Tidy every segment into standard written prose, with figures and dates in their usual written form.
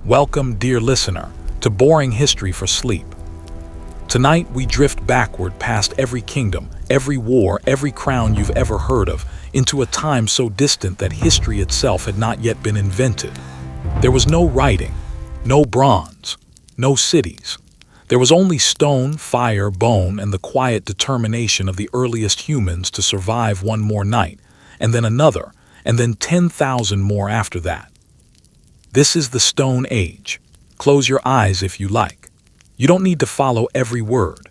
Welcome, dear listener, to Boring History for Sleep. Tonight we drift backward past every kingdom, every war, every crown you've ever heard of, into a time so distant that history itself had not yet been invented. There was no writing, no bronze, no cities. There was only stone, fire, bone, and the quiet determination of the earliest humans to survive one more night, and then another, and then 10,000 more after that. This is the Stone Age. Close your eyes if you like. You don't need to follow every word.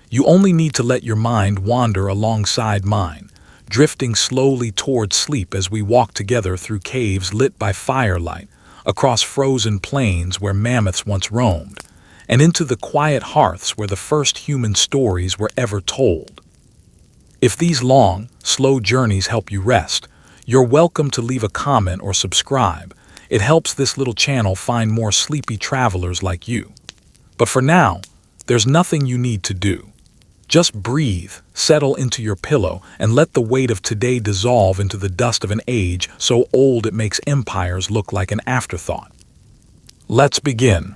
You only need to let your mind wander alongside mine, drifting slowly towards sleep as we walk together through caves lit by firelight, across frozen plains where mammoths once roamed, and into the quiet hearths where the first human stories were ever told. If these long, slow journeys help you rest, you're welcome to leave a comment or subscribe. It helps this little channel find more sleepy travelers like you. But for now, there's nothing you need to do. Just breathe, settle into your pillow, and let the weight of today dissolve into the dust of an age so old it makes empires look like an afterthought. Let's begin.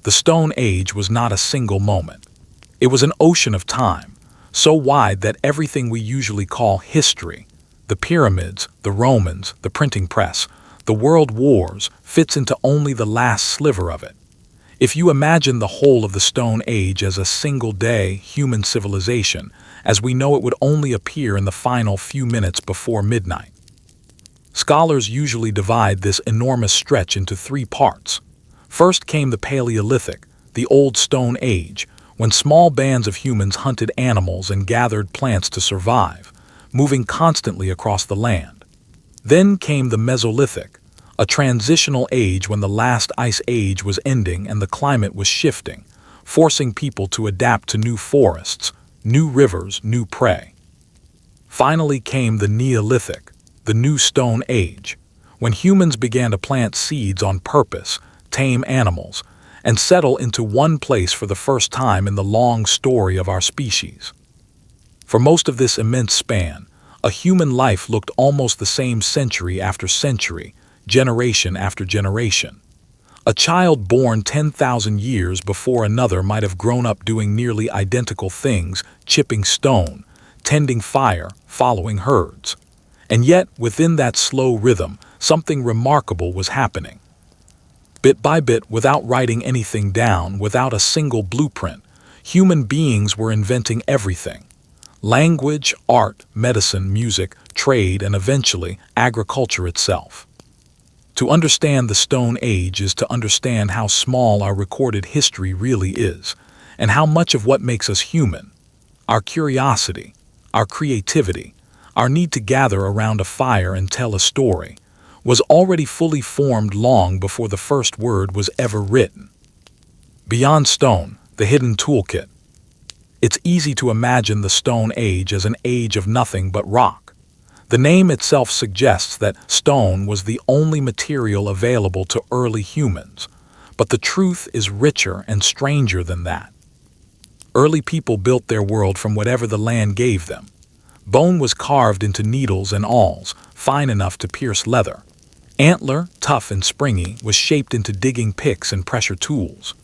The Stone Age was not a single moment. It was an ocean of time, so wide that everything we usually call history, the pyramids, the Romans, the printing press, the world wars, fits into only the last sliver of it. If you imagine the whole of the Stone Age as a single-day human civilization, as we know it would only appear in the final few minutes before midnight. Scholars usually divide this enormous stretch into three parts. First came the Paleolithic, the Old Stone Age, when small bands of humans hunted animals and gathered plants to survive, moving constantly across the land. Then came the Mesolithic, a transitional age when the last ice age was ending and the climate was shifting, forcing people to adapt to new forests, new rivers, new prey. Finally came the Neolithic, the New Stone Age, when humans began to plant seeds on purpose, tame animals, and settle into one place for the first time in the long story of our species. For most of this immense span, a human life looked almost the same century after century, generation after generation. A child born 10,000 years before another might have grown up doing nearly identical things, chipping stone, tending fire, following herds. And yet, within that slow rhythm, something remarkable was happening. Bit by bit, without writing anything down, without a single blueprint, human beings were inventing everything. Language, art, medicine, music, trade, and eventually, agriculture itself. To understand the Stone Age is to understand how small our recorded history really is, and how much of what makes us human, our curiosity, our creativity, our need to gather around a fire and tell a story, was already fully formed long before the first word was ever written. Beyond stone, the hidden toolkit. It's easy to imagine the Stone Age as an age of nothing but rock. The name itself suggests that stone was the only material available to early humans, but the truth is richer and stranger than that. Early people built their world from whatever the land gave them. Bone was carved into needles and awls, fine enough to pierce leather. Antler, tough and springy, was shaped into digging picks and pressure tools.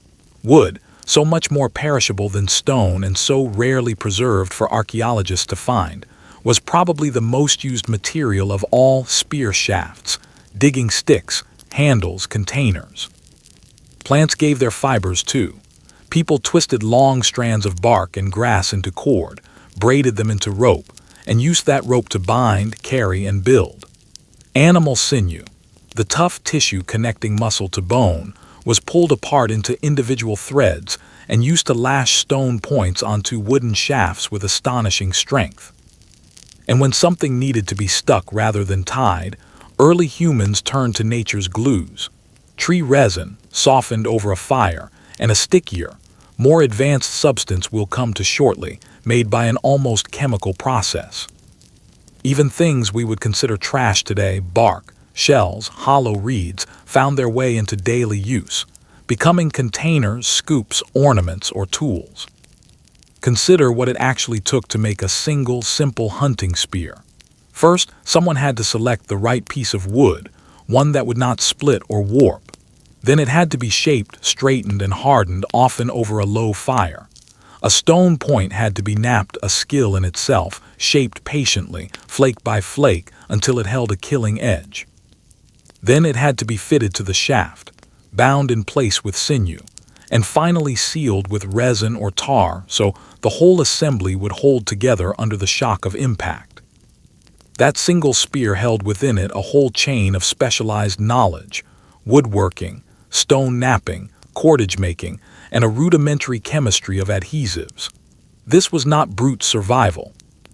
Wood, so much more perishable than stone and so rarely preserved for archaeologists to find, was probably the most used material of all. Spear shafts, digging sticks, handles, containers. Plants gave their fibers too. People twisted long strands of bark and grass into cord, braided them into rope, and used that rope to bind, carry, and build. Animal sinew, the tough tissue connecting muscle to bone, was pulled apart into individual threads and used to lash stone points onto wooden shafts with astonishing strength. And when something needed to be stuck rather than tied, early humans turned to nature's glues. Tree resin, softened over a fire, and a stickier, more advanced substance we'll come to shortly, made by an almost chemical process. Even things we would consider trash today, bark, shells, hollow reeds, found their way into daily use, becoming containers, scoops, ornaments, or tools. Consider what it actually took to make a single, simple hunting spear. First, someone had to select the right piece of wood, one that would not split or warp. Then it had to be shaped, straightened, and hardened, often over a low fire. A stone point had to be knapped, a skill in itself, shaped patiently, flake by flake, until it held a killing edge. Then it had to be fitted to the shaft, bound in place with sinew, and finally sealed with resin or tar so the whole assembly would hold together under the shock of impact. That single spear held within it a whole chain of specialized knowledge, woodworking, stone knapping, cordage making, and a rudimentary chemistry of adhesives. This was not brute survival.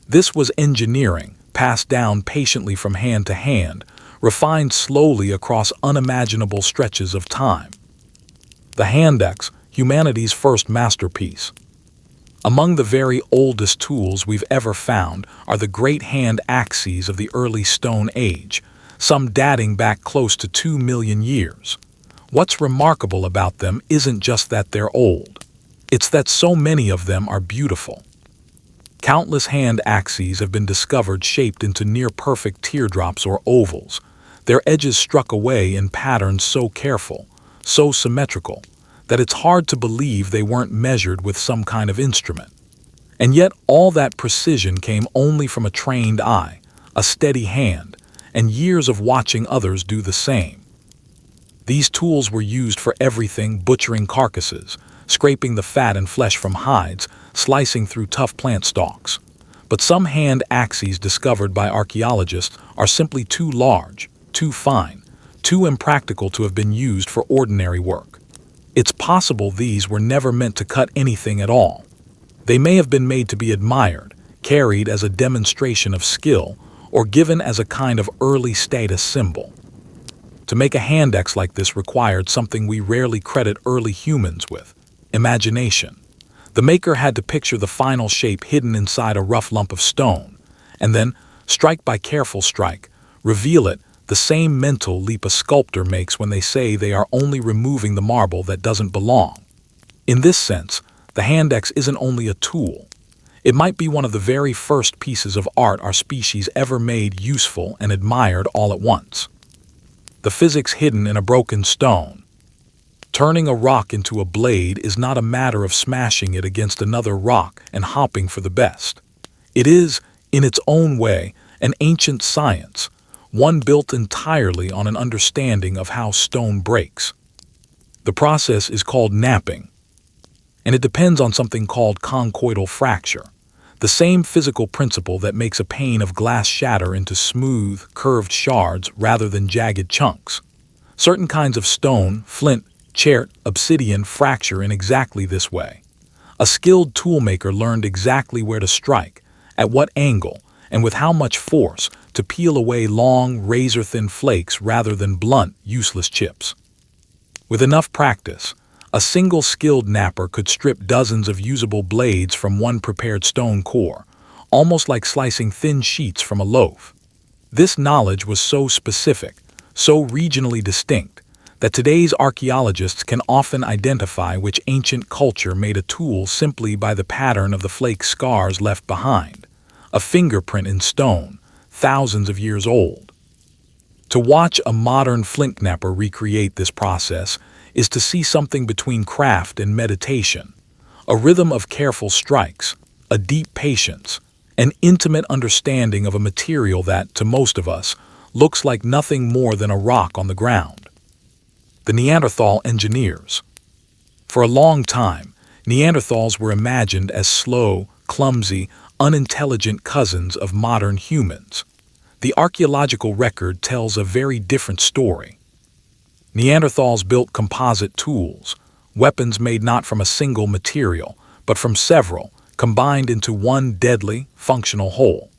This was engineering, passed down patiently from hand to hand, refined slowly across unimaginable stretches of time. The hand axe, humanity's first masterpiece. Among the very oldest tools we've ever found are the great hand axes of the early Stone Age, some dating back close to 2 million years. What's remarkable about them isn't just that they're old. It's that so many of them are beautiful. Countless hand axes have been discovered shaped into near-perfect teardrops or ovals, their edges struck away in patterns so careful, so symmetrical, that it's hard to believe they weren't measured with some kind of instrument. And yet all that precision came only from a trained eye, a steady hand, and years of watching others do the same. These tools were used for everything: butchering carcasses, scraping the fat and flesh from hides, slicing through tough plant stalks. But some hand axes discovered by archaeologists are simply too large, too fine, too impractical to have been used for ordinary work. It's possible these were never meant to cut anything at all. They may have been made to be admired, carried as a demonstration of skill, or given as a kind of early status symbol. To make a hand axe like this required something we rarely credit early humans with: imagination. The maker had to picture the final shape hidden inside a rough lump of stone, and then, strike by careful strike, reveal it, the same mental leap a sculptor makes when they say they are only removing the marble that doesn't belong. In this sense, the hand axe isn't only a tool. It might be one of the very first pieces of art our species ever made useful and admired all at once. The physics hidden in a broken stone. Turning a rock into a blade is not a matter of smashing it against another rock and hopping for the best. It is, in its own way, an ancient science, one built entirely on an understanding of how stone breaks. The process is called knapping, and it depends on something called conchoidal fracture, the same physical principle that makes a pane of glass shatter into smooth, curved shards rather than jagged chunks. Certain kinds of stone, flint, chert, obsidian, fracture in exactly this way. A skilled toolmaker learned exactly where to strike, at what angle, and with how much force to peel away long, razor-thin flakes rather than blunt, useless chips. With enough practice, a single skilled napper could strip dozens of usable blades from one prepared stone core, almost like slicing thin sheets from a loaf. This knowledge was so specific, so regionally distinct, that today's archaeologists can often identify which ancient culture made a tool simply by the pattern of the flake scars left behind, a fingerprint in stone, thousands of years old. To watch a modern flint knapper recreate this process is to see something between craft and meditation, a rhythm of careful strikes, a deep patience, an intimate understanding of a material that, to most of us, looks like nothing more than a rock on the ground. The Neanderthal engineers. For a long time, Neanderthals were imagined as slow, clumsy, unintelligent cousins of modern humans. The archaeological record tells a very different story. Neanderthals built composite tools, weapons made not from a single material, but from several, combined into one deadly, functional whole.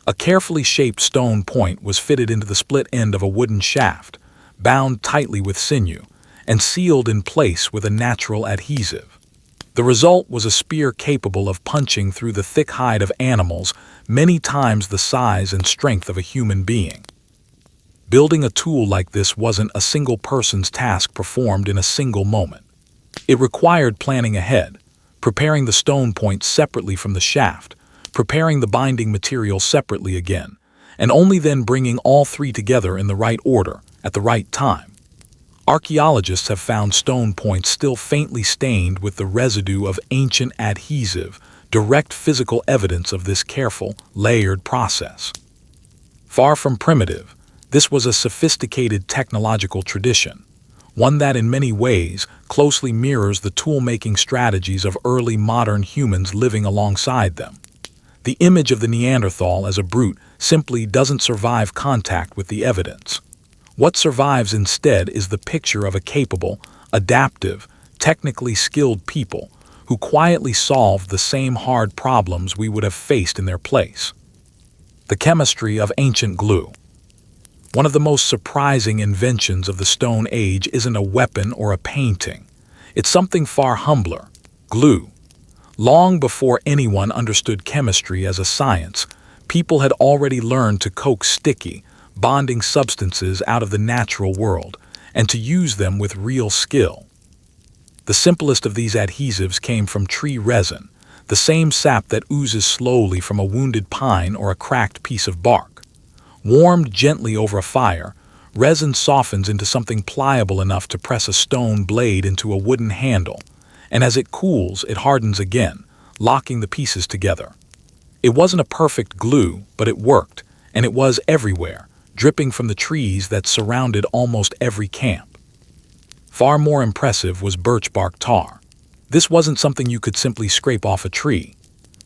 A carefully shaped stone point was fitted into the split end of a wooden shaft, bound tightly with sinew, and sealed in place with a natural adhesive. The result was a spear capable of punching through the thick hide of animals many times the size and strength of a human being. Building a tool like this wasn't a single person's task performed in a single moment. It required planning ahead, preparing the stone point separately from the shaft, preparing the binding material separately again, and only then bringing all three together in the right order, at the right time. Archaeologists have found stone points still faintly stained with the residue of ancient adhesive, direct physical evidence of this careful, layered process. Far from primitive, this was a sophisticated technological tradition, one that in many ways closely mirrors the tool-making strategies of early modern humans living alongside them. The image of the Neanderthal as a brute simply doesn't survive contact with the evidence. What survives instead is the picture of a capable, adaptive, technically skilled people who quietly solved the same hard problems we would have faced in their place. The chemistry of ancient glue. One of the most surprising inventions of the Stone Age isn't a weapon or a painting. It's something far humbler: glue. Long before anyone understood chemistry as a science, people had already learned to coax sticky, bonding substances out of the natural world, and to use them with real skill. The simplest of these adhesives came from tree resin, the same sap that oozes slowly from a wounded pine or a cracked piece of bark. Warmed gently over a fire, resin softens into something pliable enough to press a stone blade into a wooden handle, and as it cools, it hardens again, locking the pieces together. It wasn't a perfect glue, but it worked, and it was everywhere, dripping from the trees that surrounded almost every camp. Far more impressive was birch bark tar. This wasn't something you could simply scrape off a tree.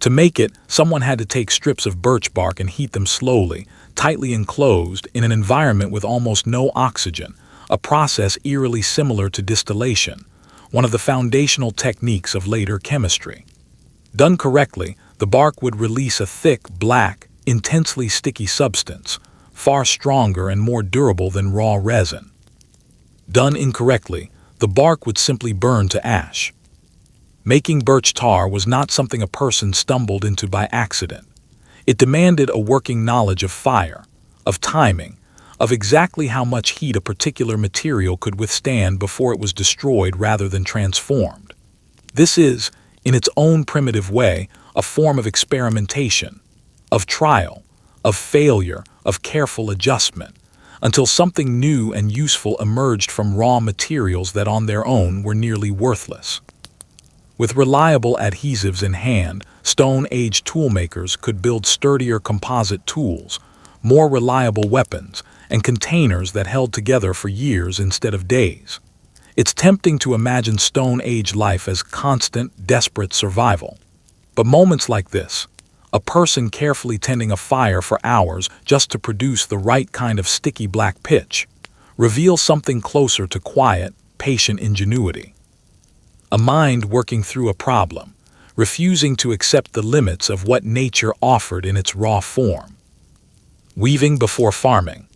To make it, someone had to take strips of birch bark and heat them slowly, tightly enclosed in an environment with almost no oxygen, a process eerily similar to distillation, one of the foundational techniques of later chemistry. Done correctly, the bark would release a thick, black, intensely sticky substance, far stronger and more durable than raw resin. Done incorrectly, the bark would simply burn to ash. Making birch tar was not something a person stumbled into by accident. It demanded a working knowledge of fire, of timing, of exactly how much heat a particular material could withstand before it was destroyed rather than transformed. This is, in its own primitive way, a form of experimentation, of trial, of failure, of careful adjustment, until something new and useful emerged from raw materials that on their own were nearly worthless. With reliable adhesives in hand, Stone Age toolmakers could build sturdier composite tools, more reliable weapons, and containers that held together for years instead of days. It's tempting to imagine Stone Age life as constant, desperate survival. But moments like this, a person carefully tending a fire for hours just to produce the right kind of sticky black pitch, reveal something closer to quiet, patient ingenuity. A mind working through a problem, refusing to accept the limits of what nature offered in its raw form. Weaving before farming.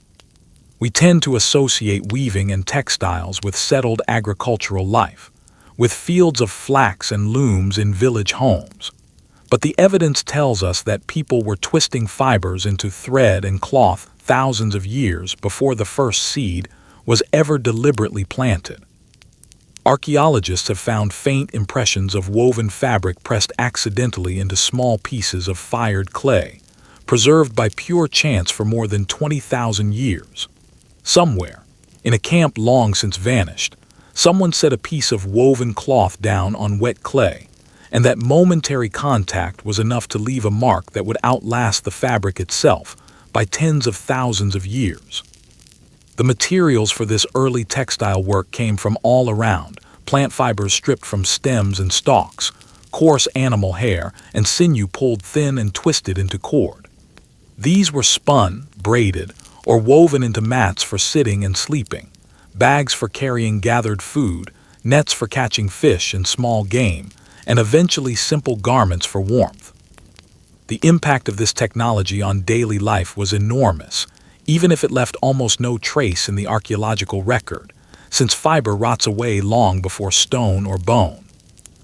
We tend to associate weaving and textiles with settled agricultural life, with fields of flax and looms in village homes. But the evidence tells us that people were twisting fibers into thread and cloth thousands of years before the first seed was ever deliberately planted. Archaeologists have found faint impressions of woven fabric pressed accidentally into small pieces of fired clay, preserved by pure chance for more than 20,000 years. Somewhere, in a camp long since vanished, someone set a piece of woven cloth down on wet clay, and that momentary contact was enough to leave a mark that would outlast the fabric itself by tens of thousands of years. The materials for this early textile work came from all around: plant fibers stripped from stems and stalks, coarse animal hair, and sinew pulled thin and twisted into cord. These were spun, braided, or woven into mats for sitting and sleeping, bags for carrying gathered food, nets for catching fish and small game, and eventually simple garments for warmth. The impact of this technology on daily life was enormous, even if it left almost no trace in the archaeological record, since fiber rots away long before stone or bone.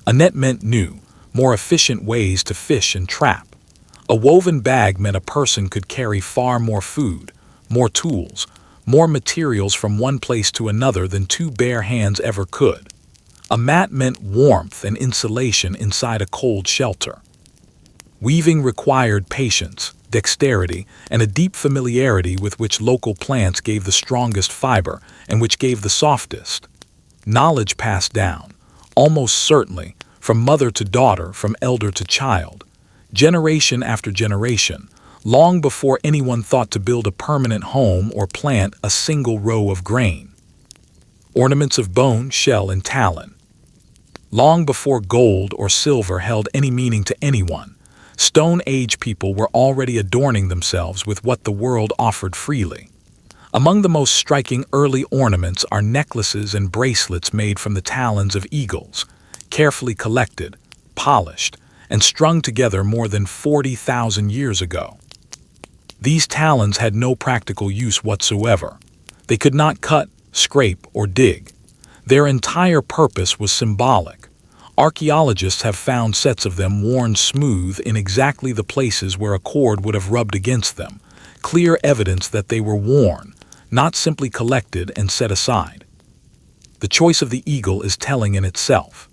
A net meant new, more efficient ways to fish and trap. A woven bag meant a person could carry far more food, more tools, more materials from one place to another than two bare hands ever could. A mat meant warmth and insulation inside a cold shelter. Weaving required patience, dexterity, and a deep familiarity with which local plants gave the strongest fiber and which gave the softest. Knowledge passed down, almost certainly, from mother to daughter, from elder to child, generation after generation, long before anyone thought to build a permanent home or plant a single row of grain. Ornaments of bone, shell, and talon. Long before gold or silver held any meaning to anyone, Stone Age people were already adorning themselves with what the world offered freely. Among the most striking early ornaments are necklaces and bracelets made from the talons of eagles, carefully collected, polished, and strung together more than 40,000 years ago. These talons had no practical use whatsoever. They could not cut, scrape, or dig. Their entire purpose was symbolic. Archaeologists have found sets of them worn smooth in exactly the places where a cord would have rubbed against them, clear evidence that they were worn, not simply collected and set aside. The choice of the eagle is telling in itself.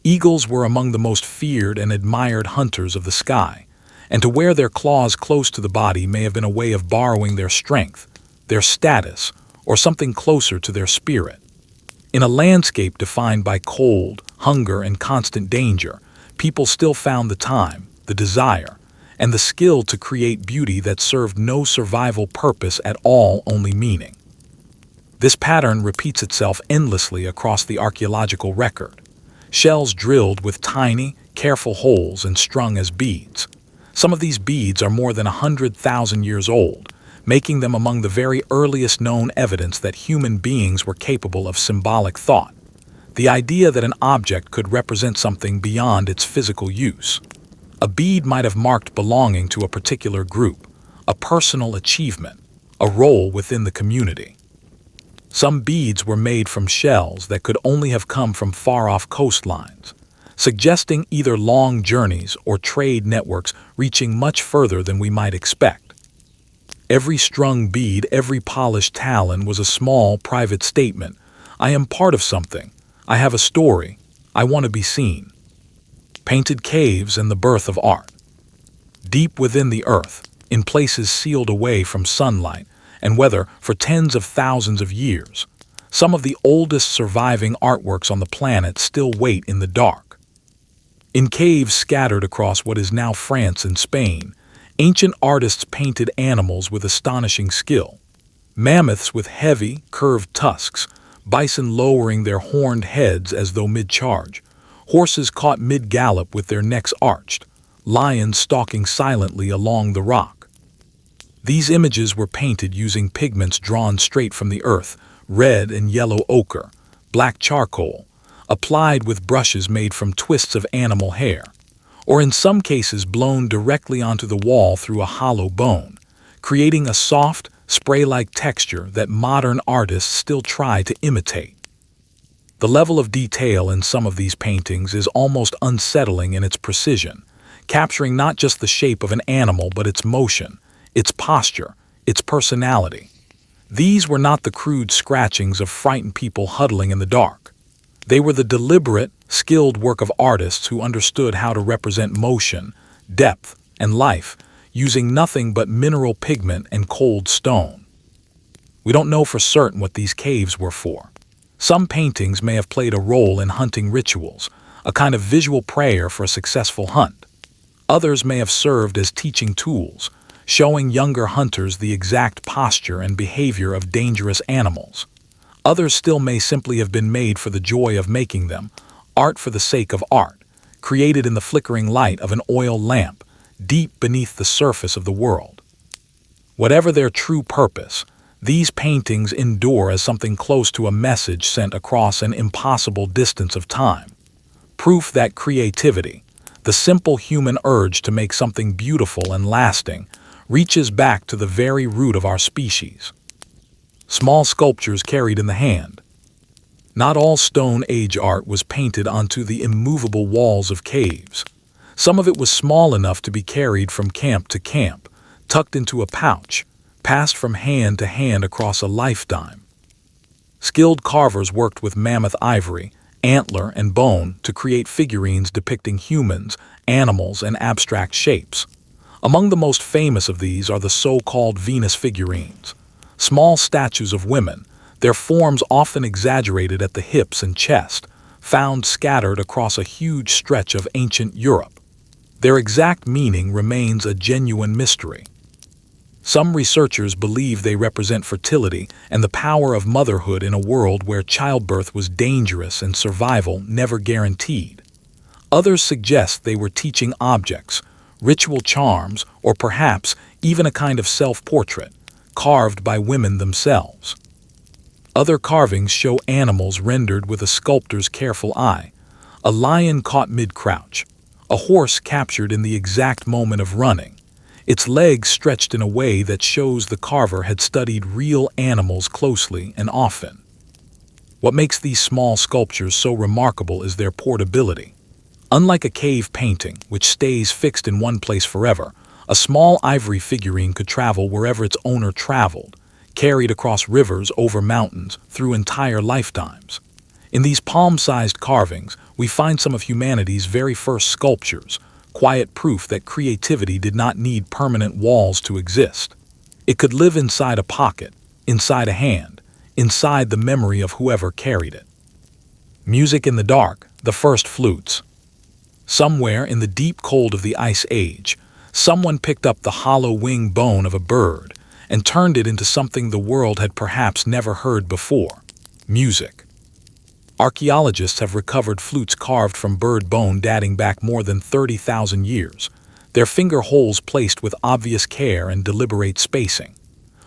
Eagles were among the most feared and admired hunters of the sky, and to wear their claws close to the body may have been a way of borrowing their strength, their status, or something closer to their spirit. In a landscape defined by cold, hunger, and constant danger, people still found the time, the desire, and the skill to create beauty that served no survival purpose at all, only meaning. This pattern repeats itself endlessly across the archaeological record. Shells drilled with tiny, careful holes and strung as beads. Some of these beads are more than 100,000 years old, making them among the very earliest known evidence that human beings were capable of symbolic thought. The idea that an object could represent something beyond its physical use. A bead might have marked belonging to a particular group, a personal achievement, a role within the community. Some beads were made from shells that could only have come from far-off coastlines, suggesting either long journeys or trade networks reaching much further than we might expect. Every strung bead, every polished talon was a small, private statement. I am part of something. I have a story. I want to be seen. Painted caves and the birth of art. Deep within the earth, in places sealed away from sunlight and weather for tens of thousands of years, some of the oldest surviving artworks on the planet still wait in the dark. In caves scattered across what is now France and Spain, ancient artists painted animals with astonishing skill. Mammoths with heavy, curved tusks, bison lowering their horned heads as though mid-charge, horses caught mid-gallop with their necks arched, lions stalking silently along the rock. These images were painted using pigments drawn straight from the earth, red and yellow ochre, black charcoal, applied with brushes made from twists of animal hair, or in some cases blown directly onto the wall through a hollow bone, creating a soft, spray-like texture that modern artists still try to imitate. The level of detail in some of these paintings is almost unsettling in its precision, capturing not just the shape of an animal but its motion, its posture, its personality. These were not the crude scratchings of frightened people huddling in the dark. They were the deliberate, skilled work of artists who understood how to represent motion, depth, and life, using nothing but mineral pigment and cold stone. We don't know for certain what these caves were for. Some paintings may have played a role in hunting rituals, a kind of visual prayer for a successful hunt. Others may have served as teaching tools, showing younger hunters the exact posture and behavior of dangerous animals. Others still may simply have been made for the joy of making them, art for the sake of art, created in the flickering light of an oil lamp, deep beneath the surface of the world. Whatever their true purpose, these paintings endure as something close to a message sent across an impossible distance of time. Proof that creativity, the simple human urge to make something beautiful and lasting, reaches back to the very root of our species. Small sculptures carried in the hand. Not all Stone Age art was painted onto the immovable walls of caves. Some of it was small enough to be carried from camp to camp, tucked into a pouch, passed from hand to hand across a lifetime. Skilled carvers worked with mammoth ivory, antler, and bone to create figurines depicting humans, animals, and abstract shapes. Among the most famous of these are the so-called Venus figurines, small statues of women, their forms often exaggerated at the hips and chest, found scattered across a huge stretch of ancient Europe. Their exact meaning remains a genuine mystery. Some researchers believe they represent fertility and the power of motherhood in a world where childbirth was dangerous and survival never guaranteed. Others suggest they were teaching objects, ritual charms, or perhaps even a kind of self-portrait, carved by women themselves. Other carvings show animals rendered with a sculptor's careful eye, a lion caught mid-crouch, a horse captured in the exact moment of running, its legs stretched in a way that shows the carver had studied real animals closely and often. What makes these small sculptures so remarkable is their portability. Unlike a cave painting, which stays fixed in one place forever, a small ivory figurine could travel wherever its owner traveled, carried across rivers, over mountains, through entire lifetimes. In these palm-sized carvings, we find some of humanity's very first sculptures, quiet proof that creativity did not need permanent walls to exist. It could live inside a pocket, inside a hand, inside the memory of whoever carried it. Music in the dark, the first flutes. Somewhere in the deep cold of the Ice Age, someone picked up the hollow wing bone of a bird and turned it into something the world had perhaps never heard before: music. Archaeologists have recovered flutes carved from bird bone dating back more than 30,000 years, their finger holes placed with obvious care and deliberate spacing.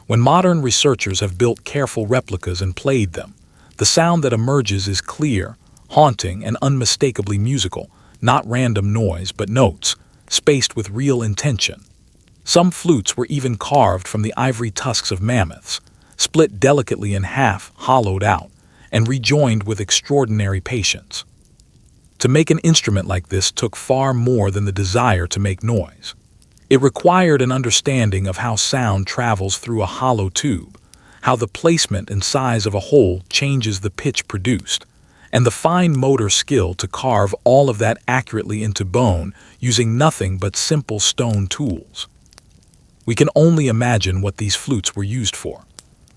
When modern researchers have built careful replicas and played them, the sound that emerges is clear, haunting, and unmistakably musical, not random noise but notes, spaced with real intention. Some flutes were even carved from the ivory tusks of mammoths, split delicately in half, hollowed out, and rejoined with extraordinary patience. To make an instrument like this took far more than the desire to make noise. It required an understanding of how sound travels through a hollow tube, how the placement and size of a hole changes the pitch produced, and the fine motor skill to carve all of that accurately into bone using nothing but simple stone tools. We can only imagine what these flutes were used for.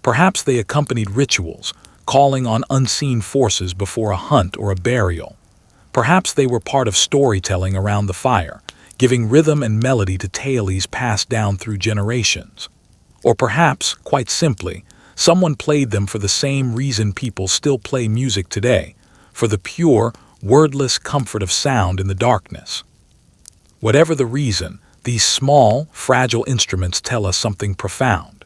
Perhaps they accompanied rituals, calling on unseen forces before a hunt or a burial. Perhaps they were part of storytelling around the fire, giving rhythm and melody to tales passed down through generations. Or perhaps, quite simply, someone played them for the same reason people still play music today, for the pure, wordless comfort of sound in the darkness. Whatever the reason, these small, fragile instruments tell us something profound.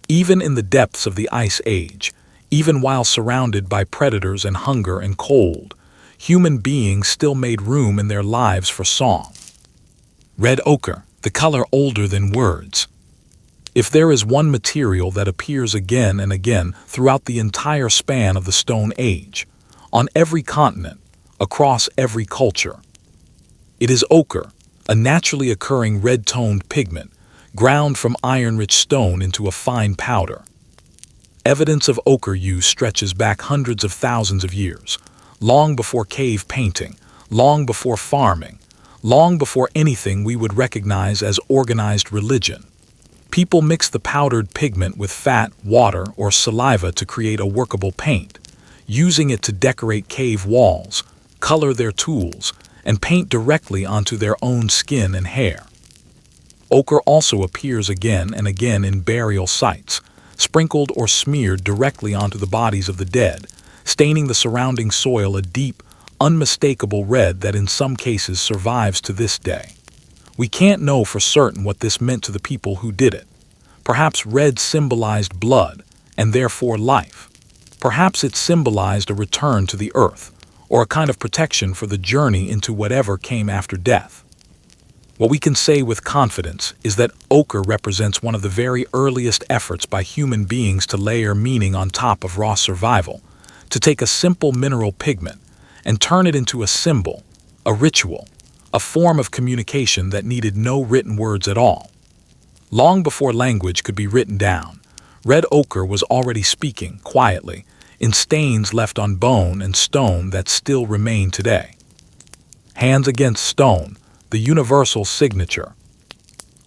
Even in the depths of the Ice Age, even while surrounded by predators and hunger and cold, human beings still made room in their lives for song. Red ochre, the color older than words. If there is one material that appears again and again throughout the entire span of the Stone Age, on every continent, across every culture, it is ochre, a naturally occurring red-toned pigment, ground from iron-rich stone into a fine powder. Evidence of ochre use stretches back hundreds of thousands of years, long before cave painting, long before farming, long before anything we would recognize as organized religion. People mixed the powdered pigment with fat, water, or saliva to create a workable paint, using it to decorate cave walls, color their tools, and paint directly onto their own skin and hair. Ochre also appears again and again in burial sites, sprinkled or smeared directly onto the bodies of the dead, staining the surrounding soil a deep, unmistakable red that in some cases survives to this day. We can't know for certain what this meant to the people who did it. Perhaps red symbolized blood, and therefore life. Perhaps it symbolized a return to the earth, or a kind of protection for the journey into whatever came after death. What we can say with confidence is that ochre represents one of the very earliest efforts by human beings to layer meaning on top of raw survival, to take a simple mineral pigment and turn it into a symbol, a ritual, a form of communication that needed no written words at all. Long before language could be written down, red ochre was already speaking quietly, in stains left on bone and stone that still remain today. Hands against stone, the universal signature.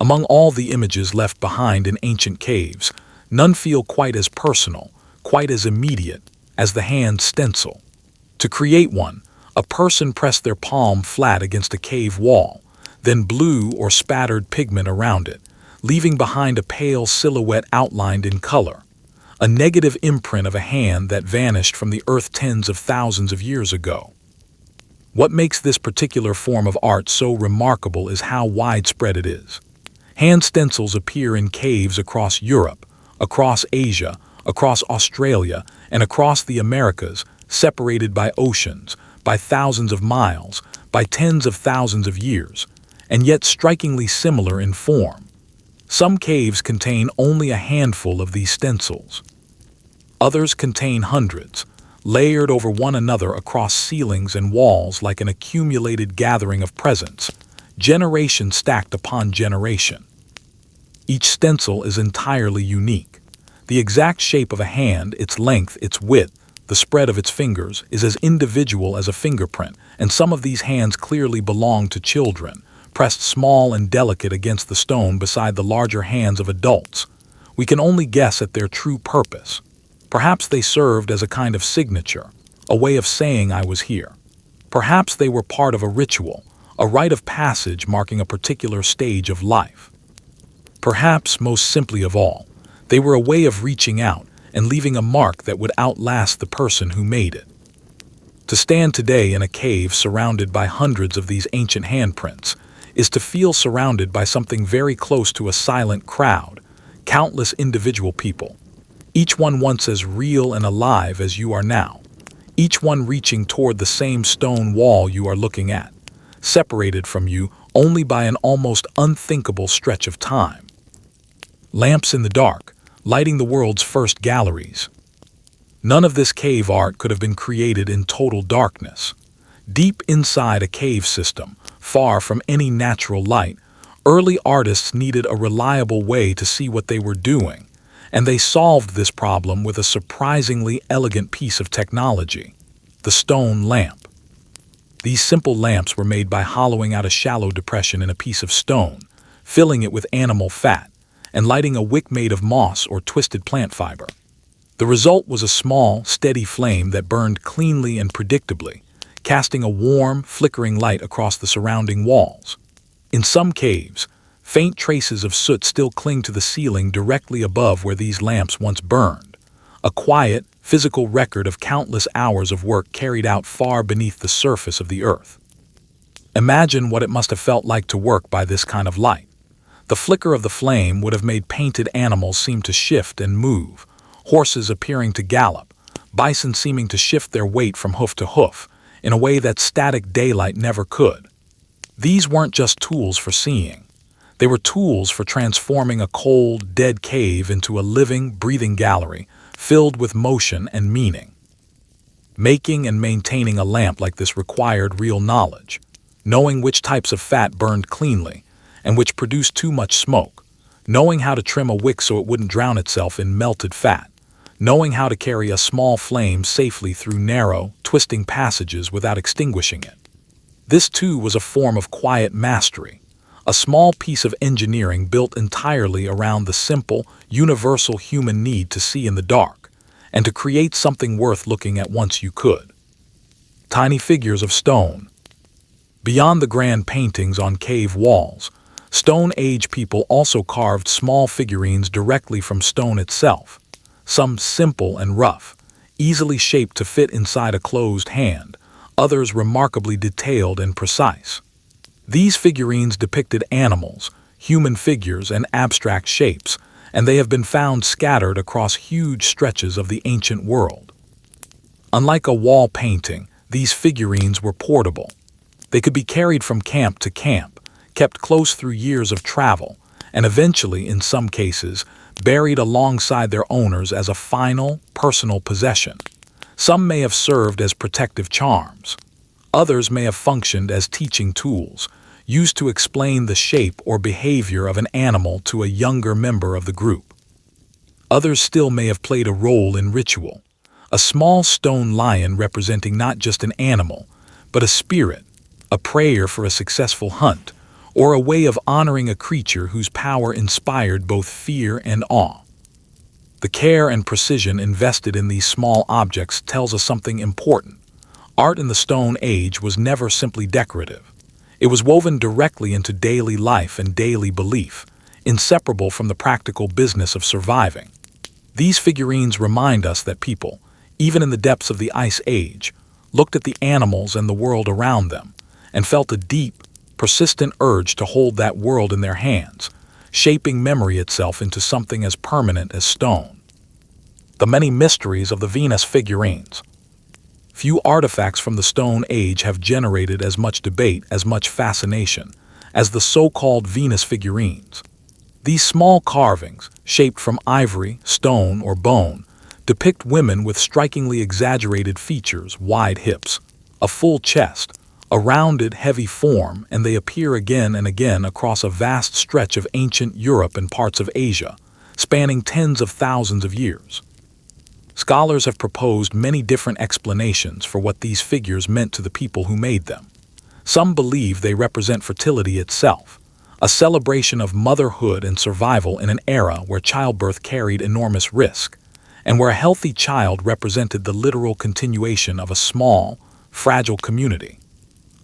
Among all the images left behind in ancient caves, none feel quite as personal, quite as immediate, as the hand stencil. To create one, a person pressed their palm flat against a cave wall, then blew or spattered pigment around it, leaving behind a pale silhouette outlined in color, a negative imprint of a hand that vanished from the earth tens of thousands of years ago. What makes this particular form of art so remarkable is how widespread it is. Hand stencils appear in caves across Europe, across Asia, across Australia, and across the Americas, separated by oceans, by thousands of miles, by tens of thousands of years, and yet strikingly similar in form. Some caves contain only a handful of these stencils. Others contain hundreds, layered over one another across ceilings and walls like an accumulated gathering of presents, generation stacked upon generation. Each stencil is entirely unique. The exact shape of a hand, its length, its width, the spread of its fingers, is as individual as a fingerprint, and some of these hands clearly belong to children, pressed small and delicate against the stone beside the larger hands of adults. We can only guess at their true purpose. Perhaps they served as a kind of signature, a way of saying I was here. Perhaps they were part of a ritual, a rite of passage marking a particular stage of life. Perhaps, most simply of all, they were a way of reaching out and leaving a mark that would outlast the person who made it. To stand today in a cave surrounded by hundreds of these ancient handprints is to feel surrounded by something very close to a silent crowd, countless individual people, each one once as real and alive as you are now, each one reaching toward the same stone wall you are looking at, separated from you only by an almost unthinkable stretch of time. Lamps in the dark, lighting the world's first galleries. None of this cave art could have been created in total darkness. Deep inside a cave system, far from any natural light, early artists needed a reliable way to see what they were doing, and they solved this problem with a surprisingly elegant piece of technology: the stone lamp. These simple lamps were made by hollowing out a shallow depression in a piece of stone, filling it with animal fat, and lighting a wick made of moss or twisted plant fiber. The result was a small, steady flame that burned cleanly and predictably, casting a warm, flickering light across the surrounding walls. In some caves, faint traces of soot still cling to the ceiling directly above where these lamps once burned, a quiet, physical record of countless hours of work carried out far beneath the surface of the earth. Imagine what it must have felt like to work by this kind of light. The flicker of the flame would have made painted animals seem to shift and move, horses appearing to gallop, bison seeming to shift their weight from hoof to hoof, in a way that static daylight never could. These weren't just tools for seeing. They were tools for transforming a cold, dead cave into a living, breathing gallery filled with motion and meaning. Making and maintaining a lamp like this required real knowledge, knowing which types of fat burned cleanly and which produced too much smoke, knowing how to trim a wick so it wouldn't drown itself in melted fat, knowing how to carry a small flame safely through narrow, twisting passages without extinguishing it. This too was a form of quiet mastery, a small piece of engineering built entirely around the simple, universal human need to see in the dark, and to create something worth looking at once you could. Tiny figures of stone. Beyond the grand paintings on cave walls, Stone Age people also carved small figurines directly from stone itself, some simple and rough, easily shaped to fit inside a closed hand, others remarkably detailed and precise. These figurines depicted animals, human figures, and abstract shapes, and they have been found scattered across huge stretches of the ancient world. Unlike a wall painting, these figurines were portable. They could be carried from camp to camp, kept close through years of travel, and eventually, in some cases, buried alongside their owners as a final, personal possession. Some may have served as protective charms. Others may have functioned as teaching tools, used to explain the shape or behavior of an animal to a younger member of the group. Others still may have played a role in ritual, a small stone lion representing not just an animal, but a spirit, a prayer for a successful hunt, or a way of honoring a creature whose power inspired both fear and awe. The care and precision invested in these small objects tells us something important. Art in the Stone Age was never simply decorative. It was woven directly into daily life and daily belief, inseparable from the practical business of surviving. These figurines remind us that people, even in the depths of the Ice Age, looked at the animals and the world around them, and felt a deep, persistent urge to hold that world in their hands, shaping memory itself into something as permanent as stone. The many mysteries of the Venus figurines. Few artifacts from the Stone Age have generated as much debate, as much fascination, as the so-called Venus figurines. These small carvings, shaped from ivory, stone, or bone, depict women with strikingly exaggerated features, wide hips, a full chest, a rounded, heavy form, and they appear again and again across a vast stretch of ancient Europe and parts of Asia, spanning tens of thousands of years. Scholars have proposed many different explanations for what these figures meant to the people who made them. Some believe they represent fertility itself, a celebration of motherhood and survival in an era where childbirth carried enormous risk, and where a healthy child represented the literal continuation of a small, fragile community.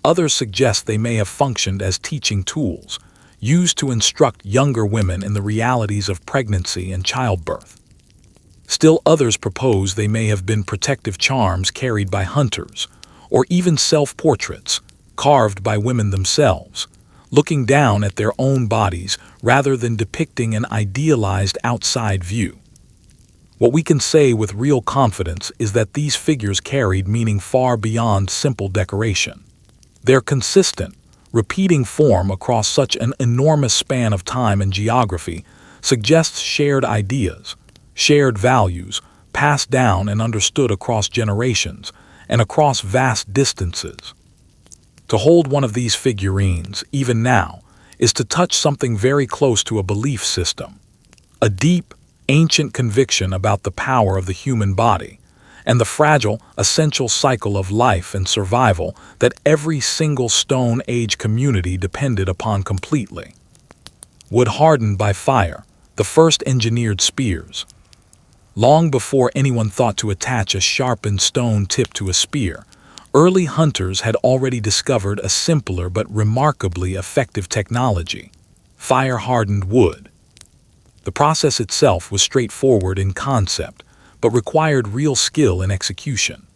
Others suggest they may have functioned as teaching tools, used to instruct younger women in the realities of pregnancy and childbirth. Still others propose they may have been protective charms carried by hunters, or even self-portraits, carved by women themselves, looking down at their own bodies rather than depicting an idealized outside view. What we can say with real confidence is that these figures carried meaning far beyond simple decoration. Their consistent, repeating form across such an enormous span of time and geography suggests shared ideas, shared values, passed down and understood across generations and across vast distances. To hold one of these figurines, even now, is to touch something very close to a belief system, a deep, ancient conviction about the power of the human body, and the fragile, essential cycle of life and survival that every single Stone Age community depended upon completely. Wood hardened by fire, the first engineered spears. Long before anyone thought to attach a sharpened stone tip to a spear, early hunters had already discovered a simpler but remarkably effective technology: fire-hardened wood. The process itself was straightforward in concept, but required real skill in execution.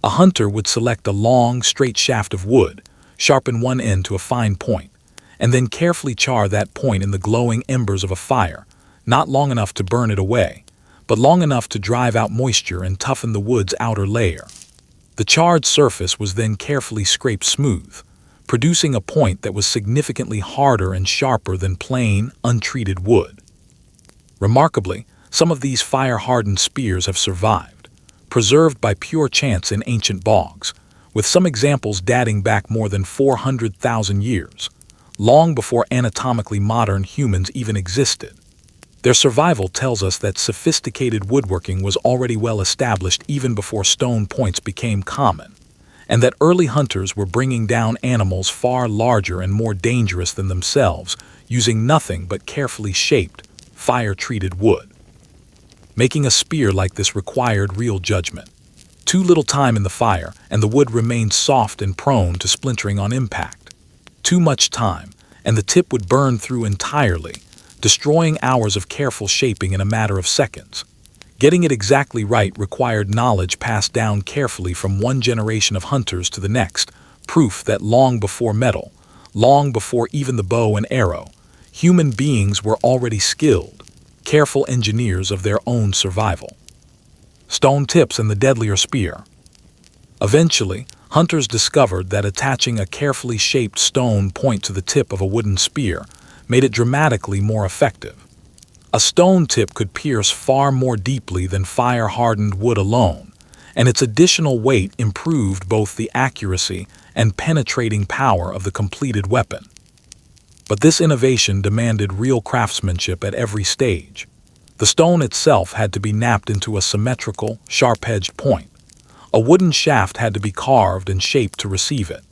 A hunter would select a long, straight shaft of wood, sharpen one end to a fine point, and then carefully char that point in the glowing embers of a fire, not long enough to burn it away, but long enough to drive out moisture and toughen the wood's outer layer. The charred surface was then carefully scraped smooth, producing a point that was significantly harder and sharper than plain, untreated wood. Remarkably, some of these fire-hardened spears have survived, preserved by pure chance in ancient bogs, with some examples dating back more than 400,000 years, long before anatomically modern humans even existed. Their survival tells us that sophisticated woodworking was already well established even before stone points became common, and that early hunters were bringing down animals far larger and more dangerous than themselves using nothing but carefully shaped, fire-treated wood. Making a spear like this required real judgment. Too little time in the fire, and the wood remained soft and prone to splintering on impact. Too much time, and the tip would burn through entirely, destroying hours of careful shaping in a matter of seconds. Getting it exactly right required knowledge passed down carefully from one generation of hunters to the next, proof that long before metal, long before even the bow and arrow, human beings were already skilled, careful engineers of their own survival. Stone tips and the deadlier spear. Eventually, hunters discovered that attaching a carefully shaped stone point to the tip of a wooden spear made it dramatically more effective. A stone tip could pierce far more deeply than fire-hardened wood alone, and its additional weight improved both the accuracy and penetrating power of the completed weapon. But this innovation demanded real craftsmanship at every stage. The stone itself had to be knapped into a symmetrical, sharp-edged point. A wooden shaft had to be carved and shaped to receive it.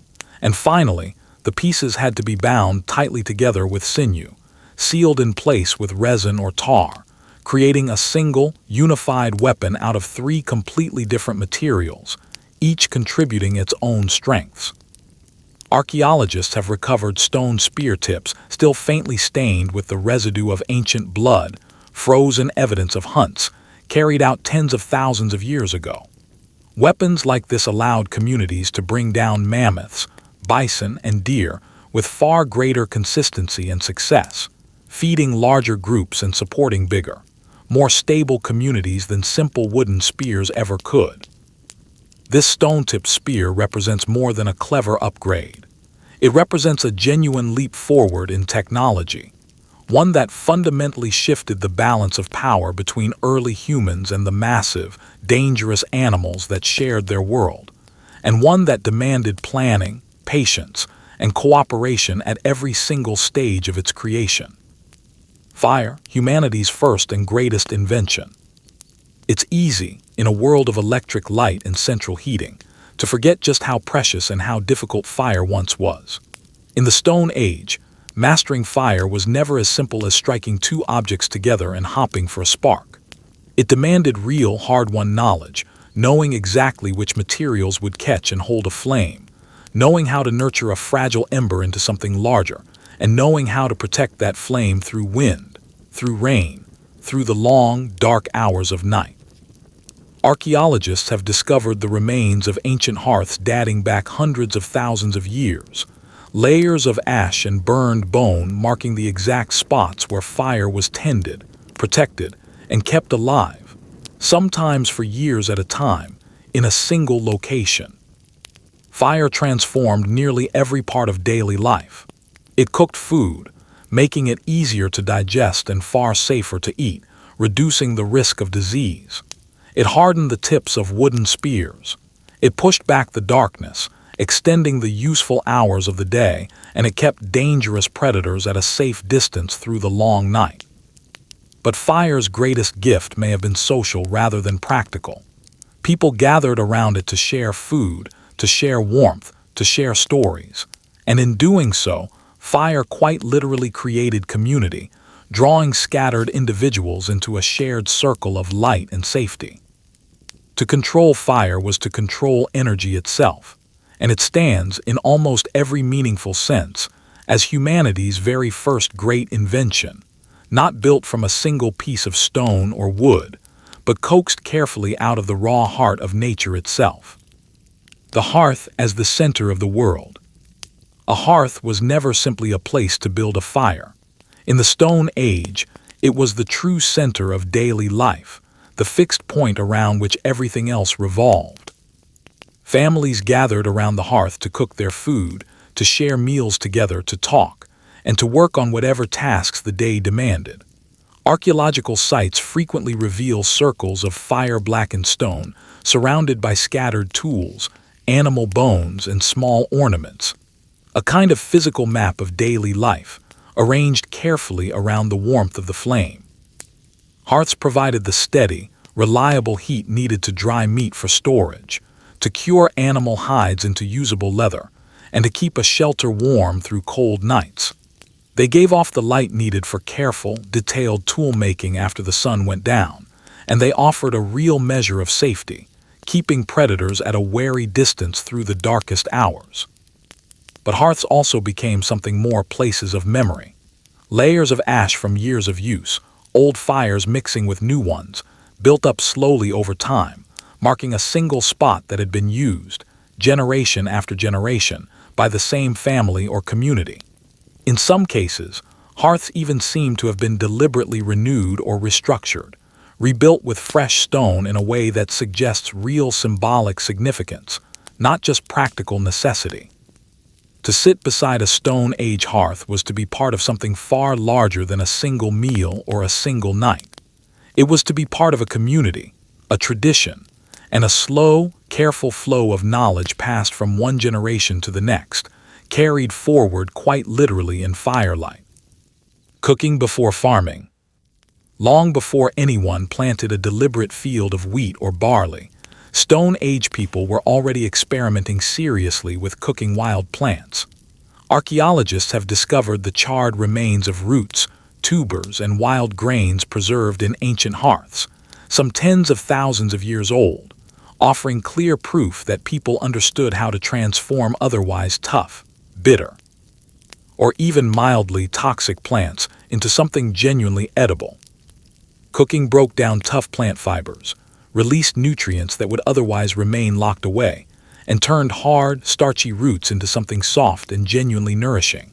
And finally, The pieces had to be bound tightly together with sinew, sealed in place with resin or tar, creating a single, unified weapon out of three completely different materials, each contributing its own strengths. Archaeologists have recovered stone spear tips still faintly stained with the residue of ancient blood, frozen evidence of hunts carried out tens of thousands of years ago. Weapons like this allowed communities to bring down mammoths, bison, and deer with far greater consistency and success, feeding larger groups and supporting bigger, more stable communities than simple wooden spears ever could. This stone-tipped spear represents more than a clever upgrade. It represents a genuine leap forward in technology, one that fundamentally shifted the balance of power between early humans and the massive, dangerous animals that shared their world, and one that demanded planning, patience, and cooperation at every single stage of its creation. Fire, humanity's first and greatest invention. It's easy, in a world of electric light and central heating, to forget just how precious and how difficult fire once was. In the Stone Age, mastering fire was never as simple as striking two objects together and hopping for a spark. It demanded real, hard-won knowledge, knowing exactly which materials would catch and hold a flame, knowing how to nurture a fragile ember into something larger, and knowing how to protect that flame through wind, through rain, through the long, dark hours of night. Archaeologists have discovered the remains of ancient hearths dating back hundreds of thousands of years, layers of ash and burned bone marking the exact spots where fire was tended, protected, and kept alive, sometimes for years at a time, in a single location. Fire transformed nearly every part of daily life. It cooked food, making it easier to digest and far safer to eat, reducing the risk of disease. It hardened the tips of wooden spears. It pushed back the darkness, extending the useful hours of the day, and it kept dangerous predators at a safe distance through the long night. But fire's greatest gift may have been social rather than practical. People gathered around it to share food, to share warmth, to share stories. And in doing so, fire quite literally created community, drawing scattered individuals into a shared circle of light and safety. To control fire was to control energy itself, and it stands, in almost every meaningful sense, as humanity's very first great invention, not built from a single piece of stone or wood, but coaxed carefully out of the raw heart of nature itself. The hearth as the center of the world. A hearth was never simply a place to build a fire. In the Stone Age, it was the true center of daily life, the fixed point around which everything else revolved. Families gathered around the hearth to cook their food, to share meals together, to talk, and to work on whatever tasks the day demanded. Archaeological sites frequently reveal circles of fire-blackened stone, surrounded by scattered tools, animal bones, and small ornaments. A kind of physical map of daily life, arranged carefully around the warmth of the flame. Hearths provided the steady, reliable heat needed to dry meat for storage, to cure animal hides into usable leather, and to keep a shelter warm through cold nights. They gave off the light needed for careful, detailed tool-making after the sun went down, and they offered a real measure of safety, keeping predators at a wary distance through the darkest hours. But hearths also became something more: places of memory. Layers of ash from years of use, old fires mixing with new ones, built up slowly over time, marking a single spot that had been used, generation after generation, by the same family or community. In some cases, hearths even seem to have been deliberately renewed or restructured, rebuilt with fresh stone in a way that suggests real symbolic significance, not just practical necessity. To sit beside a Stone Age hearth was to be part of something far larger than a single meal or a single night. It was to be part of a community, a tradition, and a slow, careful flow of knowledge passed from one generation to the next, carried forward quite literally in firelight. Cooking before farming. Long before anyone planted a deliberate field of wheat or barley, Stone Age people were already experimenting seriously with cooking wild plants. Archaeologists have discovered the charred remains of roots, tubers, and wild grains preserved in ancient hearths, some tens of thousands of years old, offering clear proof that people understood how to transform otherwise tough, bitter, or even mildly toxic plants into something genuinely edible. Cooking broke down tough plant fibers, released nutrients that would otherwise remain locked away, and turned hard, starchy roots into something soft and genuinely nourishing.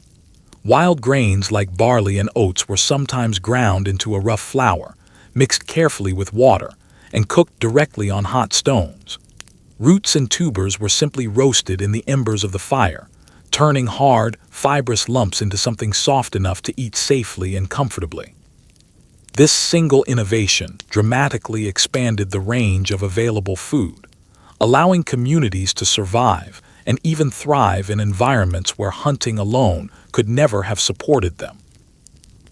Wild grains like barley and oats were sometimes ground into a rough flour, mixed carefully with water, and cooked directly on hot stones. Roots and tubers were simply roasted in the embers of the fire, turning hard, fibrous lumps into something soft enough to eat safely and comfortably. This single innovation dramatically expanded the range of available food, allowing communities to survive and even thrive in environments where hunting alone could never have supported them.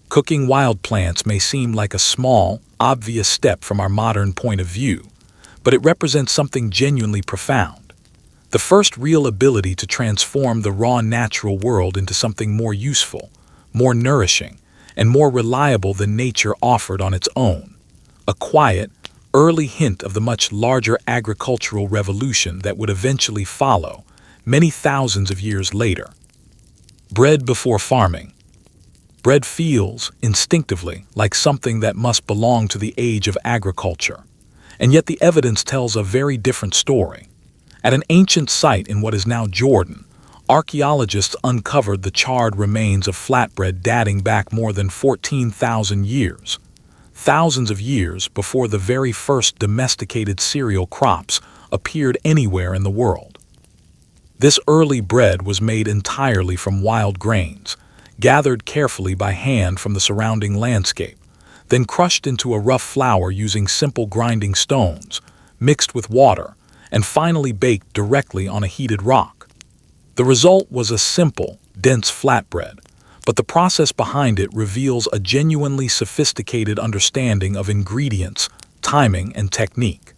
Cooking wild plants may seem like a small, obvious step from our modern point of view, but it represents something genuinely profound. The first real ability to transform the raw natural world into something more useful, more nourishing, and more reliable than nature offered on its own. A quiet, early hint of the much larger agricultural revolution that would eventually follow, many thousands of years later. Bread before farming. Bread feels, instinctively, like something that must belong to the age of agriculture, and yet the evidence tells a very different story. At an ancient site in what is now Jordan, archaeologists uncovered the charred remains of flatbread dating back more than 14,000 years, thousands of years before the very first domesticated cereal crops appeared anywhere in the world. This early bread was made entirely from wild grains, gathered carefully by hand from the surrounding landscape, then crushed into a rough flour using simple grinding stones, mixed with water, and finally baked directly on a heated rock. The result was a simple, dense flatbread, but the process behind it reveals a genuinely sophisticated understanding of ingredients, timing, and technique.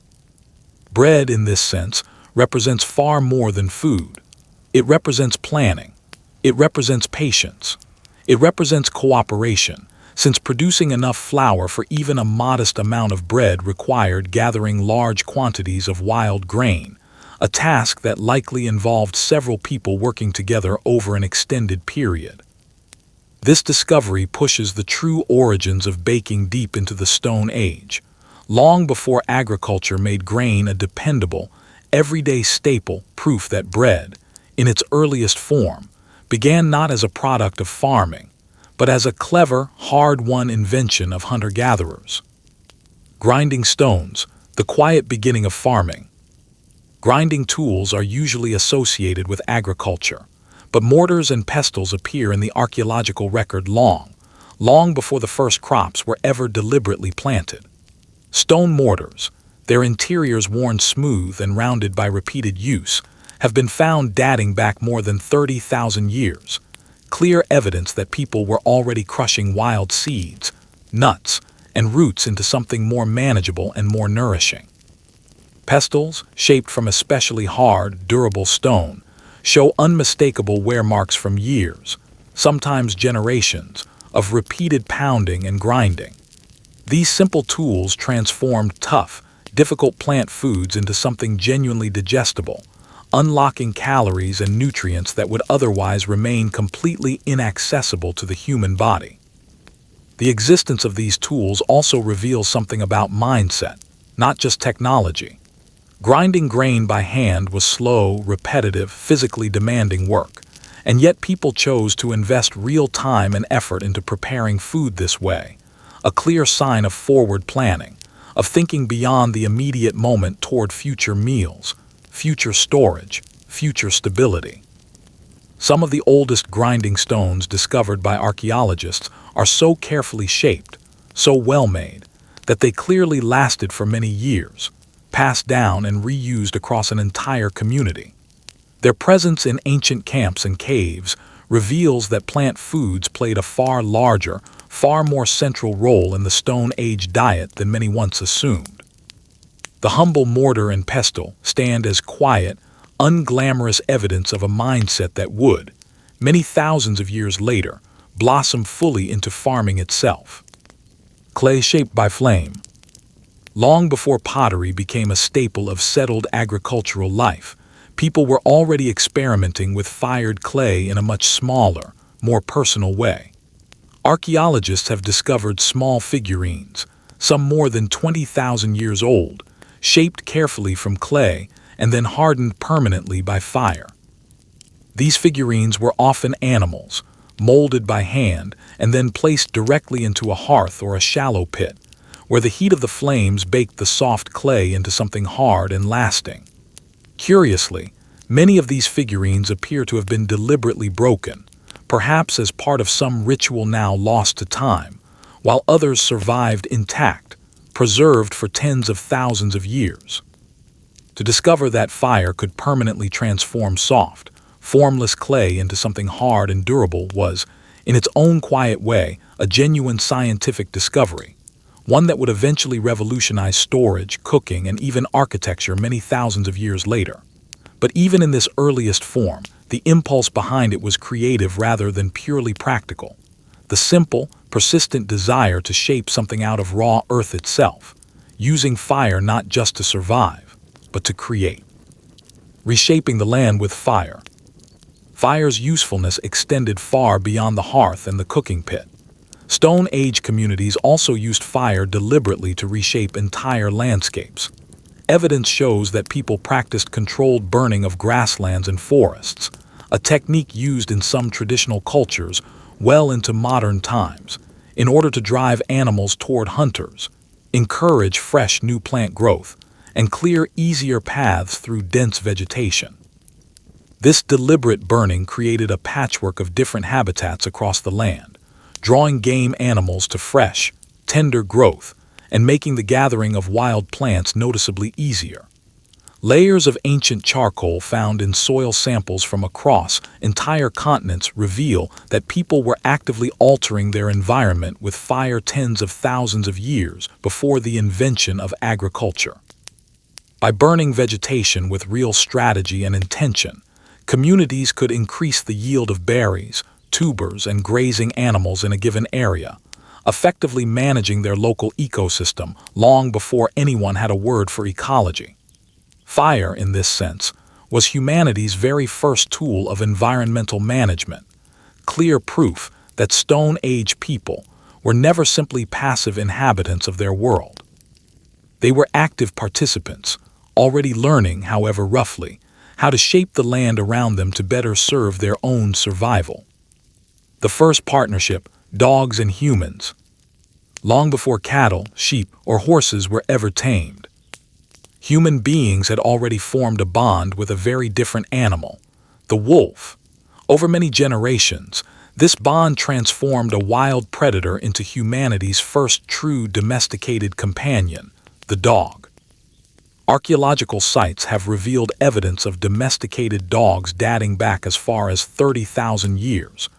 Bread, in this sense, represents far more than food. It represents planning. It represents patience. It represents cooperation, since producing enough flour for even a modest amount of bread required gathering large quantities of wild grain, a task that likely involved several people working together over an extended period. This discovery pushes the true origins of baking deep into the Stone Age, long before agriculture made grain a dependable, everyday staple, proof that bread, in its earliest form, began not as a product of farming, but as a clever, hard-won invention of hunter-gatherers. Grinding stones, the quiet beginning of farming. Grinding tools are usually associated with agriculture, but mortars and pestles appear in the archaeological record long before the first crops were ever deliberately planted. Stone mortars, their interiors worn smooth and rounded by repeated use, have been found dating back more than 30,000 years, clear evidence that people were already crushing wild seeds, nuts, and roots into something more manageable and more nourishing. Pestles, shaped from especially hard, durable stone, show unmistakable wear marks from years, sometimes generations, of repeated pounding and grinding. These simple tools transformed tough, difficult plant foods into something genuinely digestible, unlocking calories and nutrients that would otherwise remain completely inaccessible to the human body. The existence of these tools also reveals something about mindset, not just technology. Grinding grain by hand was slow, repetitive, physically demanding work, and yet people chose to invest real time and effort into preparing food this way, a clear sign of forward planning, of thinking beyond the immediate moment toward future meals, future storage, future stability. Some of the oldest grinding stones discovered by archaeologists are so carefully shaped, so well made, that they clearly lasted for many years, passed down and reused across an entire community. Their presence in ancient camps and caves reveals that plant foods played a far larger, far more central role in the Stone Age diet than many once assumed. The humble mortar and pestle stand as quiet, unglamorous evidence of a mindset that would, many thousands of years later, blossomed fully into farming itself. Clay shaped by flame. Long before pottery became a staple of settled agricultural life, people were already experimenting with fired clay in a much smaller, more personal way. Archaeologists have discovered small figurines, some more than 20,000 years old, shaped carefully from clay and then hardened permanently by fire. These figurines were often animals, molded by hand and then placed directly into a hearth or a shallow pit, where the heat of the flames baked the soft clay into something hard and lasting. Curiously, many of these figurines appear to have been deliberately broken, perhaps as part of some ritual now lost to time, while others survived intact, preserved for tens of thousands of years. To discover that fire could permanently transform soft, formless clay into something hard and durable was, in its own quiet way, a genuine scientific discovery, one that would eventually revolutionize storage, cooking, and even architecture many thousands of years later. But even in this earliest form, the impulse behind it was creative rather than purely practical. The simple, persistent desire to shape something out of raw earth itself, using fire not just to survive, but to create. Reshaping the land with fire. Fire's usefulness extended far beyond the hearth and the cooking pit. Stone Age communities also used fire deliberately to reshape entire landscapes. Evidence shows that people practiced controlled burning of grasslands and forests, a technique used in some traditional cultures well into modern times, in order to drive animals toward hunters, encourage fresh new plant growth, and clear easier paths through dense vegetation. This deliberate burning created a patchwork of different habitats across the land, drawing game animals to fresh, tender growth and making the gathering of wild plants noticeably easier. Layers of ancient charcoal found in soil samples from across entire continents reveal that people were actively altering their environment with fire tens of thousands of years before the invention of agriculture. By burning vegetation with real strategy and intention, communities could increase the yield of berries, tubers, and grazing animals in a given area, effectively managing their local ecosystem long before anyone had a word for ecology. Fire, in this sense, was humanity's very first tool of environmental management, clear proof that Stone Age people were never simply passive inhabitants of their world. They were active participants, already learning, however roughly, how to shape the land around them to better serve their own survival. The first partnership, dogs and humans. Long before cattle, sheep, or horses were ever tamed, human beings had already formed a bond with a very different animal, the wolf. Over many generations, this bond transformed a wild predator into humanity's first true domesticated companion, the dog. Archaeological sites have revealed evidence of domesticated dogs dating back as far as 30,000 years,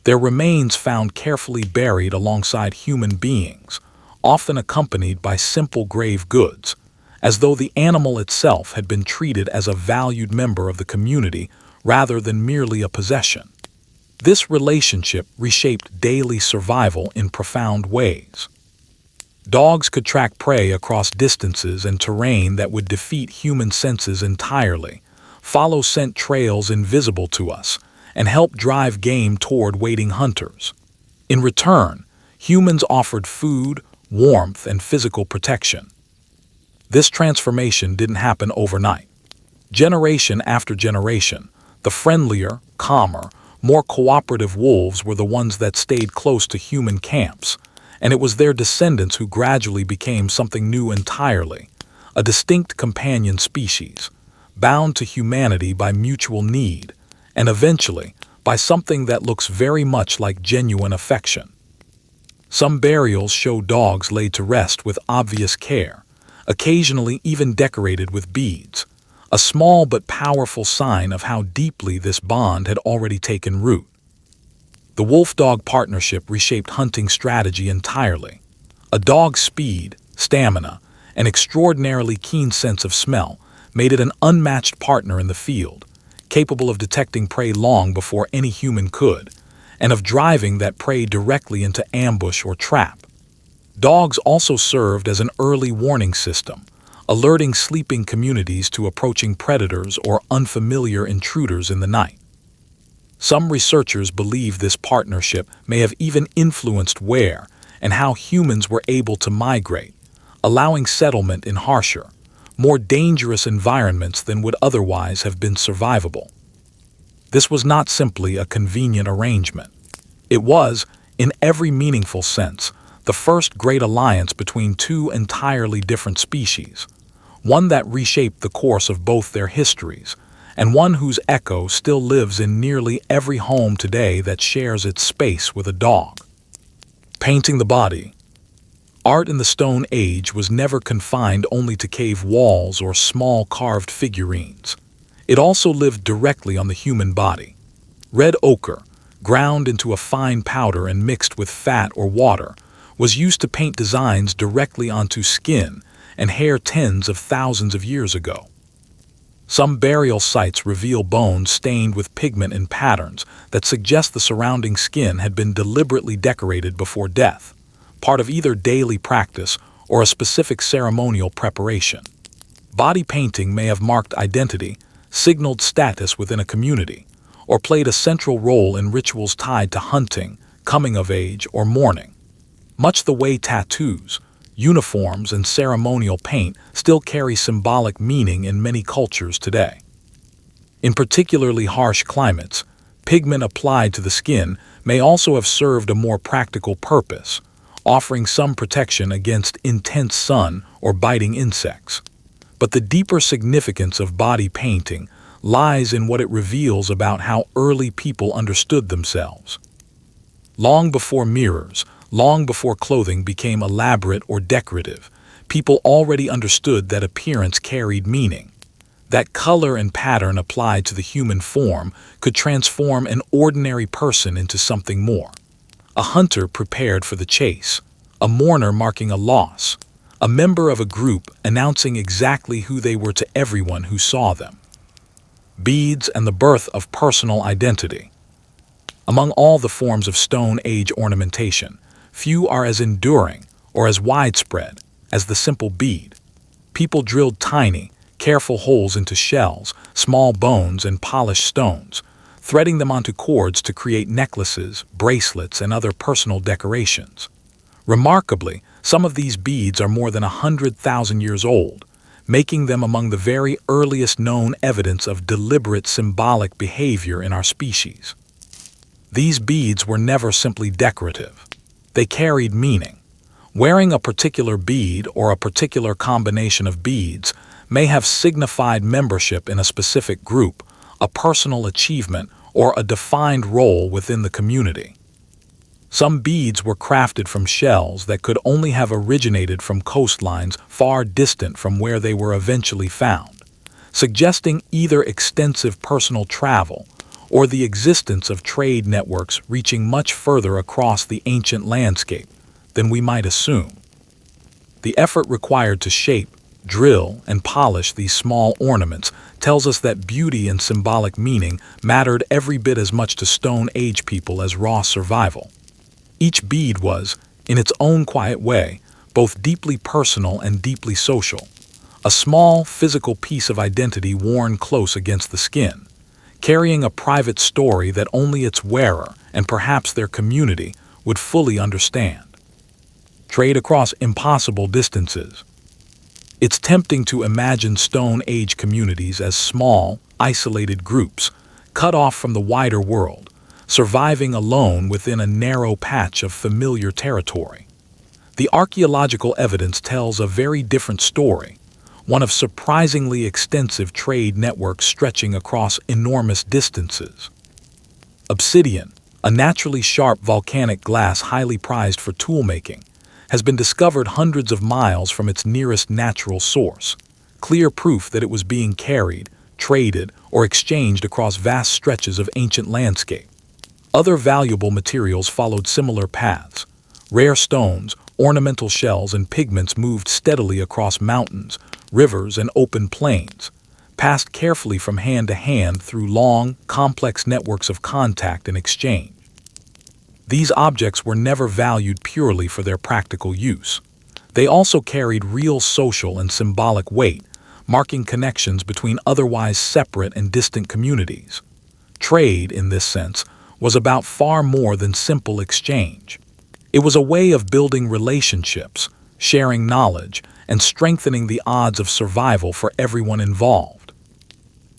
their remains found carefully buried alongside human beings, often accompanied by simple grave goods, as though the animal itself had been treated as a valued member of the community rather than merely a possession. This relationship reshaped daily survival in profound ways. Dogs could track prey across distances and terrain that would defeat human senses entirely, follow scent trails invisible to us, and help drive game toward waiting hunters. In return, humans offered food, warmth, and physical protection. This transformation didn't happen overnight. Generation after generation, the friendlier, calmer, more cooperative wolves were the ones that stayed close to human camps, and it was their descendants who gradually became something new entirely, a distinct companion species, bound to humanity by mutual need, and eventually by something that looks very much like genuine affection. Some burials show dogs laid to rest with obvious care, occasionally even decorated with beads, a small but powerful sign of how deeply this bond had already taken root. The wolf-dog partnership reshaped hunting strategy entirely. A dog's speed, stamina, and extraordinarily keen sense of smell made it an unmatched partner in the field, capable of detecting prey long before any human could, and of driving that prey directly into ambush or trap. Dogs also served as an early warning system, alerting sleeping communities to approaching predators or unfamiliar intruders in the night. Some researchers believe this partnership may have even influenced where and how humans were able to migrate, allowing settlement in harsher, more dangerous environments than would otherwise have been survivable. This was not simply a convenient arrangement. It was, in every meaningful sense, the first great alliance between two entirely different species, one that reshaped the course of both their histories, and one whose echo still lives in nearly every home today that shares its space with a dog. Painting the body. Art in the Stone Age was never confined only to cave walls or small carved figurines. It also lived directly on the human body. Red ochre, ground into a fine powder and mixed with fat or water, was used to paint designs directly onto skin and hair tens of thousands of years ago. Some burial sites reveal bones stained with pigment in patterns that suggest the surrounding skin had been deliberately decorated before death, part of either daily practice or a specific ceremonial preparation. Body painting may have marked identity, signaled status within a community, or played a central role in rituals tied to hunting, coming of age, or mourning. Much the way tattoos, uniforms, and ceremonial paint still carry symbolic meaning in many cultures today. In particularly harsh climates, pigment applied to the skin may also have served a more practical purpose, offering some protection against intense sun or biting insects. But the deeper significance of body painting lies in what it reveals about how early people understood themselves. Long before mirrors, long before clothing became elaborate or decorative, people already understood that appearance carried meaning. That color and pattern applied to the human form could transform an ordinary person into something more. A hunter prepared for the chase, a mourner marking a loss, a member of a group announcing exactly who they were to everyone who saw them. Beads and the birth of personal identity. Among all the forms of Stone Age ornamentation, few are as enduring or as widespread as the simple bead. People drilled tiny, careful holes into shells, small bones, and polished stones, threading them onto cords to create necklaces, bracelets, and other personal decorations. Remarkably, some of these beads are more than 100,000 years old, making them among the very earliest known evidence of deliberate symbolic behavior in our species. These beads were never simply decorative. They carried meaning. Wearing a particular bead or a particular combination of beads may have signified membership in a specific group, a personal achievement, or a defined role within the community. Some beads were crafted from shells that could only have originated from coastlines far distant from where they were eventually found, suggesting either extensive personal travel or the existence of trade networks reaching much further across the ancient landscape than we might assume. The effort required to shape, drill, and polish these small ornaments tells us that beauty and symbolic meaning mattered every bit as much to Stone Age people as raw survival. Each bead was, in its own quiet way, both deeply personal and deeply social, a small physical piece of identity worn close against the skin, carrying a private story that only its wearer, and perhaps their community, would fully understand. Trade across impossible distances. It's tempting to imagine Stone Age communities as small, isolated groups, cut off from the wider world, surviving alone within a narrow patch of familiar territory. The archaeological evidence tells a very different story, one of surprisingly extensive trade networks stretching across enormous distances. Obsidian, a naturally sharp volcanic glass highly prized for toolmaking, has been discovered hundreds of miles from its nearest natural source, clear proof that it was being carried, traded, or exchanged across vast stretches of ancient landscape. Other valuable materials followed similar paths. Rare stones, ornamental shells, and pigments moved steadily across mountains, rivers, and open plains, passed carefully from hand to hand through long, complex networks of contact and exchange. These objects were never valued purely for their practical use. They also carried real social and symbolic weight, marking connections between otherwise separate and distant communities. Trade, in this sense, was about far more than simple exchange. It was a way of building relationships, sharing knowledge, and strengthening the odds of survival for everyone involved.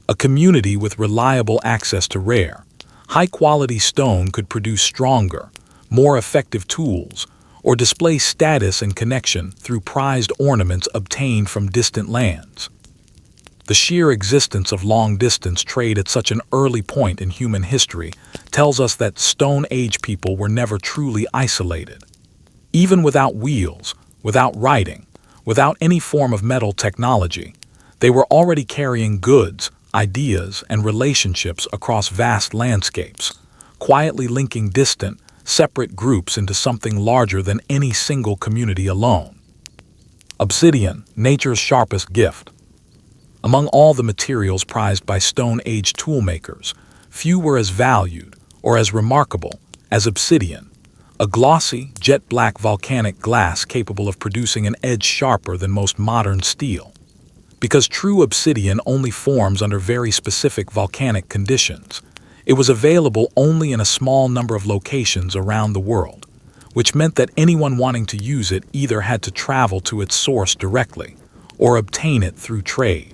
A community with reliable access to rare, high-quality stone could produce stronger, more effective tools, or display status and connection through prized ornaments obtained from distant lands. The sheer existence of long-distance trade at such an early point in human history tells us that Stone Age people were never truly isolated. Even without wheels, without writing, without any form of metal technology, they were already carrying goods, ideas, and relationships across vast landscapes, quietly linking distant, separate groups into something larger than any single community alone. Obsidian, nature's sharpest gift. Among all the materials prized by Stone Age toolmakers, few were as valued or as remarkable as obsidian, a glossy, jet-black volcanic glass capable of producing an edge sharper than most modern steel. Because true obsidian only forms under very specific volcanic conditions, it was available only in a small number of locations around the world, which meant that anyone wanting to use it either had to travel to its source directly or obtain it through trade.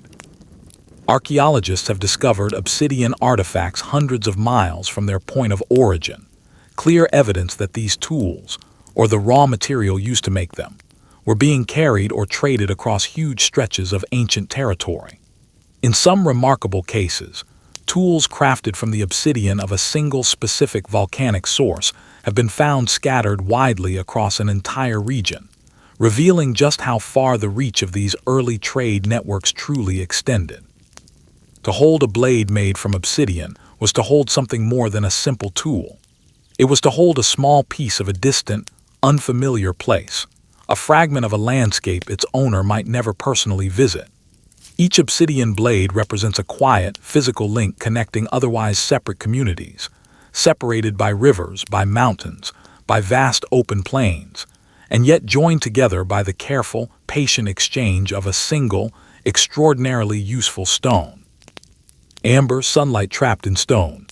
Archaeologists have discovered obsidian artifacts hundreds of miles from their point of origin, clear evidence that these tools, or the raw material used to make them, were being carried or traded across huge stretches of ancient territory. In some remarkable cases, tools crafted from the obsidian of a single specific volcanic source have been found scattered widely across an entire region, revealing just how far the reach of these early trade networks truly extended. To hold a blade made from obsidian was to hold something more than a simple tool. It was to hold a small piece of a distant, unfamiliar place, a fragment of a landscape its owner might never personally visit. Each obsidian blade represents a quiet, physical link connecting otherwise separate communities, separated by rivers, by mountains, by vast open plains, and yet joined together by the careful, patient exchange of a single, extraordinarily useful stone. Amber sunlight trapped in stone.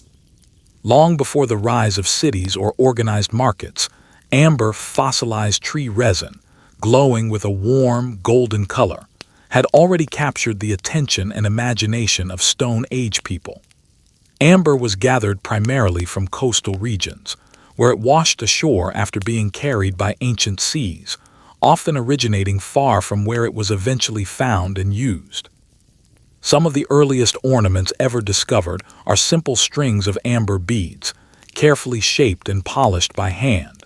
Long before the rise of cities or organized markets, amber fossilized tree resin, glowing with a warm, golden color, had already captured the attention and imagination of Stone Age people. Amber was gathered primarily from coastal regions, where it washed ashore after being carried by ancient seas, often originating far from where it was eventually found and used. Some of the earliest ornaments ever discovered are simple strings of amber beads, carefully shaped and polished by hand.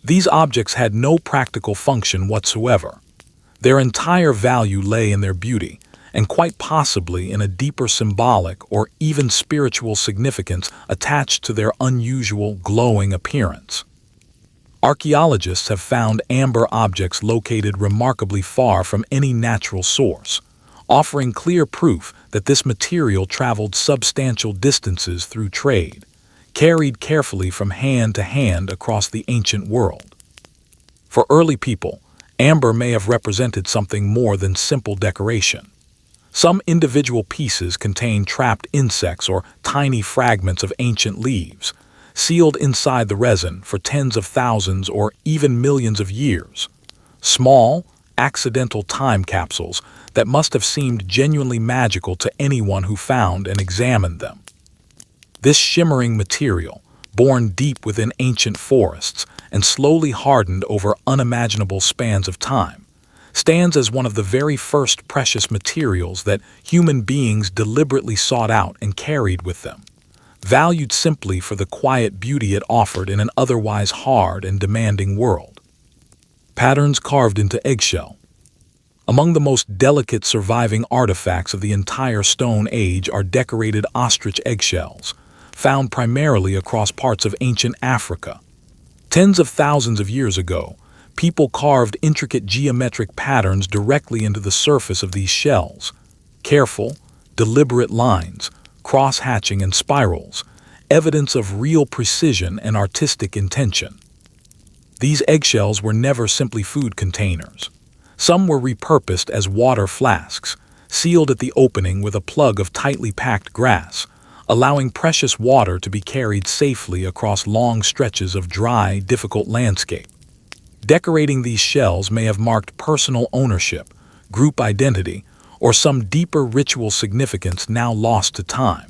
These objects had no practical function whatsoever. Their entire value lay in their beauty, and quite possibly in a deeper symbolic or even spiritual significance attached to their unusual, glowing appearance. Archaeologists have found amber objects located remarkably far from any natural source, offering clear proof that this material traveled substantial distances through trade, carried carefully from hand to hand across the ancient world. For early people, amber may have represented something more than simple decoration. Some individual pieces contain trapped insects or tiny fragments of ancient leaves, sealed inside the resin for tens of thousands or even millions of years. Small, accidental time capsules that must have seemed genuinely magical to anyone who found and examined them. This shimmering material, born deep within ancient forests and slowly hardened over unimaginable spans of time, stands as one of the very first precious materials that human beings deliberately sought out and carried with them, valued simply for the quiet beauty it offered in an otherwise hard and demanding world. Patterns carved into eggshell. Among the most delicate surviving artifacts of the entire Stone Age are decorated ostrich eggshells, found primarily across parts of ancient Africa. Tens of thousands of years ago, people carved intricate geometric patterns directly into the surface of these shells. Careful, deliberate lines, cross-hatching and spirals, evidence of real precision and artistic intention. These eggshells were never simply food containers. Some were repurposed as water flasks, sealed at the opening with a plug of tightly packed grass, allowing precious water to be carried safely across long stretches of dry, difficult landscape. Decorating these shells may have marked personal ownership, group identity, or some deeper ritual significance now lost to time.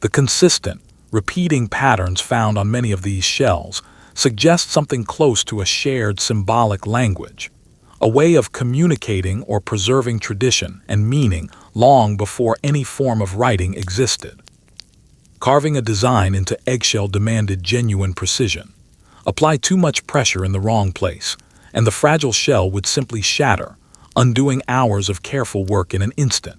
The consistent, repeating patterns found on many of these shells suggest something close to a shared symbolic language, a way of communicating or preserving tradition and meaning long before any form of writing existed. Carving a design into eggshell demanded genuine precision. Apply too much pressure in the wrong place, and the fragile shell would simply shatter, undoing hours of careful work in an instant.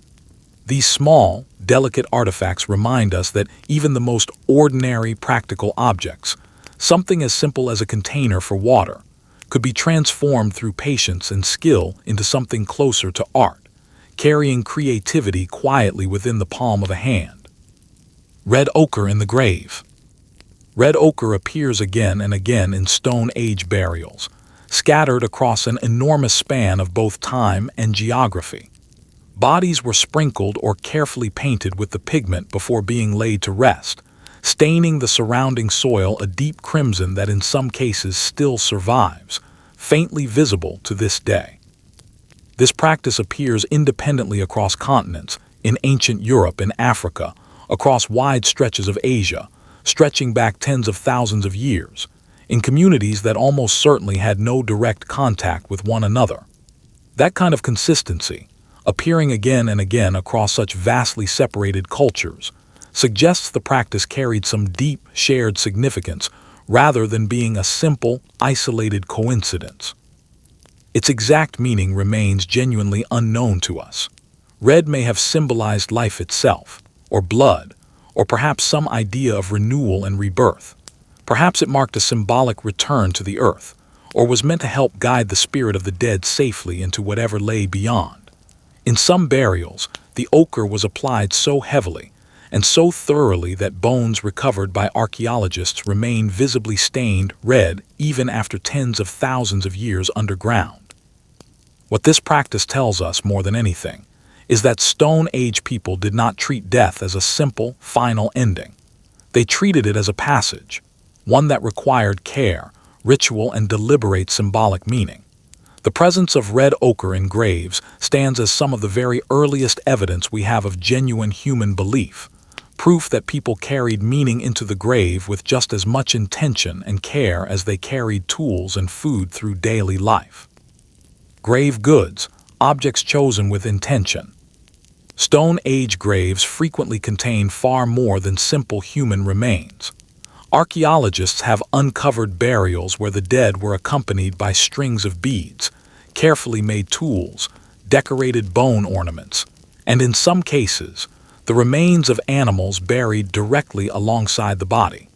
These small, delicate artifacts remind us that even the most ordinary practical objects, something as simple as a container for water, could be transformed through patience and skill into something closer to art, carrying creativity quietly within the palm of a hand. Red ochre in the grave. Red ochre appears again and again in Stone Age burials, scattered across an enormous span of both time and geography. Bodies were sprinkled or carefully painted with the pigment before being laid to rest, staining the surrounding soil a deep crimson that in some cases still survives, faintly visible to this day. This practice appears independently across continents, in ancient Europe and Africa, across wide stretches of Asia, stretching back tens of thousands of years, in communities that almost certainly had no direct contact with one another. That kind of consistency, appearing again and again across such vastly separated cultures, suggests the practice carried some deep, shared significance rather than being a simple, isolated coincidence. Its exact meaning remains genuinely unknown to us. Red may have symbolized life itself, or blood, or perhaps some idea of renewal and rebirth. Perhaps it marked a symbolic return to the earth, or was meant to help guide the spirit of the dead safely into whatever lay beyond. In some burials, the ochre was applied so heavily and so thoroughly that bones recovered by archaeologists remain visibly stained red even after tens of thousands of years underground. What this practice tells us more than anything is that Stone Age people did not treat death as a simple, final ending. They treated it as a passage, one that required care, ritual, and deliberate symbolic meaning. The presence of red ochre in graves stands as some of the very earliest evidence we have of genuine human belief, proof that people carried meaning into the grave with just as much intention and care as they carried tools and food through daily life. Grave goods, objects chosen with intention. Stone Age graves frequently contain far more than simple human remains. Archaeologists have uncovered burials where the dead were accompanied by strings of beads, carefully made tools, decorated bone ornaments, and in some cases, the remains of animals buried directly alongside the body.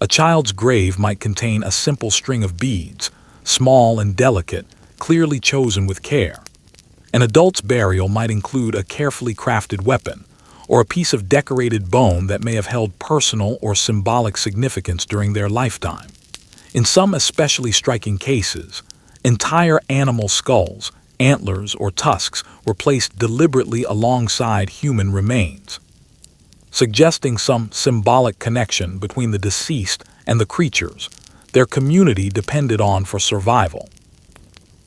A child's grave might contain a simple string of beads, small and delicate, clearly chosen with care. An adult's burial might include a carefully crafted weapon, or a piece of decorated bone that may have held personal or symbolic significance during their lifetime. In some especially striking cases, entire animal skulls, antlers, or tusks were placed deliberately alongside human remains, suggesting some symbolic connection between the deceased and the creatures their community depended on for survival.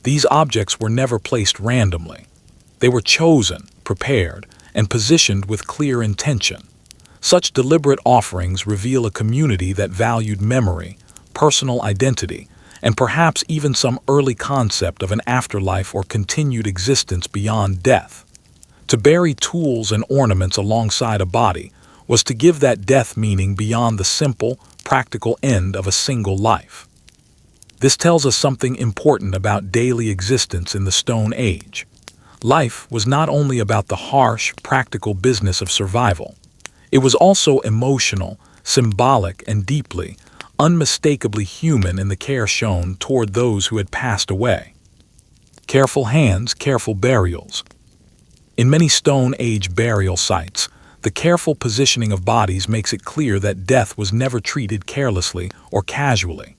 These objects were never placed randomly. They were chosen, prepared, and positioned with clear intention. Such deliberate offerings reveal a community that valued memory, personal identity, and perhaps even some early concept of an afterlife or continued existence beyond death. To bury tools and ornaments alongside a body was to give that death meaning beyond the simple, practical end of a single life. This tells us something important about daily existence in the Stone Age. Life was not only about the harsh, practical business of survival. It was also emotional, symbolic, and deeply, unmistakably human in the care shown toward those who had passed away. Careful hands, careful burials. In many Stone Age burial sites, the careful positioning of bodies makes it clear that death was never treated carelessly or casually.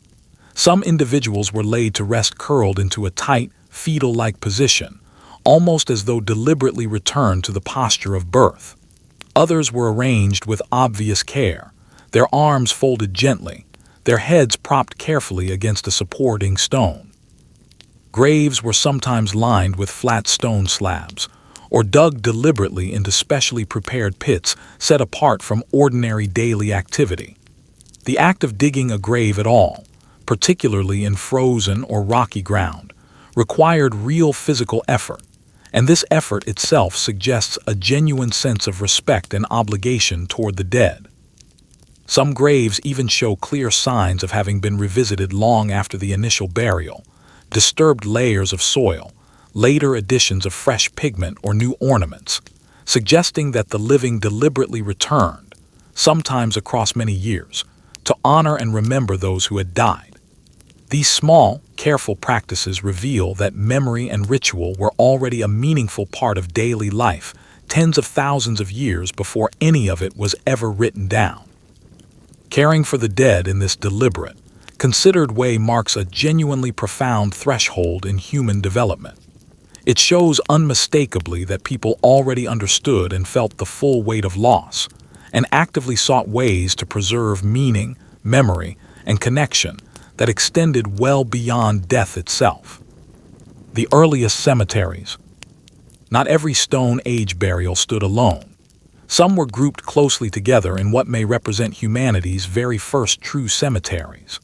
Some individuals were laid to rest curled into a tight, fetal-like position, almost as though deliberately returned to the posture of birth. Others were arranged with obvious care, their arms folded gently, their heads propped carefully against a supporting stone. Graves were sometimes lined with flat stone slabs, or dug deliberately into specially prepared pits set apart from ordinary daily activity. The act of digging a grave at all, particularly in frozen or rocky ground, required real physical effort, and this effort itself suggests a genuine sense of respect and obligation toward the dead. Some graves even show clear signs of having been revisited long after the initial burial: disturbed layers of soil, later additions of fresh pigment or new ornaments, suggesting that the living deliberately returned, sometimes across many years, to honor and remember those who had died. These small, careful practices reveal that memory and ritual were already a meaningful part of daily life tens of thousands of years before any of it was ever written down. Caring for the dead in this deliberate, considered way marks a genuinely profound threshold in human development. It shows unmistakably that people already understood and felt the full weight of loss, and actively sought ways to preserve meaning, memory, and connection that extended well beyond death itself. The earliest cemeteries. Not every Stone Age burial stood alone. Some were grouped closely together in what may represent humanity's very first true cemeteries.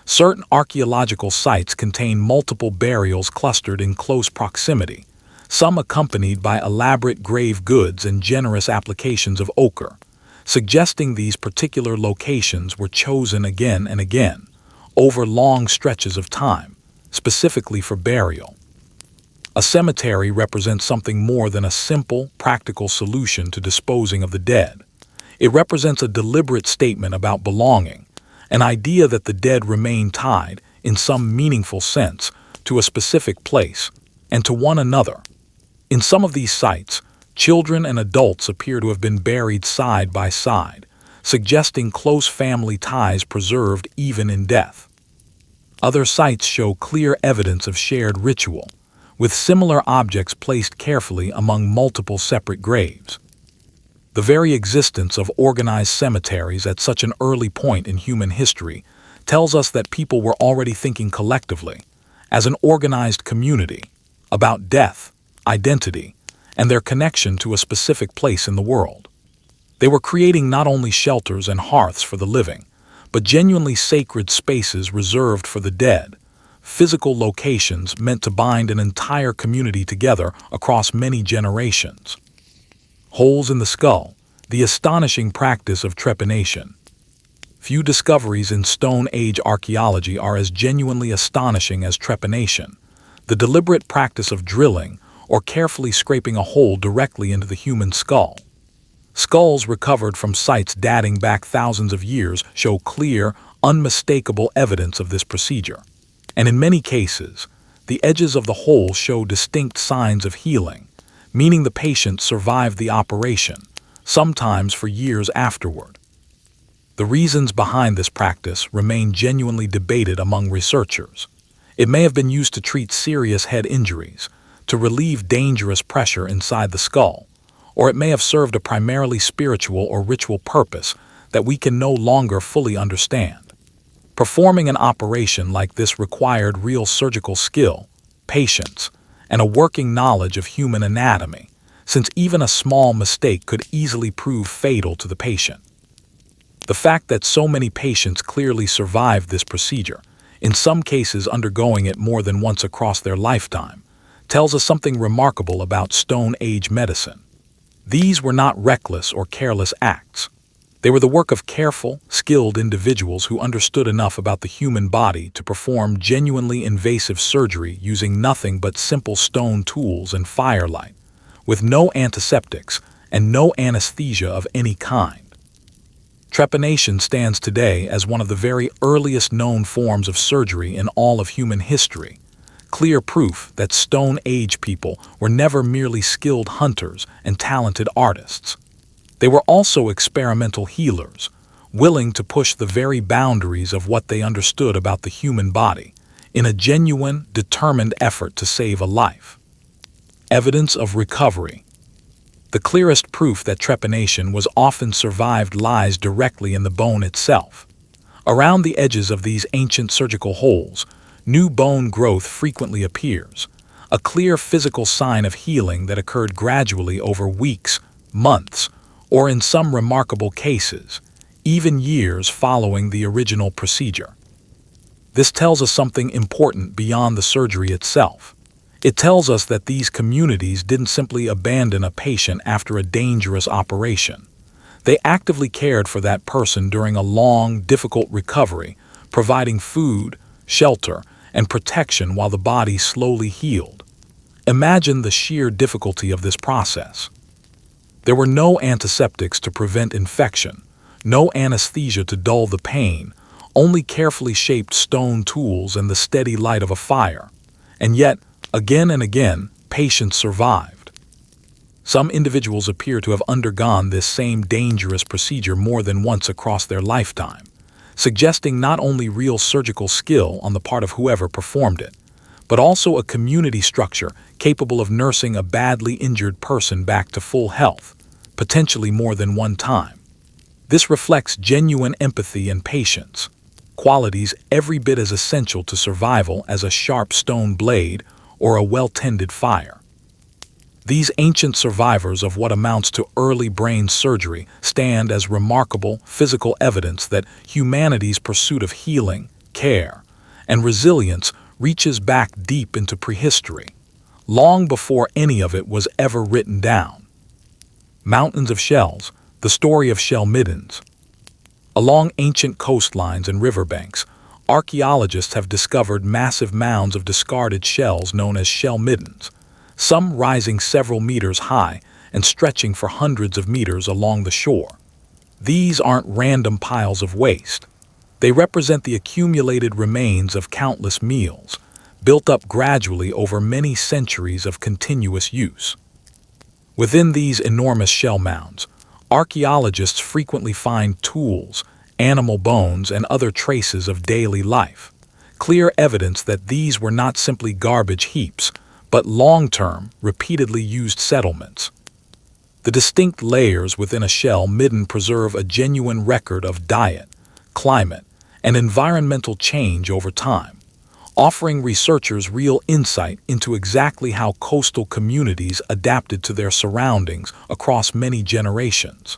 Certain archaeological sites contain multiple burials clustered in close proximity, some accompanied by elaborate grave goods and generous applications of ochre, suggesting these particular locations were chosen again and again, over long stretches of time, specifically for burial. A cemetery represents something more than a simple, practical solution to disposing of the dead. It represents a deliberate statement about belonging, an idea that the dead remain tied, in some meaningful sense, to a specific place, and to one another. In some of these sites, children and adults appear to have been buried side by side, suggesting close family ties preserved even in death. Other sites show clear evidence of shared ritual, with similar objects placed carefully among multiple separate graves. The very existence of organized cemeteries at such an early point in human history tells us that people were already thinking collectively, as an organized community, about death, identity, and their connection to a specific place in the world. They were creating not only shelters and hearths for the living, but genuinely sacred spaces reserved for the dead, physical locations meant to bind an entire community together across many generations. Holes in the skull, the astonishing practice of trepanation. Few discoveries in Stone Age archaeology are as genuinely astonishing as trepanation, the deliberate practice of drilling or carefully scraping a hole directly into the human skull. Skulls recovered from sites dating back thousands of years show clear, unmistakable evidence of this procedure. And in many cases, the edges of the hole show distinct signs of healing, meaning the patient survived the operation, sometimes for years afterward. The reasons behind this practice remain genuinely debated among researchers. It may have been used to treat serious head injuries, to relieve dangerous pressure inside the skull, or it may have served a primarily spiritual or ritual purpose that we can no longer fully understand. Performing an operation like this required real surgical skill, patience, and a working knowledge of human anatomy, since even a small mistake could easily prove fatal to the patient. The fact that so many patients clearly survived this procedure, in some cases undergoing it more than once across their lifetime, tells us something remarkable about Stone Age medicine. These were not reckless or careless acts. They were the work of careful, skilled individuals who understood enough about the human body to perform genuinely invasive surgery using nothing but simple stone tools and firelight, with no antiseptics and no anesthesia of any kind. Trepanation stands today as one of the very earliest known forms of surgery in all of human history, clear proof that Stone Age people were never merely skilled hunters and talented artists. They were also experimental healers, willing to push the very boundaries of what they understood about the human body, in a genuine, determined effort to save a life. Evidence of recovery. The clearest proof that trepanation was often survived lies directly in the bone itself. Around the edges of these ancient surgical holes, new bone growth frequently appears, a clear physical sign of healing that occurred gradually over weeks, months, or in some remarkable cases, even years following the original procedure. This tells us something important beyond the surgery itself. It tells us that these communities didn't simply abandon a patient after a dangerous operation. They actively cared for that person during a long, difficult recovery, providing food, shelter, and protection while the body slowly healed. Imagine the sheer difficulty of this process. There were no antiseptics to prevent infection, no anesthesia to dull the pain, only carefully shaped stone tools and the steady light of a fire. And yet, again and again, patients survived. Some individuals appear to have undergone this same dangerous procedure more than once across their lifetime, suggesting not only real surgical skill on the part of whoever performed it, but also a community structure capable of nursing a badly injured person back to full health, potentially more than one time. This reflects genuine empathy and patience, qualities every bit as essential to survival as a sharp stone blade or a well-tended fire. These ancient survivors of what amounts to early brain surgery stand as remarkable physical evidence that humanity's pursuit of healing, care, and resilience reaches back deep into prehistory, long before any of it was ever written down. Mountains of shells, the story of shell middens. Along ancient coastlines and riverbanks, archaeologists have discovered massive mounds of discarded shells known as shell middens, some rising several meters high and stretching for hundreds of meters along the shore. These aren't random piles of waste. They represent the accumulated remains of countless meals, built up gradually over many centuries of continuous use. Within these enormous shell mounds, archaeologists frequently find tools, animal bones, and other traces of daily life, clear evidence that these were not simply garbage heaps, but long-term, repeatedly used settlements. The distinct layers within a shell midden preserve a genuine record of diet, climate, and environmental change over time, offering researchers real insight into exactly how coastal communities adapted to their surroundings across many generations.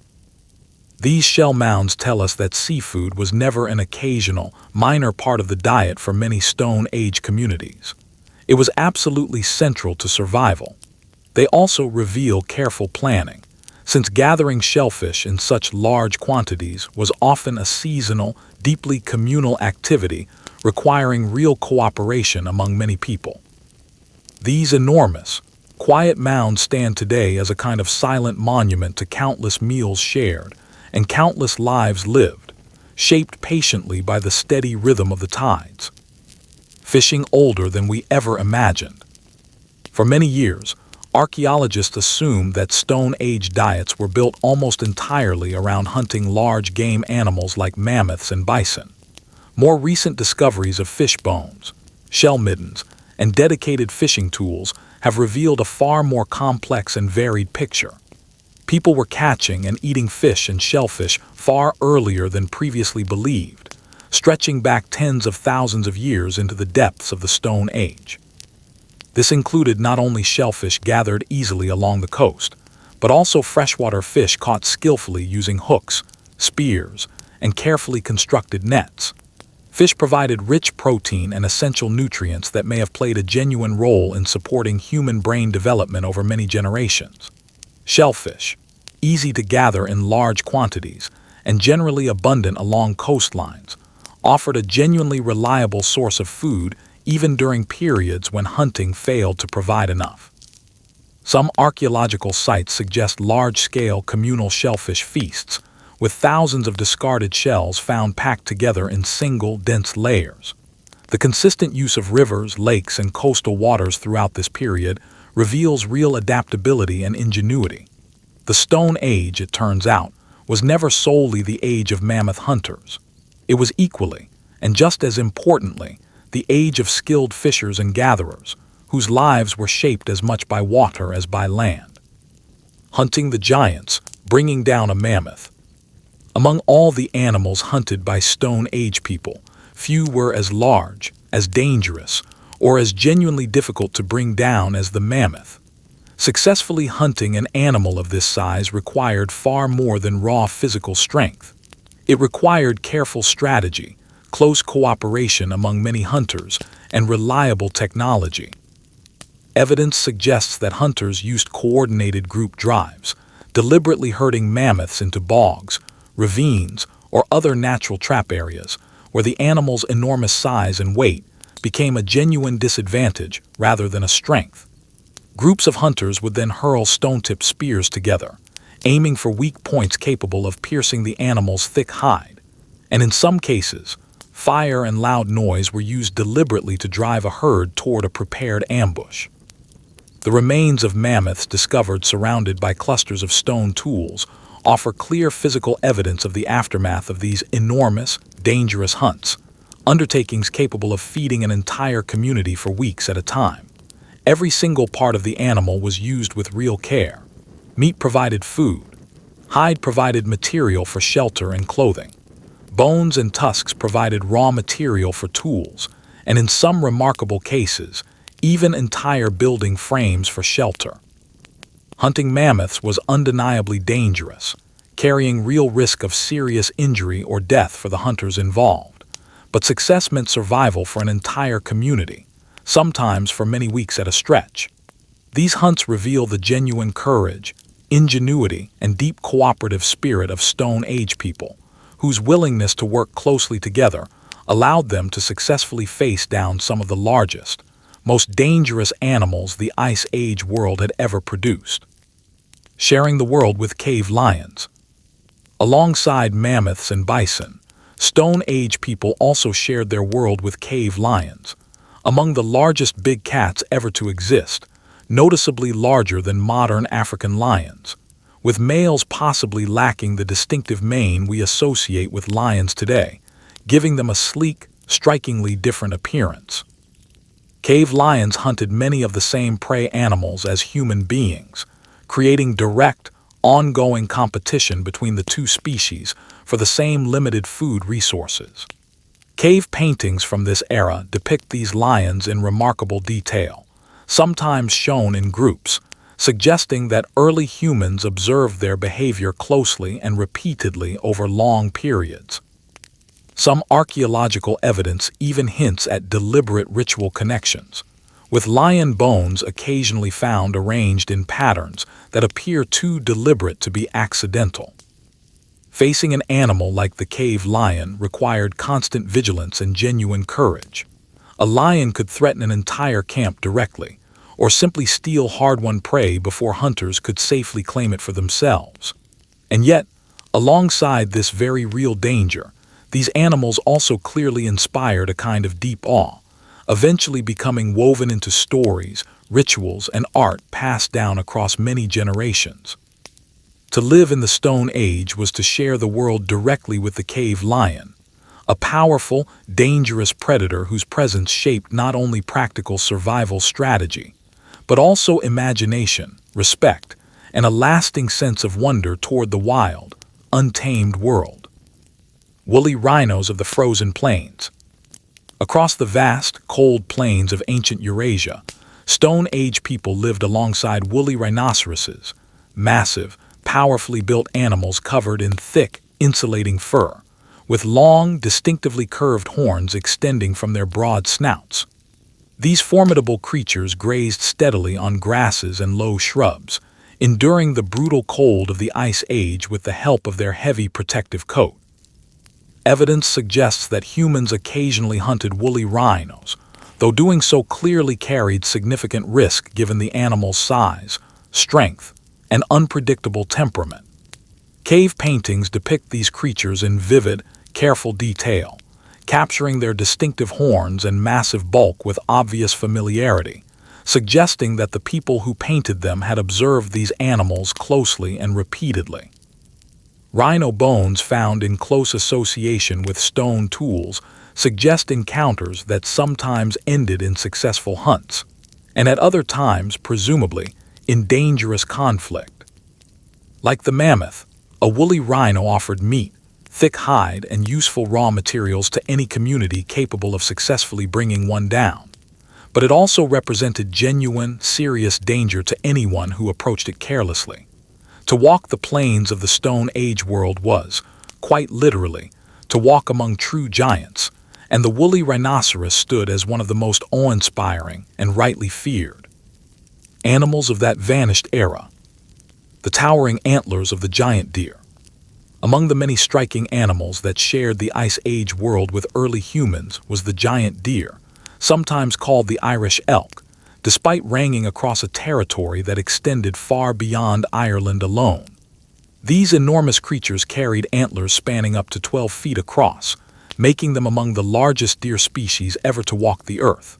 These shell mounds tell us that seafood was never an occasional, minor part of the diet for many Stone Age communities. It was absolutely central to survival. They also reveal careful planning, since gathering shellfish in such large quantities was often a seasonal, deeply communal activity requiring real cooperation among many people. These enormous, quiet mounds stand today as a kind of silent monument to countless meals shared and countless lives lived, shaped patiently by the steady rhythm of the tides. Fishing older than we ever imagined. For many years, archaeologists assumed that Stone Age diets were built almost entirely around hunting large game animals like mammoths and bison. More recent discoveries of fish bones, shell middens, and dedicated fishing tools have revealed a far more complex and varied picture. People were catching and eating fish and shellfish far earlier than previously believed, stretching back tens of thousands of years into the depths of the Stone Age. This included not only shellfish gathered easily along the coast, but also freshwater fish caught skillfully using hooks, spears, and carefully constructed nets. Fish provided rich protein and essential nutrients that may have played a genuine role in supporting human brain development over many generations. Shellfish, easy to gather in large quantities and generally abundant along coastlines, offered a genuinely reliable source of food even during periods when hunting failed to provide enough. Some archaeological sites suggest large-scale communal shellfish feasts, with thousands of discarded shells found packed together in single, dense layers. The consistent use of rivers, lakes, and coastal waters throughout this period reveals real adaptability and ingenuity. The Stone Age, it turns out, was never solely the age of mammoth hunters. It was equally, and just as importantly, the age of skilled fishers and gatherers, whose lives were shaped as much by water as by land. Hunting the giants, bringing down a mammoth. Among all the animals hunted by Stone Age people, few were as large, as dangerous, or as genuinely difficult to bring down as the mammoth. Successfully hunting an animal of this size required far more than raw physical strength. It required careful strategy, close cooperation among many hunters, and reliable technology. Evidence suggests that hunters used coordinated group drives, deliberately herding mammoths into bogs, ravines, or other natural trap areas, where the animal's enormous size and weight became a genuine disadvantage rather than a strength. Groups of hunters would then hurl stone-tipped spears together, aiming for weak points capable of piercing the animal's thick hide. And in some cases, fire and loud noise were used deliberately to drive a herd toward a prepared ambush. The remains of mammoths discovered surrounded by clusters of stone tools offer clear physical evidence of the aftermath of these enormous, dangerous hunts, undertakings capable of feeding an entire community for weeks at a time. Every single part of the animal was used with real care. Meat provided food. Hide provided material for shelter and clothing. Bones and tusks provided raw material for tools, and in some remarkable cases, even entire building frames for shelter. Hunting mammoths was undeniably dangerous, carrying real risk of serious injury or death for the hunters involved. But success meant survival for an entire community, sometimes for many weeks at a stretch. These hunts reveal the genuine courage, ingenuity, and deep cooperative spirit of Stone Age people, whose willingness to work closely together allowed them to successfully face down some of the largest, most dangerous animals the Ice Age world had ever produced. Sharing the world with cave lions. Alongside mammoths and bison, Stone Age people also shared their world with cave lions, among the largest big cats ever to exist, noticeably larger than modern African lions, with males possibly lacking the distinctive mane we associate with lions today, giving them a sleek, strikingly different appearance. Cave lions hunted many of the same prey animals as human beings, creating direct, ongoing competition between the two species for the same limited food resources. Cave paintings from this era depict these lions in remarkable detail, sometimes shown in groups, suggesting that early humans observed their behavior closely and repeatedly over long periods. Some archaeological evidence even hints at deliberate ritual connections, with lion bones occasionally found arranged in patterns that appear too deliberate to be accidental. Facing an animal like the cave lion required constant vigilance and genuine courage. A lion could threaten an entire camp directly, or simply steal hard-won prey before hunters could safely claim it for themselves. And yet, alongside this very real danger, these animals also clearly inspired a kind of deep awe, eventually becoming woven into stories, rituals, and art passed down across many generations. To live in the Stone Age was to share the world directly with the cave lion, a powerful, dangerous predator whose presence shaped not only practical survival strategy, but also imagination, respect, and a lasting sense of wonder toward the wild, untamed world. Woolly rhinos of the frozen plains. Across the vast, cold plains of ancient Eurasia, Stone Age people lived alongside woolly rhinoceroses, massive, powerfully built animals covered in thick, insulating fur, with long, distinctively curved horns extending from their broad snouts. These formidable creatures grazed steadily on grasses and low shrubs, enduring the brutal cold of the Ice Age with the help of their heavy protective coat. Evidence suggests that humans occasionally hunted woolly rhinos, though doing so clearly carried significant risk given the animal's size, strength, and unpredictable temperament. Cave paintings depict these creatures in vivid, careful detail, capturing their distinctive horns and massive bulk with obvious familiarity, suggesting that the people who painted them had observed these animals closely and repeatedly. Rhino bones found in close association with stone tools suggest encounters that sometimes ended in successful hunts, and at other times, presumably, in dangerous conflict. Like the mammoth, a woolly rhino offered meat, thick hide, and useful raw materials to any community capable of successfully bringing one down. But it also represented genuine, serious danger to anyone who approached it carelessly. To walk the plains of the Stone Age world was, quite literally, to walk among true giants, and the woolly rhinoceros stood as one of the most awe-inspiring and rightly feared animals of that vanished era. The towering antlers of the giant deer. Among the many striking animals that shared the Ice Age world with early humans was the giant deer, sometimes called the Irish elk, despite ranging across a territory that extended far beyond Ireland alone. These enormous creatures carried antlers spanning up to 12 feet across, making them among the largest deer species ever to walk the earth.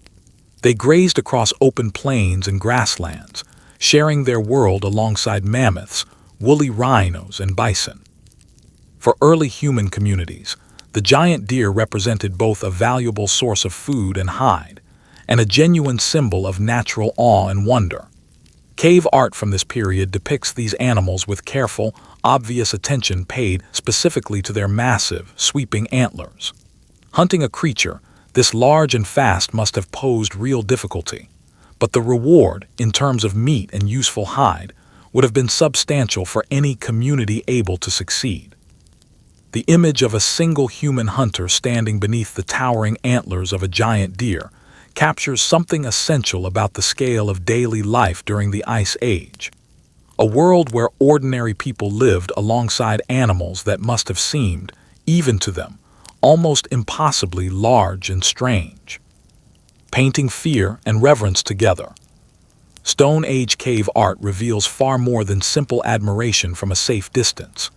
They grazed across open plains and grasslands, sharing their world alongside mammoths, woolly rhinos, and bison. For early human communities, the giant deer represented both a valuable source of food and hide, and a genuine symbol of natural awe and wonder. Cave art from this period depicts these animals with careful, obvious attention paid specifically to their massive, sweeping antlers. Hunting a creature this large and fast must have posed real difficulty, but the reward, in terms of meat and useful hide, would have been substantial for any community able to succeed. The image of a single human hunter standing beneath the towering antlers of a giant deer captures something essential about the scale of daily life during the Ice Age. A world where ordinary people lived alongside animals that must have seemed, even to them, almost impossibly large and strange. Painting fear and reverence together. Stone Age cave art reveals far more than simple admiration from a safe distance.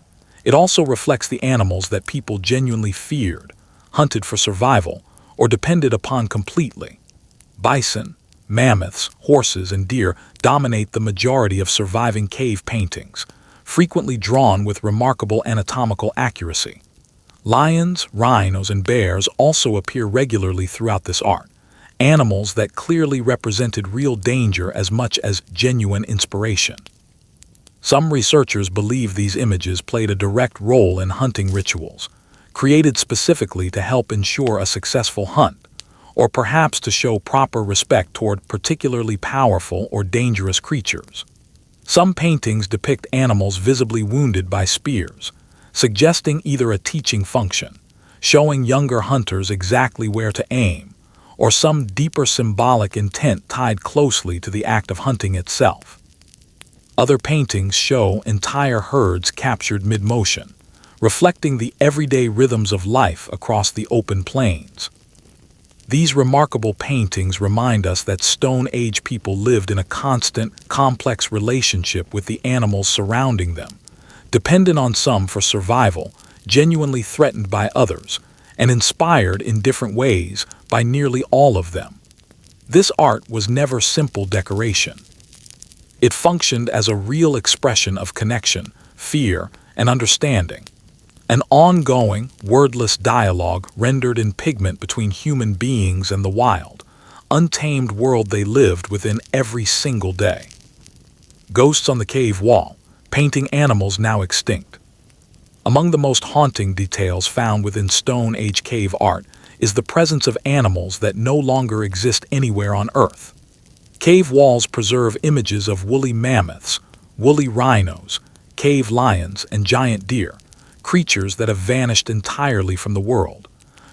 It also reflects the animals that people genuinely feared, hunted for survival, or depended upon completely. Bison, mammoths, horses, and deer dominate the majority of surviving cave paintings, frequently drawn with remarkable anatomical accuracy. Lions, rhinos, and bears also appear regularly throughout this art, animals that clearly represented real danger as much as genuine inspiration. Some researchers believe these images played a direct role in hunting rituals, created specifically to help ensure a successful hunt, or perhaps to show proper respect toward particularly powerful or dangerous creatures. Some paintings depict animals visibly wounded by spears, suggesting either a teaching function, showing younger hunters exactly where to aim, or some deeper symbolic intent tied closely to the act of hunting itself. Other paintings show entire herds captured mid-motion, reflecting the everyday rhythms of life across the open plains. These remarkable paintings remind us that Stone Age people lived in a constant, complex relationship with the animals surrounding them, dependent on some for survival, genuinely threatened by others, and inspired in different ways by nearly all of them. This art was never simple decoration. It functioned as a real expression of connection, fear, and understanding. An ongoing, wordless dialogue rendered in pigment between human beings and the wild, untamed world they lived within every single day. Ghosts on the cave wall, painting animals now extinct. Among the most haunting details found within Stone Age cave art is the presence of animals that no longer exist anywhere on Earth. Cave walls preserve images of woolly mammoths, woolly rhinos, cave lions, and giant deer, creatures that have vanished entirely from the world,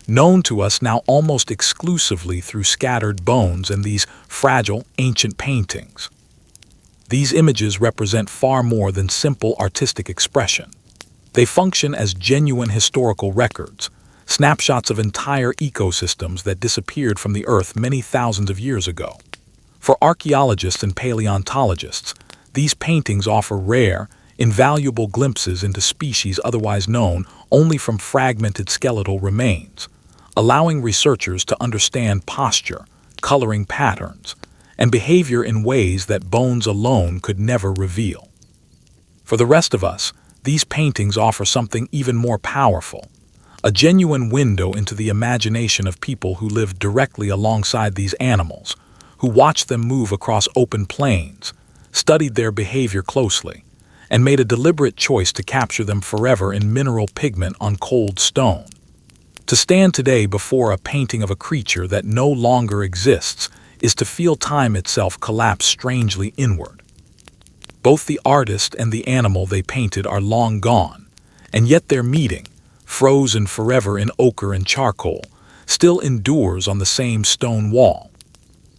known to us now almost exclusively through scattered bones and these fragile, ancient paintings. These images represent far more than simple artistic expression. They function as genuine historical records, snapshots of entire ecosystems that disappeared from the Earth many thousands of years ago. For archaeologists and paleontologists, these paintings offer rare, invaluable glimpses into species otherwise known only from fragmented skeletal remains, allowing researchers to understand posture, coloring patterns, and behavior in ways that bones alone could never reveal. For the rest of us, these paintings offer something even more powerful, a genuine window into the imagination of people who lived directly alongside these animals, who watched them move across open plains, studied their behavior closely, and made a deliberate choice to capture them forever in mineral pigment on cold stone. To stand today before a painting of a creature that no longer exists is to feel time itself collapse strangely inward. Both the artist and the animal they painted are long gone, and yet their meeting, frozen forever in ochre and charcoal, still endures on the same stone wall.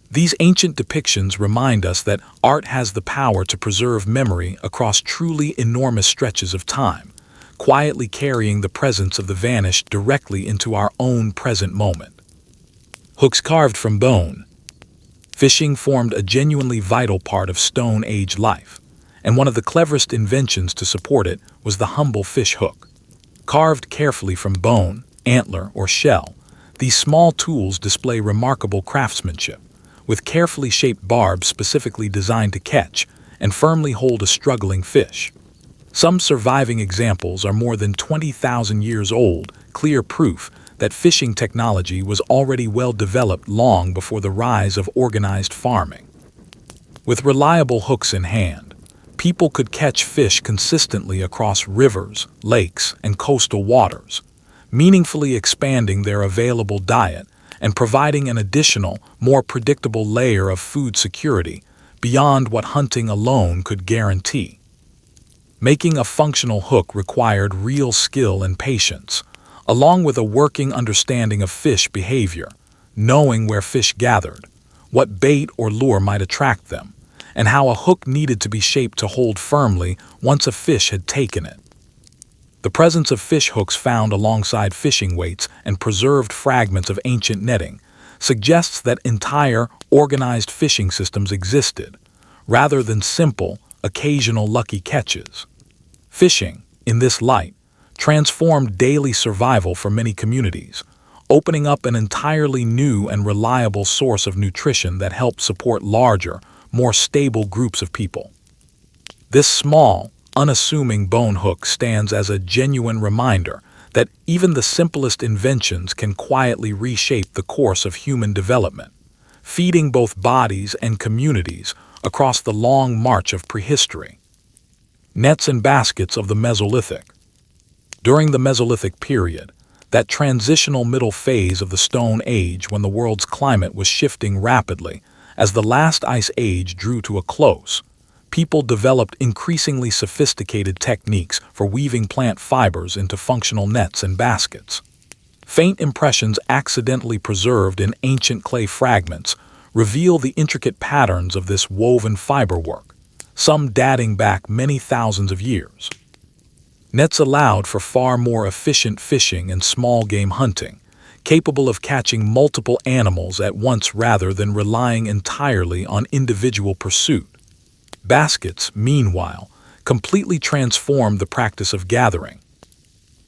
These ancient depictions remind us that art has the power to preserve memory across truly enormous stretches of time, quietly carrying the presence of the vanished directly into our own present moment. Hooks carved from bone. Fishing formed a genuinely vital part of Stone Age life, and one of the cleverest inventions to support it was the humble fish hook. Carved carefully from bone, antler, or shell, these small tools display remarkable craftsmanship, with carefully shaped barbs specifically designed to catch and firmly hold a struggling fish. Some surviving examples are more than 20,000 years old, clear proof that fishing technology was already well developed long before the rise of organized farming. With reliable hooks in hand, people could catch fish consistently across rivers, lakes, and coastal waters, meaningfully expanding their available diet and providing an additional, more predictable layer of food security beyond what hunting alone could guarantee. Making a functional hook required real skill and patience, along with a working understanding of fish behavior, knowing where fish gathered, what bait or lure might attract them, and how a hook needed to be shaped to hold firmly once a fish had taken it. The presence of fish hooks found alongside fishing weights and preserved fragments of ancient netting suggests that entire, organized fishing systems existed, rather than simple, occasional lucky catches. Fishing, in this light, transformed daily survival for many communities, opening up an entirely new and reliable source of nutrition that helped support larger, more stable groups of people. This small, unassuming bone hook stands as a genuine reminder that even the simplest inventions can quietly reshape the course of human development, feeding both bodies and communities across the long march of prehistory. Nets and baskets of the Mesolithic. During the Mesolithic period, that transitional middle phase of the Stone Age when the world's climate was shifting rapidly as the last ice age drew to a close, people developed increasingly sophisticated techniques for weaving plant fibers into functional nets and baskets. Faint impressions accidentally preserved in ancient clay fragments reveal the intricate patterns of this woven fiber work, some dating back many thousands of years. Nets allowed for far more efficient fishing and small game hunting, capable of catching multiple animals at once rather than relying entirely on individual pursuit. Baskets, meanwhile, completely transformed the practice of gathering,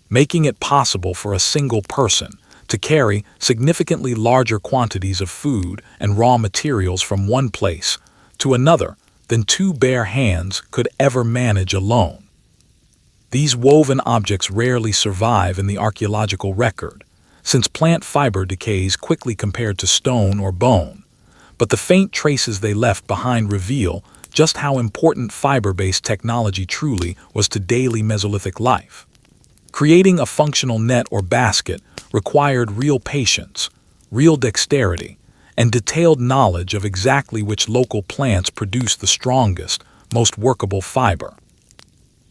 making it possible for a single person to carry significantly larger quantities of food and raw materials from one place to another than two bare hands could ever manage alone. These woven objects rarely survive in the archaeological record, since plant fiber decays quickly compared to stone or bone, but the faint traces they left behind reveal just how important fiber-based technology truly was to daily Mesolithic life. Creating a functional net or basket required real patience, real dexterity, and detailed knowledge of exactly which local plants produce the strongest, most workable fiber.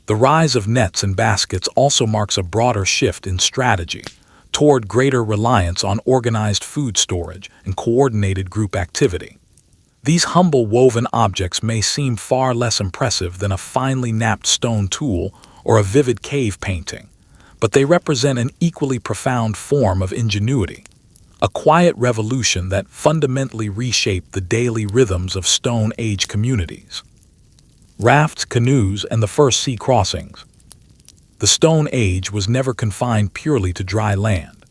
The rise of nets and baskets also marks a broader shift in strategy toward greater reliance on organized food storage and coordinated group activity. These humble woven objects may seem far less impressive than a finely knapped stone tool or a vivid cave painting, but they represent an equally profound form of ingenuity, a quiet revolution that fundamentally reshaped the daily rhythms of Stone Age communities. Rafts, canoes, and the first sea crossings. The Stone Age was never confined purely to dry land.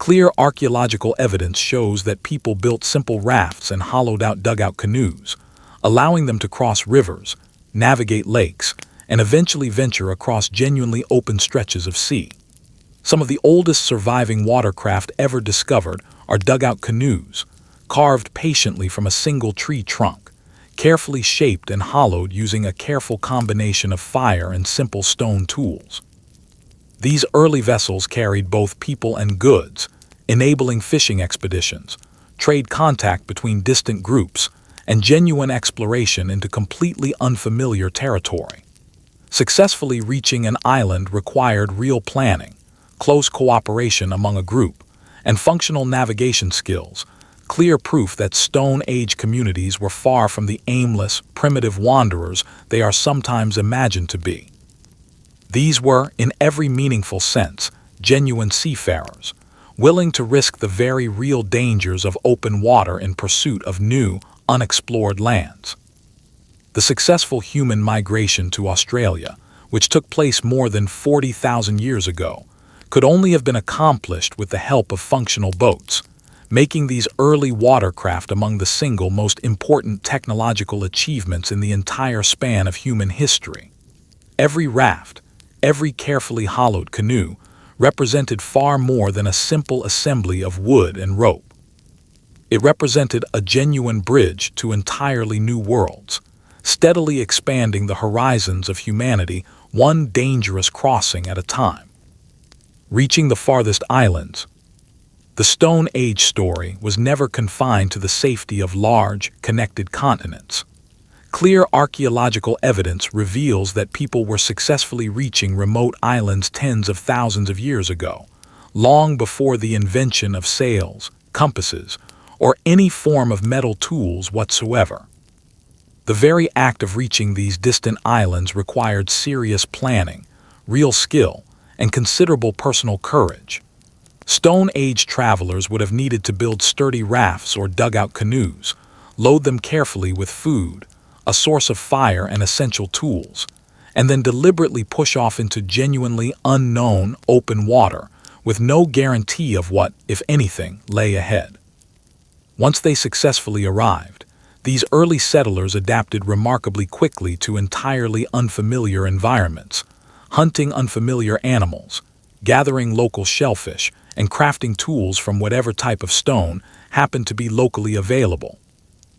Clear archaeological evidence shows that people built simple rafts and hollowed-out dugout canoes, allowing them to cross rivers, navigate lakes, and eventually venture across genuinely open stretches of sea. Some of the oldest surviving watercraft ever discovered are dugout canoes, carved patiently from a single tree trunk, carefully shaped and hollowed using a careful combination of fire and simple stone tools. These early vessels carried both people and goods, enabling fishing expeditions, trade contact between distant groups, and genuine exploration into completely unfamiliar territory. Successfully reaching an island required real planning, close cooperation among a group, and functional navigation skills, clear proof that Stone Age communities were far from the aimless, primitive wanderers they are sometimes imagined to be. These were, in every meaningful sense, genuine seafarers, willing to risk the very real dangers of open water in pursuit of new, unexplored lands. The successful human migration to Australia, which took place more than 40,000 years ago, could only have been accomplished with the help of functional boats, making these early watercraft among the single most important technological achievements in the entire span of human history. Every raft, every carefully hollowed canoe, represented far more than a simple assembly of wood and rope. It represented a genuine bridge to entirely new worlds, steadily expanding the horizons of humanity one dangerous crossing at a time. Reaching the farthest islands, the Stone Age story was never confined to the safety of large, connected continents. Clear archaeological evidence reveals that people were successfully reaching remote islands tens of thousands of years ago, long before the invention of sails, compasses, or any form of metal tools whatsoever. The very act of reaching these distant islands required serious planning, real skill, and considerable personal courage. Stone Age travelers would have needed to build sturdy rafts or dugout canoes, load them carefully with food, a source of fire and essential tools, and then deliberately push off into genuinely unknown open water with no guarantee of what, if anything, lay ahead. Once they successfully arrived, these early settlers adapted remarkably quickly to entirely unfamiliar environments, hunting unfamiliar animals, gathering local shellfish, and crafting tools from whatever type of stone happened to be locally available.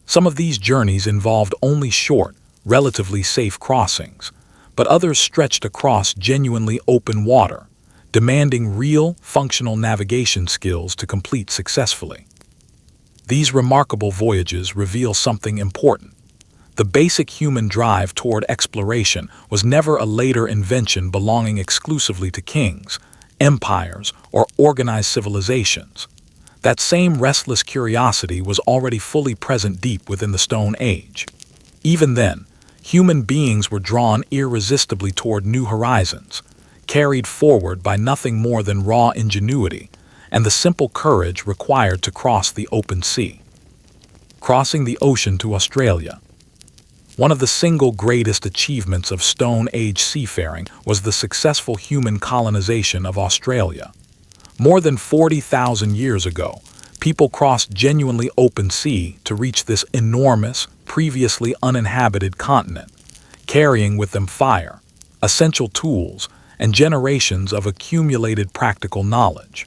Some of these journeys involved only short, relatively safe crossings, but others stretched across genuinely open water, demanding real, functional navigation skills to complete successfully. These remarkable voyages reveal something important. The basic human drive toward exploration was never a later invention belonging exclusively to kings, empires, or organized civilizations. That same restless curiosity was already fully present deep within the Stone Age. Even then, human beings were drawn irresistibly toward new horizons, carried forward by nothing more than raw ingenuity and the simple courage required to cross the open sea. Crossing the ocean to Australia. One of the single greatest achievements of Stone Age seafaring was the successful human colonization of Australia. More than 40,000 years ago, people crossed genuinely open sea to reach this enormous, previously uninhabited continent, carrying with them fire, essential tools, and generations of accumulated practical knowledge.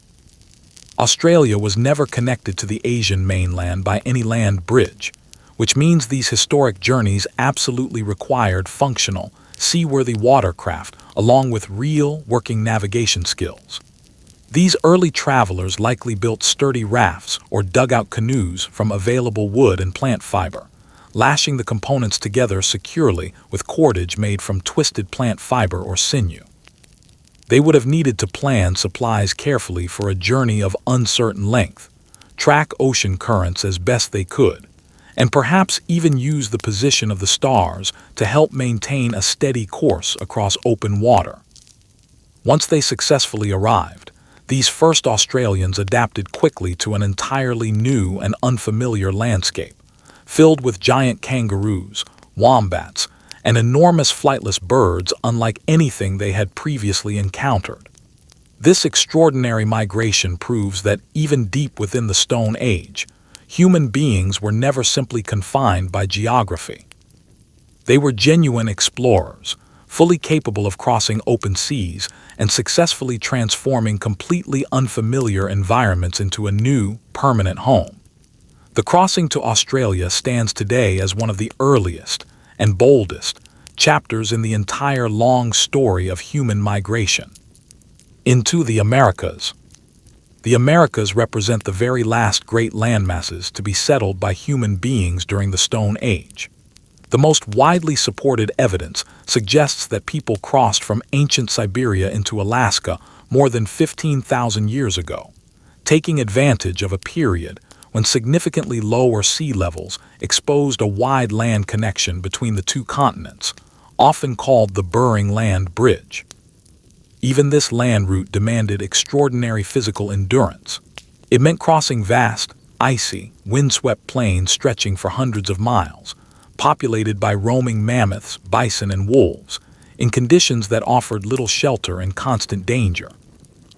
Australia was never connected to the Asian mainland by any land bridge, which means these historic journeys absolutely required functional, seaworthy watercraft along with real, working navigation skills. These early travelers likely built sturdy rafts or dugout canoes from available wood and plant fiber, lashing the components together securely with cordage made from twisted plant fiber or sinew. They would have needed to plan supplies carefully for a journey of uncertain length, track ocean currents as best they could, and perhaps even use the position of the stars to help maintain a steady course across open water. Once they successfully arrived, these first Australians adapted quickly to an entirely new and unfamiliar landscape, filled with giant kangaroos, wombats, and enormous flightless birds unlike anything they had previously encountered. This extraordinary migration proves that even deep within the Stone Age, human beings were never simply confined by geography. They were genuine explorers, fully capable of crossing open seas and successfully transforming completely unfamiliar environments into a new, permanent home. The crossing to Australia stands today as one of the earliest and boldest chapters in the entire long story of human migration. Into the Americas. The Americas represent the very last great landmasses to be settled by human beings during the Stone Age. The most widely supported evidence suggests that people crossed from ancient Siberia into Alaska more than 15,000 years ago, taking advantage of a period when significantly lower sea levels exposed a wide land connection between the two continents, often called the Bering Land Bridge. Even this land route demanded extraordinary physical endurance. It meant crossing vast, icy, windswept plains stretching for hundreds of miles, populated by roaming mammoths, bison, and wolves, in conditions that offered little shelter and constant danger.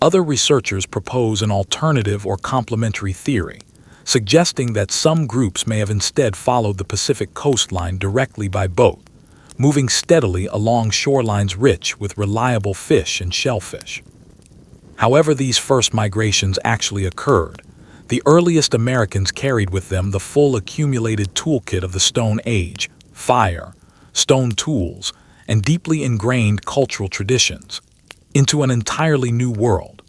Other researchers propose an alternative or complementary theory, suggesting that some groups may have instead followed the Pacific coastline directly by boat, moving steadily along shorelines rich with reliable fish and shellfish. However these first migrations actually occurred, the earliest Americans carried with them the full accumulated toolkit of the Stone Age: fire, stone tools, and deeply ingrained cultural traditions, into an entirely new world.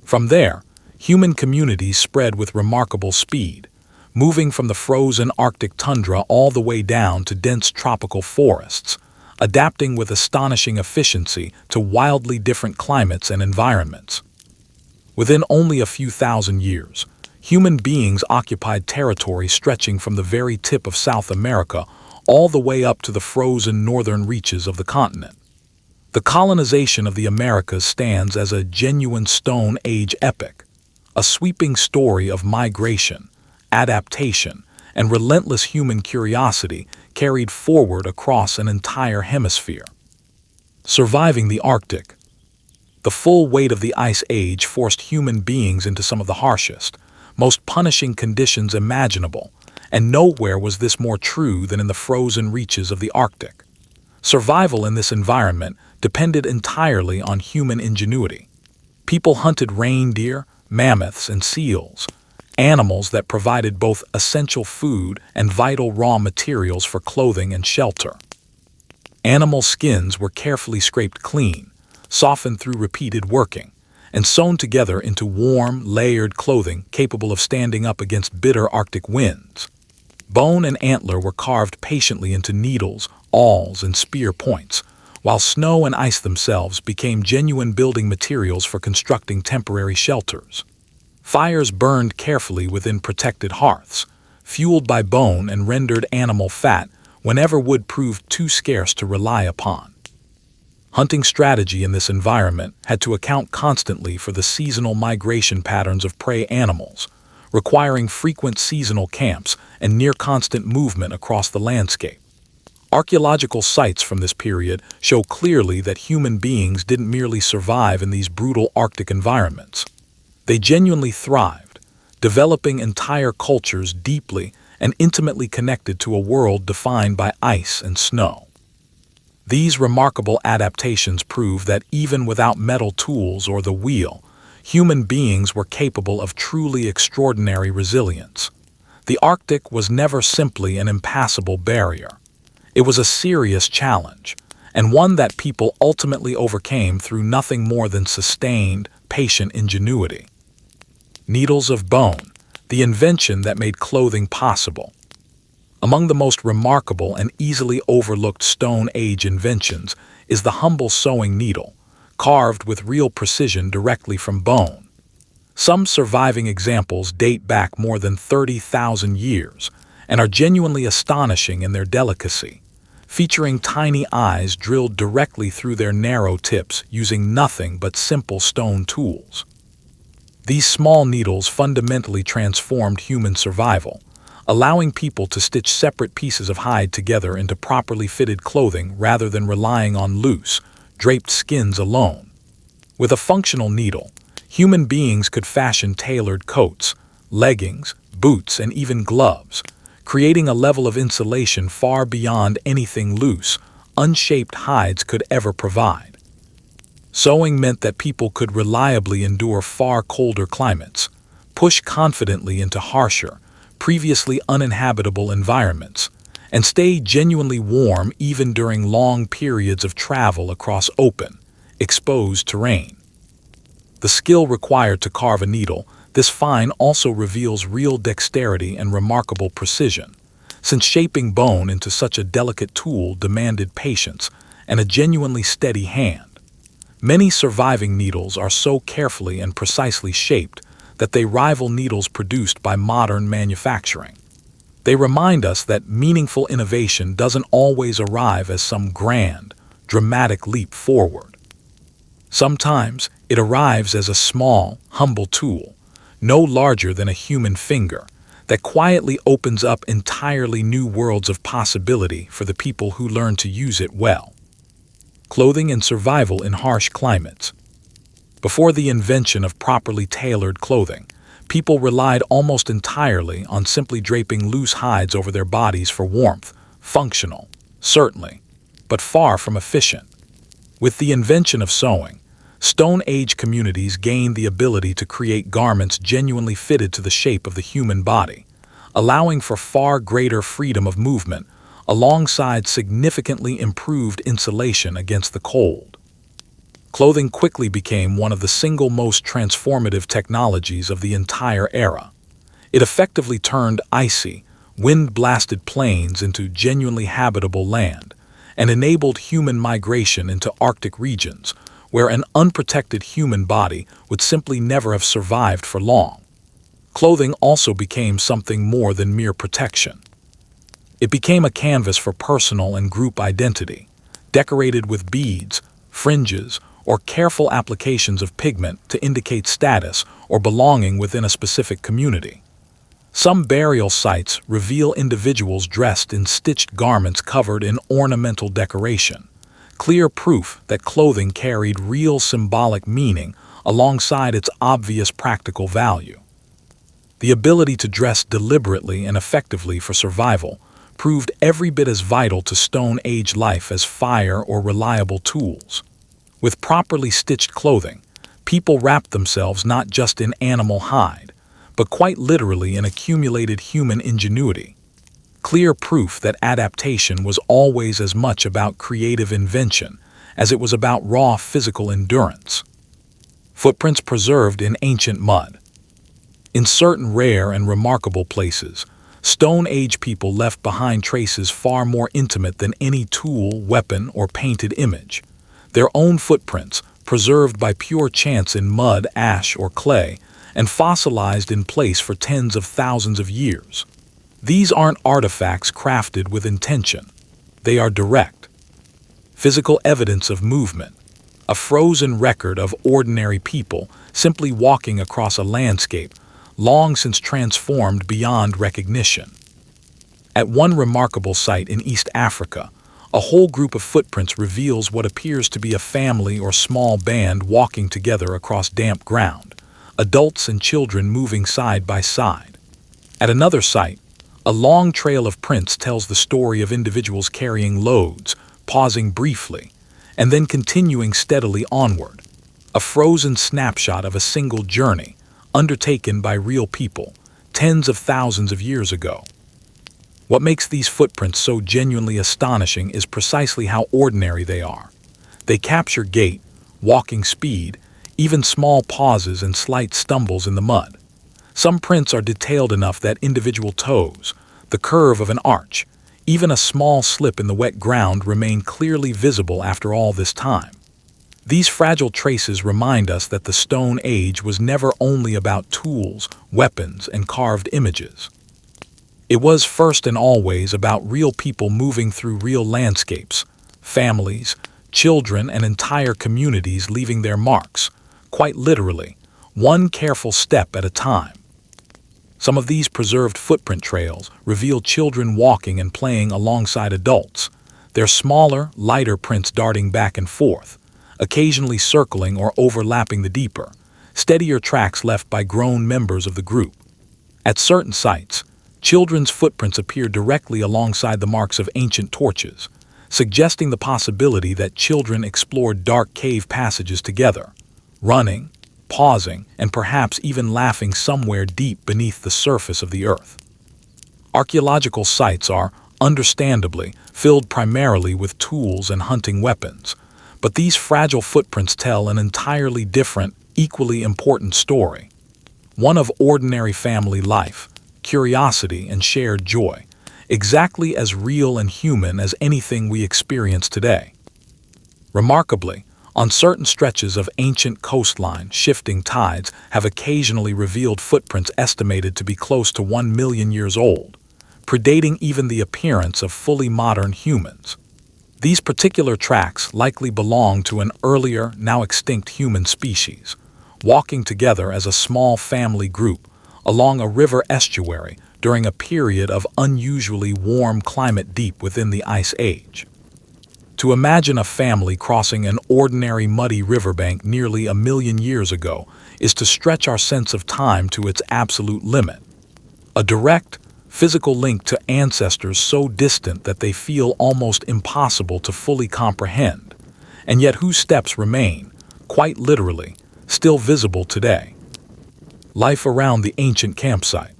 From there, human communities spread with remarkable speed, moving from the frozen Arctic tundra all the way down to dense tropical forests, adapting with astonishing efficiency to wildly different climates and environments. Within only a few thousand years, human beings occupied territory stretching from the very tip of South America all the way up to the frozen northern reaches of the continent. The colonization of the Americas stands as a genuine Stone Age epic, a sweeping story of migration, adaptation, and relentless human curiosity carried forward across an entire hemisphere. Surviving the Arctic. The full weight of the Ice Age forced human beings into some of the harshest, most punishing conditions imaginable, and nowhere was this more true than in the frozen reaches of the Arctic. Survival in this environment depended entirely on human ingenuity. People hunted reindeer, mammoths, and seals, animals that provided both essential food and vital raw materials for clothing and shelter. Animal skins were carefully scraped clean, softened through repeated working, and sewn together into warm, layered clothing capable of standing up against bitter Arctic winds. Bone and antler were carved patiently into needles, awls, and spear points, while snow and ice themselves became genuine building materials for constructing temporary shelters. Fires burned carefully within protected hearths, fueled by bone and rendered animal fat whenever wood proved too scarce to rely upon. Hunting strategy in this environment had to account constantly for the seasonal migration patterns of prey animals, requiring frequent seasonal camps and near-constant movement across the landscape. Archaeological sites from this period show clearly that human beings didn't merely survive in these brutal Arctic environments. They genuinely thrived, developing entire cultures deeply and intimately connected to a world defined by ice and snow. These remarkable adaptations prove that even without metal tools or the wheel, human beings were capable of truly extraordinary resilience. The Arctic was never simply an impassable barrier. It was a serious challenge, and one that people ultimately overcame through nothing more than sustained, patient ingenuity. Needles of bone, the invention that made clothing possible. Among the most remarkable and easily overlooked Stone Age inventions is the humble sewing needle, carved with real precision directly from bone. Some surviving examples date back more than 30,000 years and are genuinely astonishing in their delicacy, featuring tiny eyes drilled directly through their narrow tips using nothing but simple stone tools. These small needles fundamentally transformed human survival, allowing people to stitch separate pieces of hide together into properly fitted clothing rather than relying on loose, draped skins alone. With a functional needle, Human beings could fashion tailored coats, leggings, boots, and even gloves, creating a level of insulation far beyond anything loose, unshaped hides could ever provide. Sewing meant that people could reliably endure far colder climates, push confidently into harsher, previously uninhabitable environments, and stay genuinely warm even during long periods of travel across open, exposed terrain. The skill required to carve a needle, this find also reveals real dexterity and remarkable precision, since shaping bone into such a delicate tool demanded patience and a genuinely steady hand. Many surviving needles are so carefully and precisely shaped that they rival needles produced by modern manufacturing. They remind us that meaningful innovation doesn't always arrive as some grand, dramatic leap forward. Sometimes it arrives as a small, humble tool, no larger than a human finger, that quietly opens up entirely new worlds of possibility for the people who learn to use it well. Clothing and survival in harsh climates. Before the invention of properly tailored clothing, people relied almost entirely on simply draping loose hides over their bodies for warmth, functional, certainly, but far from efficient. With the invention of sewing, Stone Age communities gained the ability to create garments genuinely fitted to the shape of the human body, allowing for far greater freedom of movement, alongside significantly improved insulation against the cold. Clothing quickly became one of the single most transformative technologies of the entire era. It effectively turned icy, wind-blasted plains into genuinely habitable land, and enabled human migration into Arctic regions, where an unprotected human body would simply never have survived for long. Clothing also became something more than mere protection. It became a canvas for personal and group identity, decorated with beads, fringes, or careful applications of pigment to indicate status or belonging within a specific community. Some burial sites reveal individuals dressed in stitched garments covered in ornamental decoration, clear proof that clothing carried real symbolic meaning alongside its obvious practical value. The ability to dress deliberately and effectively for survival proved every bit as vital to Stone Age life as fire or reliable tools. With properly stitched clothing, people wrapped themselves not just in animal hide, but quite literally in accumulated human ingenuity. Clear proof that adaptation was always as much about creative invention as it was about raw physical endurance. Footprints preserved in ancient mud. In certain rare and remarkable places, Stone Age people left behind traces far more intimate than any tool, weapon, or painted image. Their own footprints, preserved by pure chance in mud, ash, or clay, and fossilized in place for tens of thousands of years. These aren't artifacts crafted with intention. They are direct, physical evidence of movement, a frozen record of ordinary people simply walking across a landscape long since transformed beyond recognition. At one remarkable site in East Africa, a whole group of footprints reveals what appears to be a family or small band walking together across damp ground, adults and children moving side by side. At another site, a long trail of prints tells the story of individuals carrying loads, pausing briefly, and then continuing steadily onward, a frozen snapshot of a single journey undertaken by real people, tens of thousands of years ago. What makes these footprints so genuinely astonishing is precisely how ordinary they are. They capture gait, walking speed, even small pauses and slight stumbles in the mud. Some prints are detailed enough that individual toes, the curve of an arch, even a small slip in the wet ground remain clearly visible after all this time. These fragile traces remind us that the Stone Age was never only about tools, weapons, and carved images. It was first and always about real people moving through real landscapes, families, children, and entire communities leaving their marks, quite literally, one careful step at a time. Some of these preserved footprint trails reveal children walking and playing alongside adults, their smaller, lighter prints darting back and forth, occasionally circling or overlapping the deeper, steadier tracks left by grown members of the group. At certain sites, children's footprints appear directly alongside the marks of ancient torches, suggesting the possibility that children explored dark cave passages together, running, pausing, and perhaps even laughing somewhere deep beneath the surface of the earth. Archaeological sites are, understandably, filled primarily with tools and hunting weapons, but these fragile footprints tell an entirely different, equally important story. One of ordinary family life, curiosity, and shared joy, exactly as real and human as anything we experience today. Remarkably, on certain stretches of ancient coastline, shifting tides have occasionally revealed footprints estimated to be close to 1 million years old, predating even the appearance of fully modern humans. These particular tracks likely belong to an earlier, now extinct human species, walking together as a small family group along a river estuary during a period of unusually warm climate deep within the Ice Age. To imagine a family crossing an ordinary muddy riverbank nearly 1 million years ago is to stretch our sense of time to its absolute limit. A direct, physical link to ancestors so distant that they feel almost impossible to fully comprehend, and yet whose steps remain, quite literally, still visible today. Life around the ancient campsite.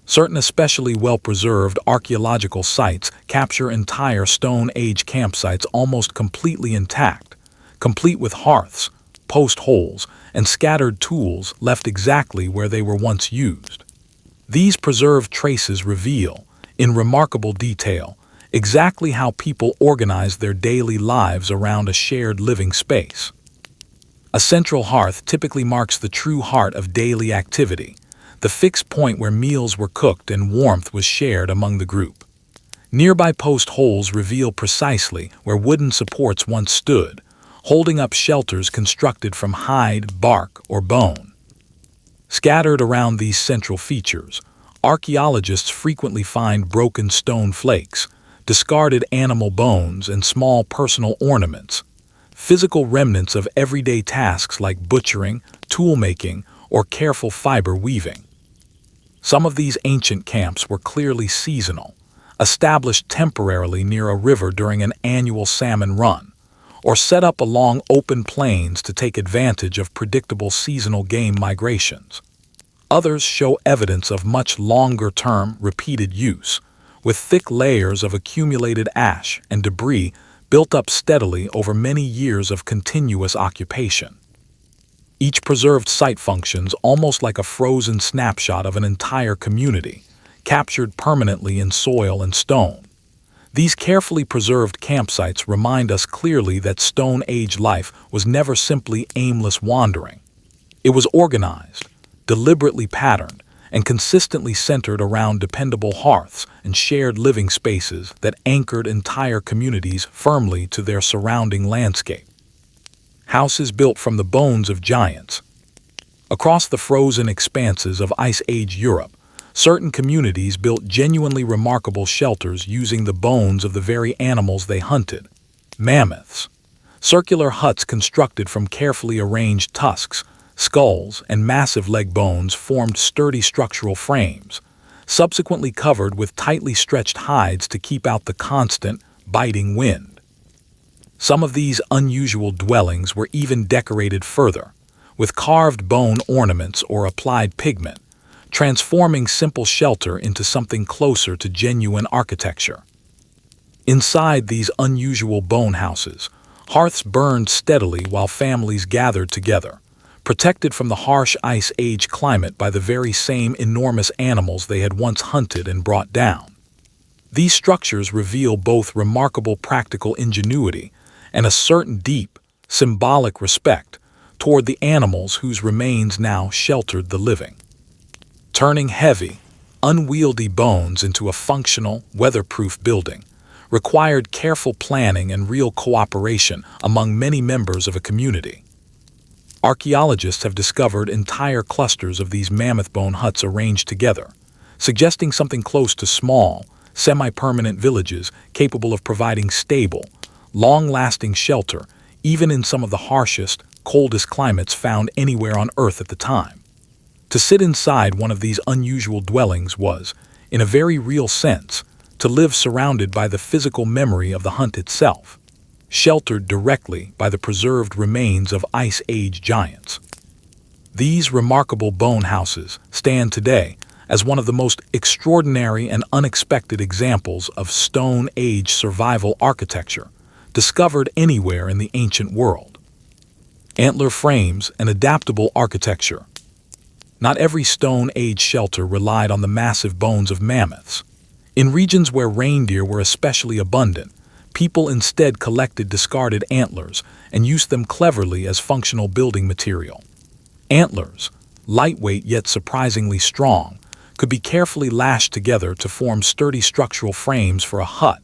Certain especially well-preserved archaeological sites capture entire Stone Age campsites almost completely intact, complete with hearths, post holes, and scattered tools left exactly where they were once used. These preserved traces reveal, in remarkable detail, exactly how people organized their daily lives around a shared living space. A central hearth typically marks the true heart of daily activity, the fixed point where meals were cooked and warmth was shared among the group. Nearby post holes reveal precisely where wooden supports once stood, holding up shelters constructed from hide, bark, or bone. Scattered around these central features, archaeologists frequently find broken stone flakes, discarded animal bones, and small personal ornaments, physical remnants of everyday tasks like butchering, tool-making, or careful fiber weaving. Some of these ancient camps were clearly seasonal, established temporarily near a river during an annual salmon run, or set up along open plains to take advantage of predictable seasonal game migrations. Others show evidence of much longer-term, repeated use, with thick layers of accumulated ash and debris built up steadily over many years of continuous occupation. Each preserved site functions almost like a frozen snapshot of an entire community, captured permanently in soil and stone. These carefully preserved campsites remind us clearly that Stone Age life was never simply aimless wandering. It was organized, deliberately patterned, and consistently centered around dependable hearths and shared living spaces that anchored entire communities firmly to their surrounding landscape. Houses built from the bones of giants. Across the frozen expanses of Ice Age Europe, certain communities built genuinely remarkable shelters using the bones of the very animals they hunted. Mammoths. Circular huts constructed from carefully arranged tusks, skulls, and massive leg bones formed sturdy structural frames, subsequently covered with tightly stretched hides to keep out the constant, biting wind. Some of these unusual dwellings were even decorated further, with carved bone ornaments or applied pigment, transforming simple shelter into something closer to genuine architecture. Inside these unusual bone houses, hearths burned steadily while families gathered together, protected from the harsh Ice Age climate by the very same enormous animals they had once hunted and brought down. These structures reveal both remarkable practical ingenuity and a certain deep, symbolic respect toward the animals whose remains now sheltered the living. Turning heavy, unwieldy bones into a functional, weatherproof building required careful planning and real cooperation among many members of a community. Archaeologists have discovered entire clusters of these mammoth bone huts arranged together, suggesting something close to small, semi-permanent villages capable of providing stable, long-lasting shelter even in some of the harshest, coldest climates found anywhere on Earth at the time. To sit inside one of these unusual dwellings was, in a very real sense, to live surrounded by the physical memory of the hunt itself, sheltered directly by the preserved remains of Ice Age giants. These remarkable bone houses stand today as one of the most extraordinary and unexpected examples of Stone Age survival architecture discovered anywhere in the ancient world. Antler frames and adaptable architecture. Not every Stone Age shelter relied on the massive bones of mammoths. In regions where reindeer were especially abundant, people instead collected discarded antlers and used them cleverly as functional building material. Antlers, lightweight yet surprisingly strong, could be carefully lashed together to form sturdy structural frames for a hut,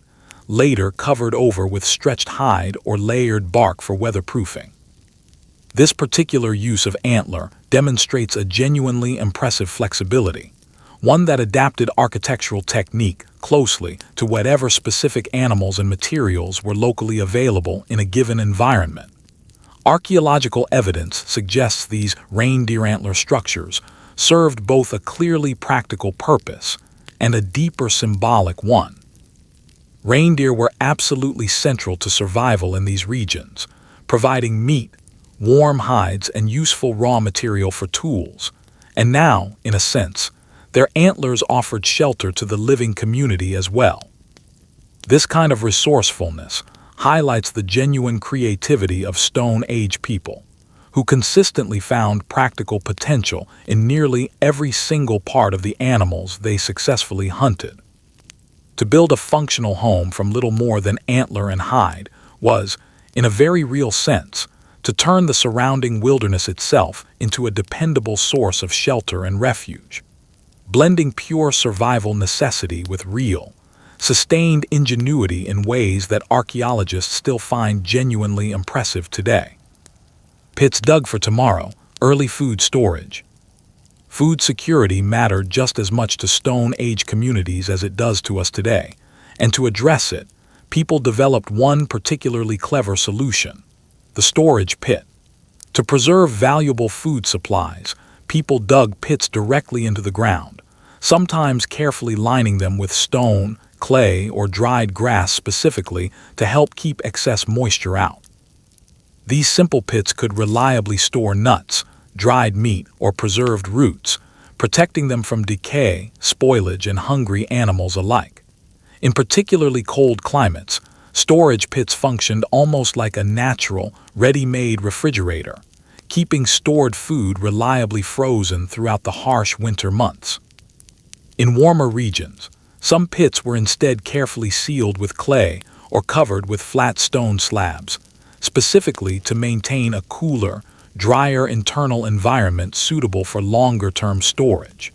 later covered over with stretched hide or layered bark for weatherproofing. This particular use of antler demonstrates a genuinely impressive flexibility, one that adapted architectural technique closely to whatever specific animals and materials were locally available in a given environment. Archaeological evidence suggests these reindeer antler structures served both a clearly practical purpose and a deeper symbolic one. Reindeer were absolutely central to survival in these regions, providing meat, warm hides, and useful raw material for tools. And now, in a sense, their antlers offered shelter to the living community as well. This kind of resourcefulness highlights the genuine creativity of Stone Age people, who consistently found practical potential in nearly every single part of the animals they successfully hunted. To build a functional home from little more than antler and hide was, in a very real sense, to turn the surrounding wilderness itself into a dependable source of shelter and refuge. Blending pure survival necessity with real, sustained ingenuity in ways that archaeologists still find genuinely impressive today. Pits dug for tomorrow, early food storage. Food security mattered just as much to Stone Age communities as it does to us today, and to address it, people developed one particularly clever solution: the storage pit. To preserve valuable food supplies, people dug pits directly into the ground, sometimes carefully lining them with stone, clay, or dried grass specifically to help keep excess moisture out. These simple pits could reliably store nuts, dried meat, or preserved roots, protecting them from decay, spoilage, and hungry animals alike. In particularly cold climates, storage pits functioned almost like a natural, ready-made refrigerator, keeping stored food reliably frozen throughout the harsh winter months. In warmer regions, some pits were instead carefully sealed with clay or covered with flat stone slabs, specifically to maintain a cooler, drier internal environment suitable for longer-term storage.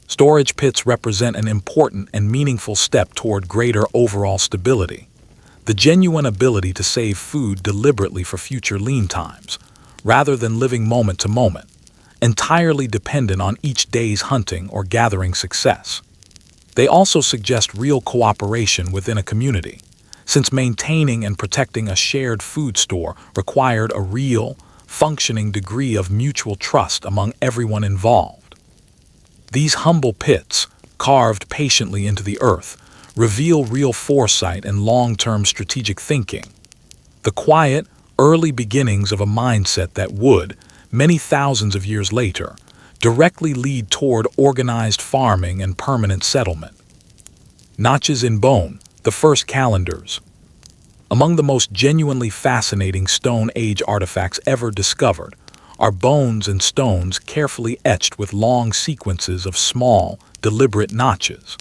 Storage pits represent an important and meaningful step toward greater overall stability, the genuine ability to save food deliberately for future lean times, rather than living moment to moment, entirely dependent on each day's hunting or gathering success. They also suggest real cooperation within a community, since maintaining and protecting a shared food store required a real, functioning degree of mutual trust among everyone involved. These humble pits, carved patiently into the earth, reveal real foresight and long-term strategic thinking. The quiet, early beginnings of a mindset that would, many thousands of years later, directly lead toward organized farming and permanent settlement. Notches in bone, the first calendars. Among the most genuinely fascinating Stone Age artifacts ever discovered are bones and stones carefully etched with long sequences of small, deliberate notches.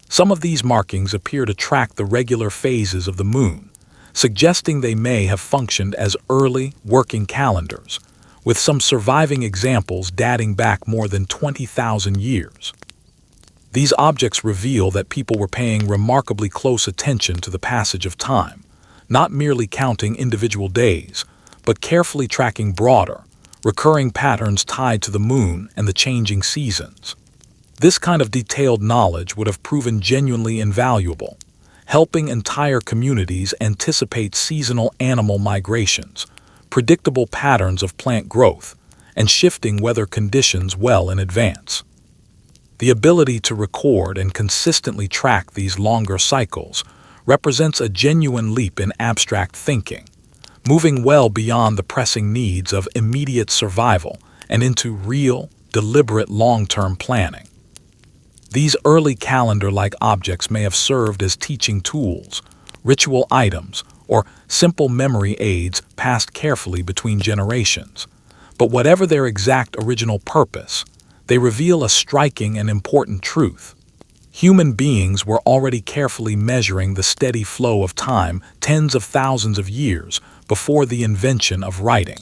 Some of these markings appear to track the regular phases of the moon, suggesting they may have functioned as early, working calendars, with some surviving examples dating back more than 20,000 years. These objects reveal that people were paying remarkably close attention to the passage of time, not merely counting individual days, but carefully tracking broader, recurring patterns tied to the moon and the changing seasons. This kind of detailed knowledge would have proven genuinely invaluable, helping entire communities anticipate seasonal animal migrations, predictable patterns of plant growth, and shifting weather conditions well in advance. The ability to record and consistently track these longer cycles represents a genuine leap in abstract thinking, moving well beyond the pressing needs of immediate survival and into real, deliberate long-term planning. These early calendar-like objects may have served as teaching tools, ritual items, or simple memory aids passed carefully between generations. But whatever their exact original purpose, they reveal a striking and important truth. Human beings were already carefully measuring the steady flow of time tens of thousands of years before the invention of writing.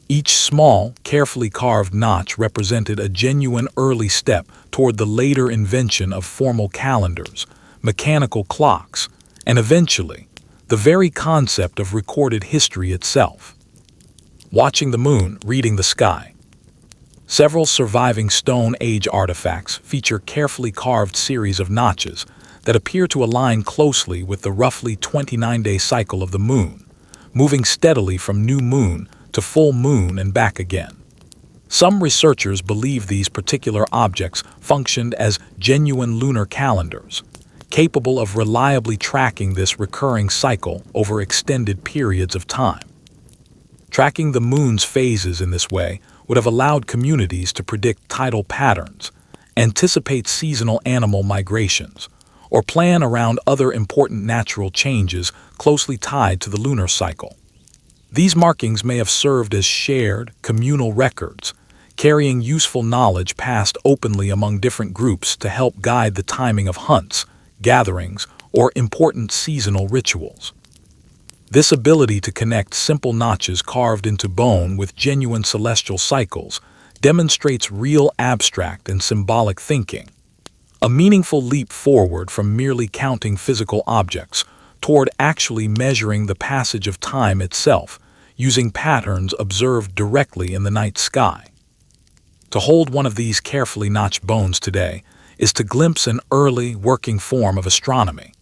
Each small, carefully carved notch represented a genuine early step toward the later invention of formal calendars, mechanical clocks, and eventually, the very concept of recorded history itself. Watching the moon, reading the sky. Several surviving Stone Age artifacts feature carefully carved series of notches that appear to align closely with the roughly 29-day cycle of the moon, moving steadily from new moon to full moon and back again. Some researchers believe these particular objects functioned as genuine lunar calendars, capable of reliably tracking this recurring cycle over extended periods of time. Tracking the moon's phases in this way would have allowed communities to predict tidal patterns, anticipate seasonal animal migrations, or plan around other important natural changes closely tied to the lunar cycle. These markings may have served as shared, communal records, carrying useful knowledge passed openly among different groups to help guide the timing of hunts, gatherings, or important seasonal rituals. This ability to connect simple notches carved into bone with genuine celestial cycles demonstrates real abstract and symbolic thinking, a meaningful leap forward from merely counting physical objects toward actually measuring the passage of time itself using patterns observed directly in the night sky. To hold one of these carefully notched bones today is to glimpse an early, working form of astronomy,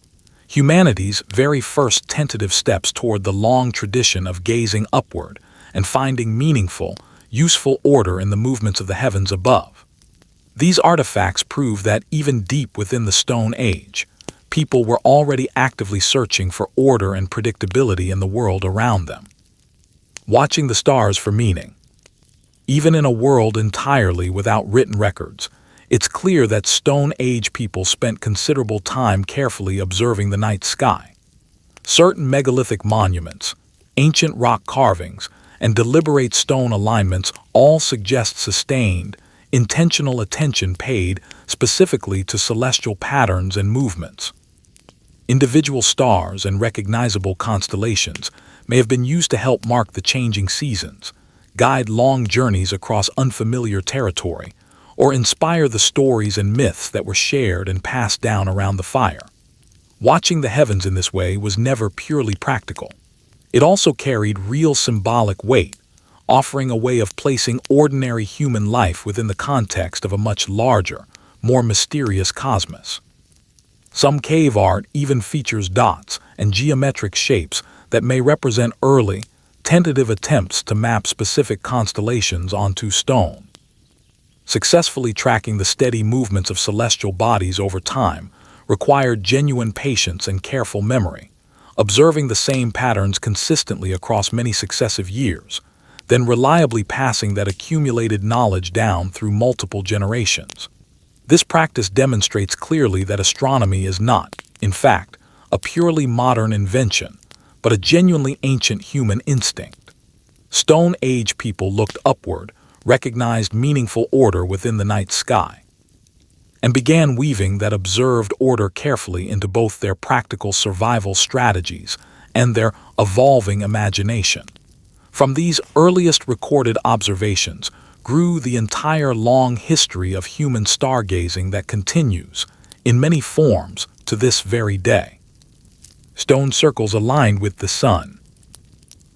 humanity's very first tentative steps toward the long tradition of gazing upward and finding meaningful, useful order in the movements of the heavens above. These artifacts prove that even deep within the Stone Age, people were already actively searching for order and predictability in the world around them. Watching the stars for meaning. Even in a world entirely without written records, it's clear that Stone Age people spent considerable time carefully observing the night sky. Certain megalithic monuments, ancient rock carvings, and deliberate stone alignments all suggest sustained, intentional attention paid specifically to celestial patterns and movements. Individual stars and recognizable constellations may have been used to help mark the changing seasons, guide long journeys across unfamiliar territory, or inspire the stories and myths that were shared and passed down around the fire. Watching the heavens in this way was never purely practical. It also carried real symbolic weight, offering a way of placing ordinary human life within the context of a much larger, more mysterious cosmos. Some cave art even features dots and geometric shapes that may represent early, tentative attempts to map specific constellations onto stone. Successfully tracking the steady movements of celestial bodies over time required genuine patience and careful memory, observing the same patterns consistently across many successive years, then reliably passing that accumulated knowledge down through multiple generations. This practice demonstrates clearly that astronomy is not, in fact, a purely modern invention, but a genuinely ancient human instinct. Stone Age people looked upward, recognized meaningful order within the night sky, and began weaving that observed order carefully into both their practical survival strategies and their evolving imagination. From these earliest recorded observations grew the entire long history of human stargazing that continues, in many forms, to this very day. Stone circles aligned with the sun.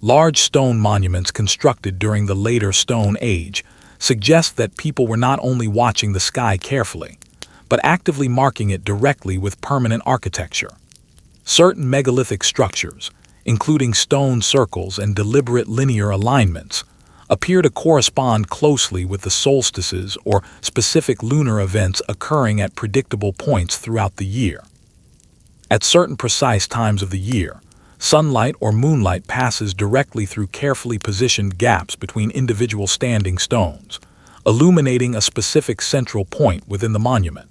Large stone monuments constructed during the later Stone Age suggest that people were not only watching the sky carefully, but actively marking it directly with permanent architecture. Certain megalithic structures, including stone circles and deliberate linear alignments, appear to correspond closely with the solstices or specific lunar events occurring at predictable points throughout the year. At certain precise times of the year, sunlight or moonlight passes directly through carefully positioned gaps between individual standing stones, illuminating a specific central point within the monument.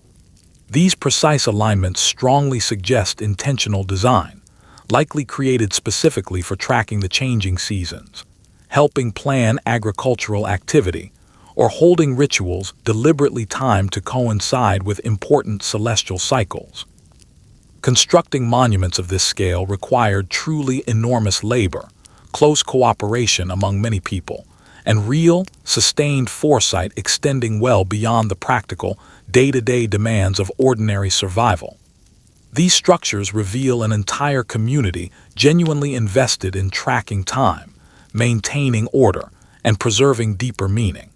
These precise alignments strongly suggest intentional design, likely created specifically for tracking the changing seasons, helping plan agricultural activity, or holding rituals deliberately timed to coincide with important celestial cycles. Constructing monuments of this scale required truly enormous labor, close cooperation among many people, and real, sustained foresight extending well beyond the practical, day-to-day demands of ordinary survival. These structures reveal an entire community genuinely invested in tracking time, maintaining order, and preserving deeper meaning.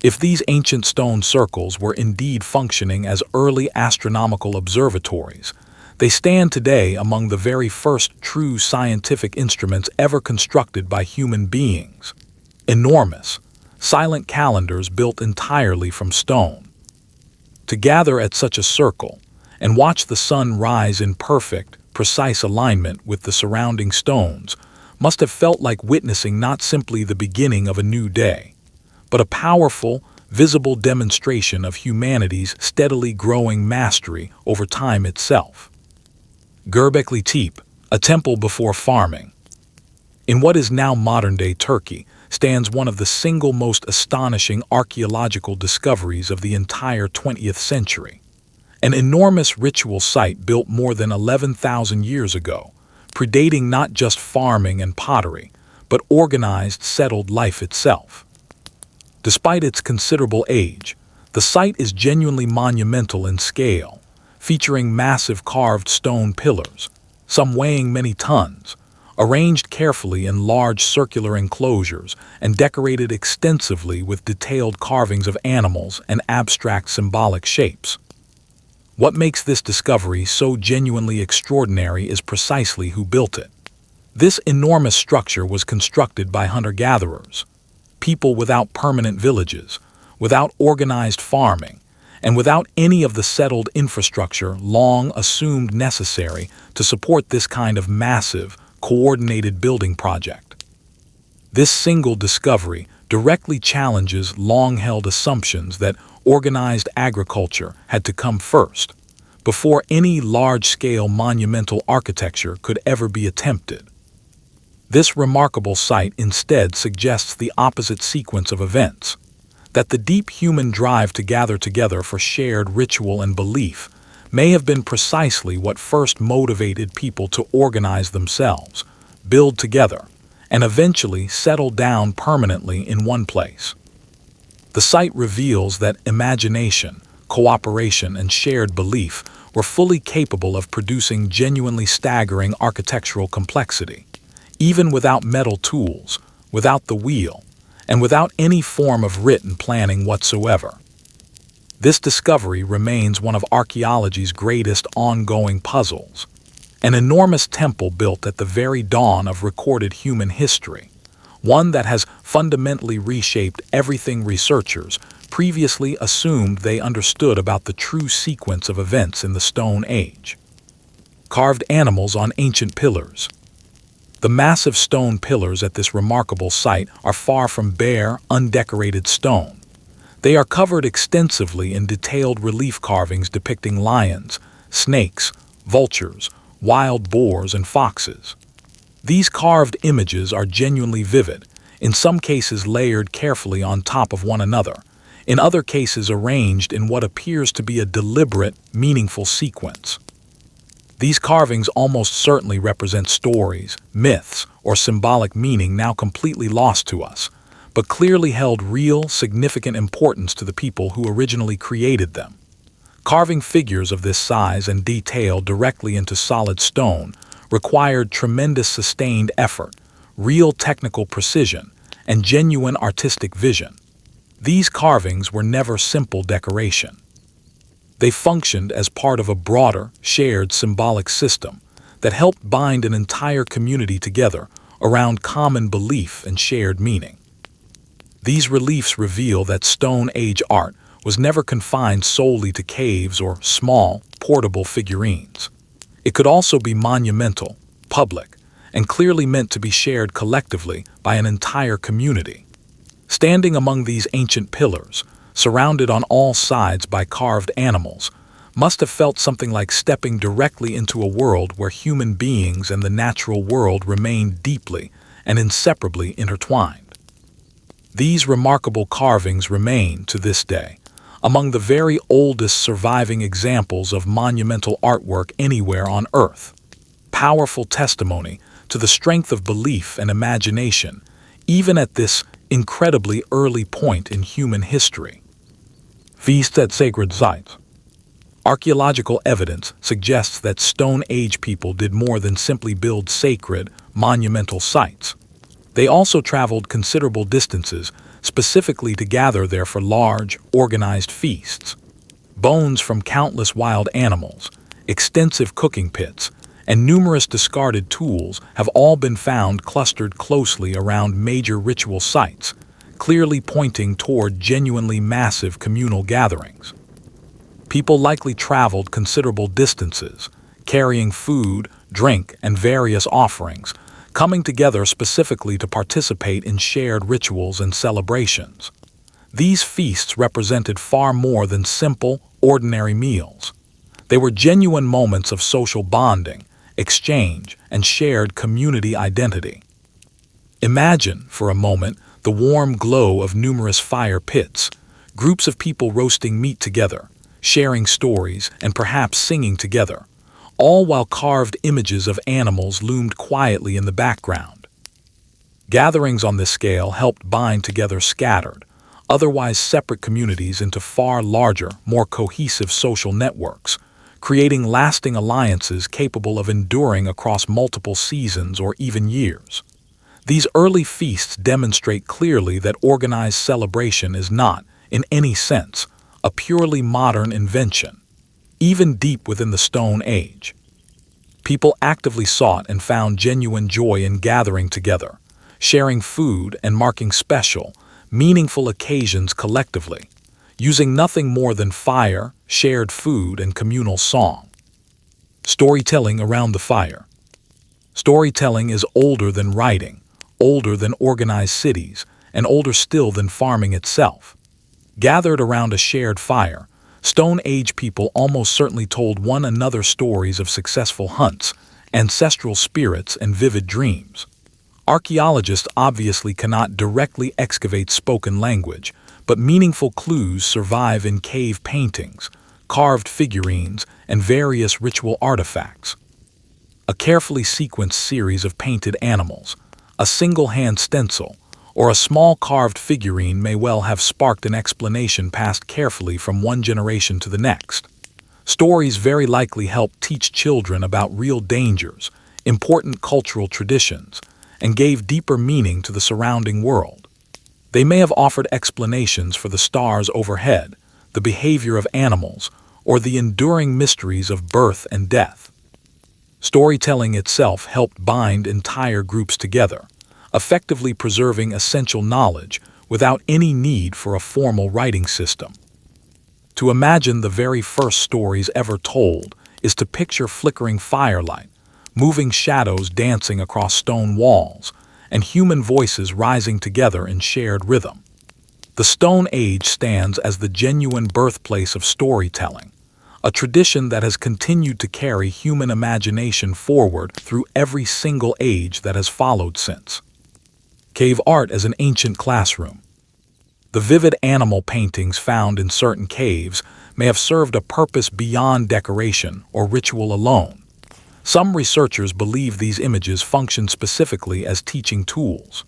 If these ancient stone circles were indeed functioning as early astronomical observatories, they stand today among the very first true scientific instruments ever constructed by human beings. Enormous, silent calendars built entirely from stone. To gather at such a circle and watch the sun rise in perfect, precise alignment with the surrounding stones must have felt like witnessing not simply the beginning of a new day, but a powerful, visible demonstration of humanity's steadily growing mastery over time itself. Göbekli Tepe, a temple before farming. In what is now modern-day Turkey stands one of the single most astonishing archaeological discoveries of the entire 20th century. An enormous ritual site built more than 11,000 years ago, predating not just farming and pottery, but organized, settled life itself. Despite its considerable age, the site is genuinely monumental in scale, featuring massive carved stone pillars, some weighing many tons, arranged carefully in large circular enclosures and decorated extensively with detailed carvings of animals and abstract symbolic shapes. What makes this discovery so genuinely extraordinary is precisely who built it. This enormous structure was constructed by hunter-gatherers, people without permanent villages, without organized farming, and without any of the settled infrastructure long assumed necessary to support this kind of massive, coordinated building project. This single discovery directly challenges long-held assumptions that organized agriculture had to come first, before any large-scale monumental architecture could ever be attempted. This remarkable site instead suggests the opposite sequence of events, that the deep human drive to gather together for shared ritual and belief may have been precisely what first motivated people to organize themselves, build together, and eventually settle down permanently in one place. The site reveals that imagination, cooperation, and shared belief were fully capable of producing genuinely staggering architectural complexity, even without metal tools, without the wheel, and without any form of written planning whatsoever. This discovery remains one of archaeology's greatest ongoing puzzles, an enormous temple built at the very dawn of recorded human history, one that has fundamentally reshaped everything researchers previously assumed they understood about the true sequence of events in the Stone Age. Carved animals on ancient pillars. The massive stone pillars at this remarkable site are far from bare, undecorated stone. They are covered extensively in detailed relief carvings depicting lions, snakes, vultures, wild boars, and foxes. These carved images are genuinely vivid, in some cases layered carefully on top of one another, in other cases arranged in what appears to be a deliberate, meaningful sequence. These carvings almost certainly represent stories, myths, or symbolic meaning now completely lost to us, but clearly held real, significant importance to the people who originally created them. Carving figures of this size and detail directly into solid stone required tremendous sustained effort, real technical precision, and genuine artistic vision. These carvings were never simple decoration. They functioned as part of a broader, shared symbolic system, that helped bind an entire community together around common belief and shared meaning. These reliefs reveal that Stone Age art was never confined solely to caves or small, portable figurines. It could also be monumental, public, and clearly meant to be shared collectively by an entire community. Standing among these ancient pillars, surrounded on all sides by carved animals, must have felt something like stepping directly into a world where human beings and the natural world remained deeply and inseparably intertwined. These remarkable carvings remain, to this day, among the very oldest surviving examples of monumental artwork anywhere on Earth. Powerful testimony to the strength of belief and imagination, even at this incredibly early point in human history. Feasts at sacred sites. Archaeological evidence suggests that Stone Age people did more than simply build sacred, monumental sites. They also traveled considerable distances specifically to gather there for large, organized feasts. Bones from countless wild animals, extensive cooking pits, and numerous discarded tools have all been found clustered closely around major ritual sites, clearly pointing toward genuinely massive communal gatherings. People likely traveled considerable distances, carrying food, drink, and various offerings, coming together specifically to participate in shared rituals and celebrations. These feasts represented far more than simple, ordinary meals. They were genuine moments of social bonding, exchange, and shared community identity. Imagine, for a moment, the warm glow of numerous fire pits, groups of people roasting meat together, sharing stories, and perhaps singing together, all while carved images of animals loomed quietly in the background. Gatherings on this scale helped bind together scattered, otherwise separate communities into far larger, more cohesive social networks, creating lasting alliances capable of enduring across multiple seasons or even years. These early feasts demonstrate clearly that organized celebration is not, in any sense, a purely modern invention. Even deep within the Stone Age, people actively sought and found genuine joy in gathering together, sharing food and marking special, meaningful occasions collectively, using nothing more than fire, shared food, and communal song. Storytelling around the fire. Storytelling is older than writing, older than organized cities, and older still than farming itself. Gathered around a shared fire, Stone Age people almost certainly told one another stories of successful hunts, ancestral spirits, and vivid dreams. Archaeologists obviously cannot directly excavate spoken language, but meaningful clues survive in cave paintings, carved figurines, and various ritual artifacts. A carefully sequenced series of painted animals, a single-hand stencil, or a small carved figurine may well have sparked an explanation passed carefully from one generation to the next. Stories very likely helped teach children about real dangers, important cultural traditions, and gave deeper meaning to the surrounding world. They may have offered explanations for the stars overhead, the behavior of animals, or the enduring mysteries of birth and death. Storytelling itself helped bind entire groups together, effectively preserving essential knowledge without any need for a formal writing system. To imagine the very first stories ever told is to picture flickering firelight, moving shadows dancing across stone walls, and human voices rising together in shared rhythm. The Stone Age stands as the genuine birthplace of storytelling, a tradition that has continued to carry human imagination forward through every single age that has followed since. Cave art as an ancient classroom. The vivid animal paintings found in certain caves may have served a purpose beyond decoration or ritual alone. Some researchers believe these images function specifically as teaching tools.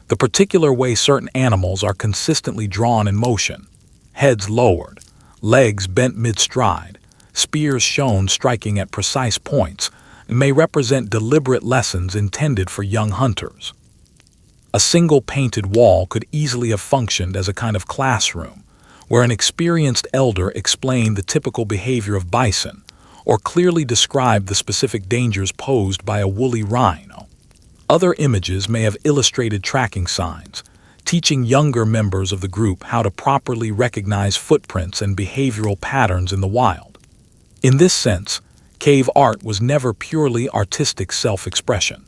The particular way certain animals are consistently drawn in motion, heads lowered, legs bent mid-stride, spears shown striking at precise points, may represent deliberate lessons intended for young hunters. A single painted wall could easily have functioned as a kind of classroom, where an experienced elder explained the typical behavior of bison, or clearly described the specific dangers posed by a woolly rhino. Other images may have illustrated tracking signs, teaching younger members of the group how to properly recognize footprints and behavioral patterns in the wild. In this sense, cave art was never purely artistic self-expression.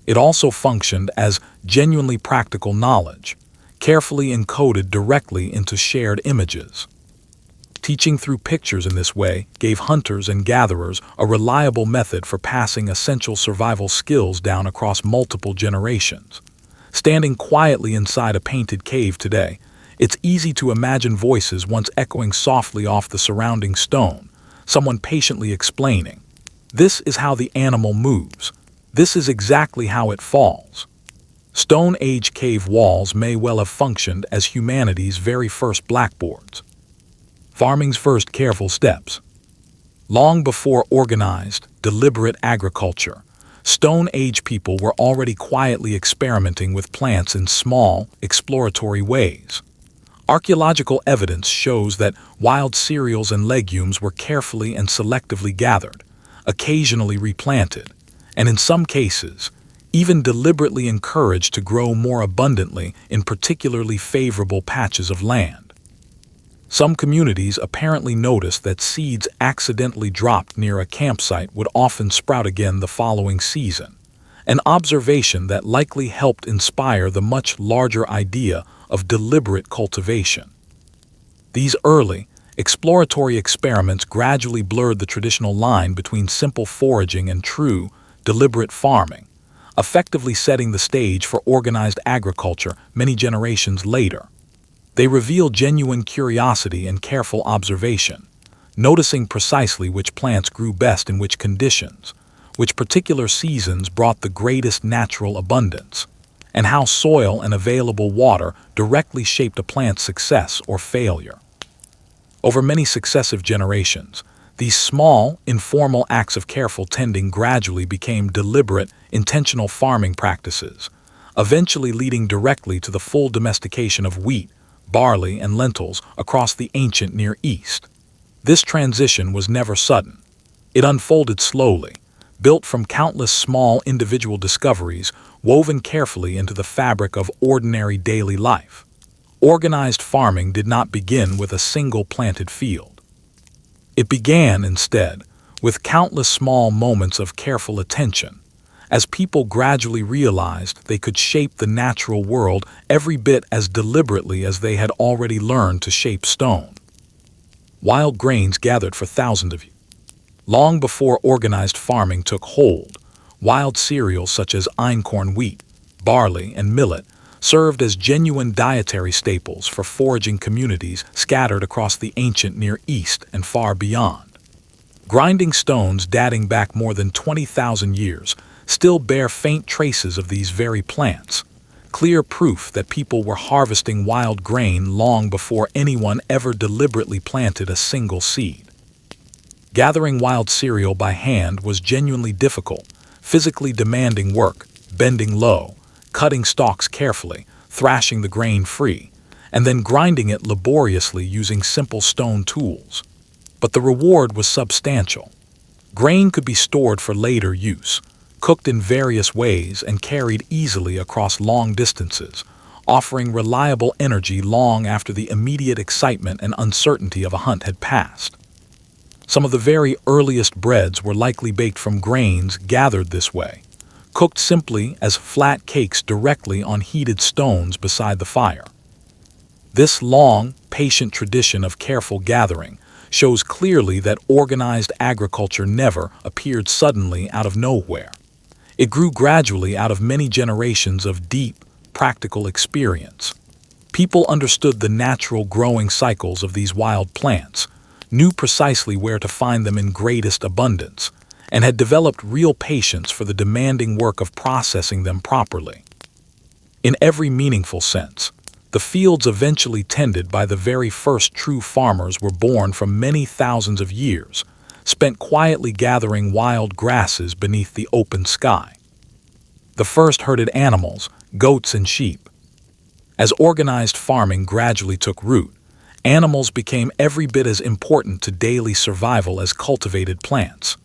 It also functioned as genuinely practical knowledge, carefully encoded directly into shared images. Teaching through pictures in this way gave hunters and gatherers a reliable method for passing essential survival skills down across multiple generations. Standing quietly inside a painted cave today, it's easy to imagine voices once echoing softly off the surrounding stone, someone patiently explaining, "This is how the animal moves. This is exactly how it falls." Stone Age cave walls may well have functioned as humanity's very first blackboards. Farming's first careful steps. Long before organized, deliberate agriculture, Stone Age people were already quietly experimenting with plants in small, exploratory ways. Archaeological evidence shows that wild cereals and legumes were carefully and selectively gathered, occasionally replanted, and in some cases, even deliberately encouraged to grow more abundantly in particularly favorable patches of land. Some communities apparently noticed that seeds accidentally dropped near a campsite would often sprout again the following season, an observation that likely helped inspire the much larger idea of deliberate cultivation. These early, exploratory experiments gradually blurred the traditional line between simple foraging and true, deliberate farming, effectively setting the stage for organized agriculture many generations later. They reveal genuine curiosity and careful observation, noticing precisely which plants grew best in which conditions, which particular seasons brought the greatest natural abundance, and how soil and available water directly shaped a plant's success or failure. Over many successive generations, these small, informal acts of careful tending gradually became deliberate, intentional farming practices, eventually leading directly to the full domestication of wheat, barley, and lentils across the ancient Near East. This transition was never sudden. It unfolded slowly, built from countless small individual discoveries woven carefully into the fabric of ordinary daily life. Organized farming did not begin with a single planted field. It began, instead, with countless small moments of careful attention, as people gradually realized they could shape the natural world every bit as deliberately as they had already learned to shape stone. Wild grains gathered for thousands of years. Long before organized farming took hold, wild cereals such as einkorn wheat, barley, and millet served as genuine dietary staples for foraging communities scattered across the ancient Near East and far beyond. Grinding stones dating back more than 20,000 years still bear faint traces of these very plants, clear proof that people were harvesting wild grain long before anyone ever deliberately planted a single seed. Gathering wild cereal by hand was genuinely difficult, physically demanding work, bending low, cutting stalks carefully, thrashing the grain free, and then grinding it laboriously using simple stone tools. But the reward was substantial. Grain could be stored for later use, cooked in various ways and carried easily across long distances, offering reliable energy long after the immediate excitement and uncertainty of a hunt had passed. Some of the very earliest breads were likely baked from grains gathered this way, cooked simply as flat cakes directly on heated stones beside the fire. This long, patient tradition of careful gathering shows clearly that organized agriculture never appeared suddenly out of nowhere. It grew gradually out of many generations of deep, practical experience. People understood the natural growing cycles of these wild plants, knew precisely where to find them in greatest abundance, and had developed real patience for the demanding work of processing them properly. In every meaningful sense, the fields eventually tended by the very first true farmers were born from many thousands of years, spent quietly gathering wild grasses beneath the open sky. The first herded animals, goats and sheep. As organized farming gradually took root, Animals became every bit as important to daily survival as cultivated plants.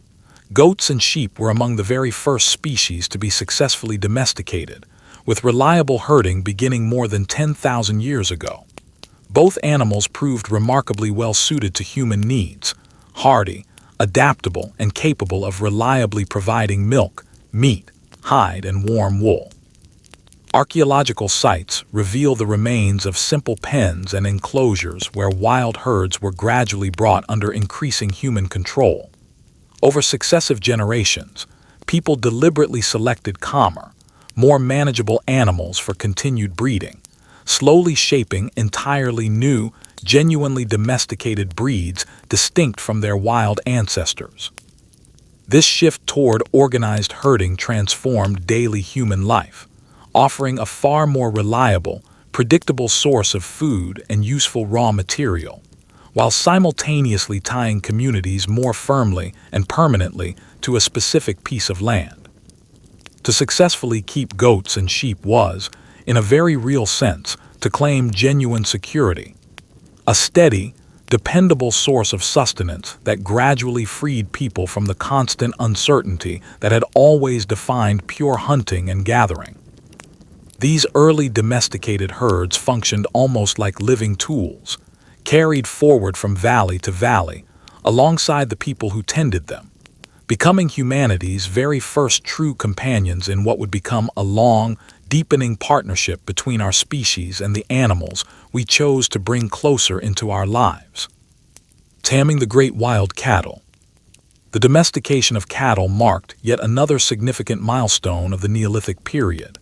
Goats and sheep were among the very first species to be successfully domesticated, with reliable herding beginning more than 10,000 years ago. Both animals proved remarkably well suited to human needs, hardy, adaptable, and capable of reliably providing milk, meat, hide, and warm wool. Archaeological sites reveal the remains of simple pens and enclosures where wild herds were gradually brought under increasing human control. Over successive generations, people deliberately selected calmer, more manageable animals for continued breeding, slowly shaping entirely new, genuinely domesticated breeds distinct from their wild ancestors. This shift toward organized herding transformed daily human life, offering a far more reliable, predictable source of food and useful raw material, while simultaneously tying communities more firmly and permanently to a specific piece of land. To successfully keep goats and sheep was, in a very real sense, to claim genuine security, a steady, dependable source of sustenance that gradually freed people from the constant uncertainty that had always defined pure hunting and gathering. These early domesticated herds functioned almost like living tools, carried forward from valley to valley, alongside the people who tended them, becoming humanity's very first true companions in what would become a long, deepening partnership between our species and the animals we chose to bring closer into our lives. Taming the great wild cattle. The domestication of cattle marked yet another significant milestone of the Neolithic period.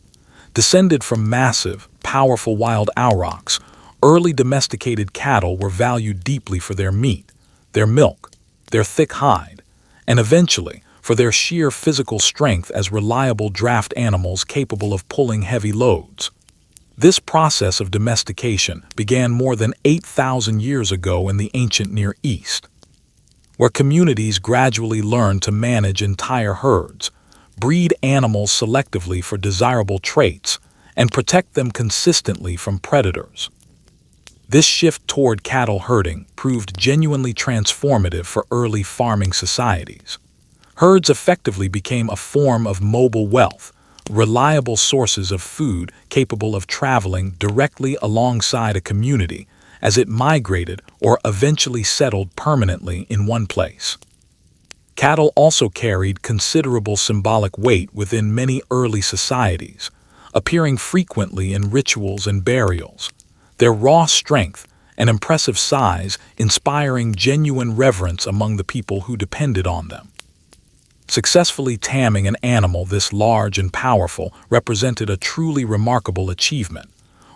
Descended from massive, powerful wild aurochs, early domesticated cattle were valued deeply for their meat, their milk, their thick hide, and eventually for their sheer physical strength as reliable draft animals capable of pulling heavy loads. This process of domestication began more than 8,000 years ago in the ancient Near East, where communities gradually learned to manage entire herds, breed animals selectively for desirable traits, and protect them consistently from predators. This shift toward cattle herding proved genuinely transformative for early farming societies. Herds effectively became a form of mobile wealth, reliable sources of food capable of traveling directly alongside a community as it migrated or eventually settled permanently in one place. Cattle also carried considerable symbolic weight within many early societies, appearing frequently in rituals and burials, their raw strength and impressive size inspiring genuine reverence among the people who depended on them. Successfully taming an animal this large and powerful represented a truly remarkable achievement,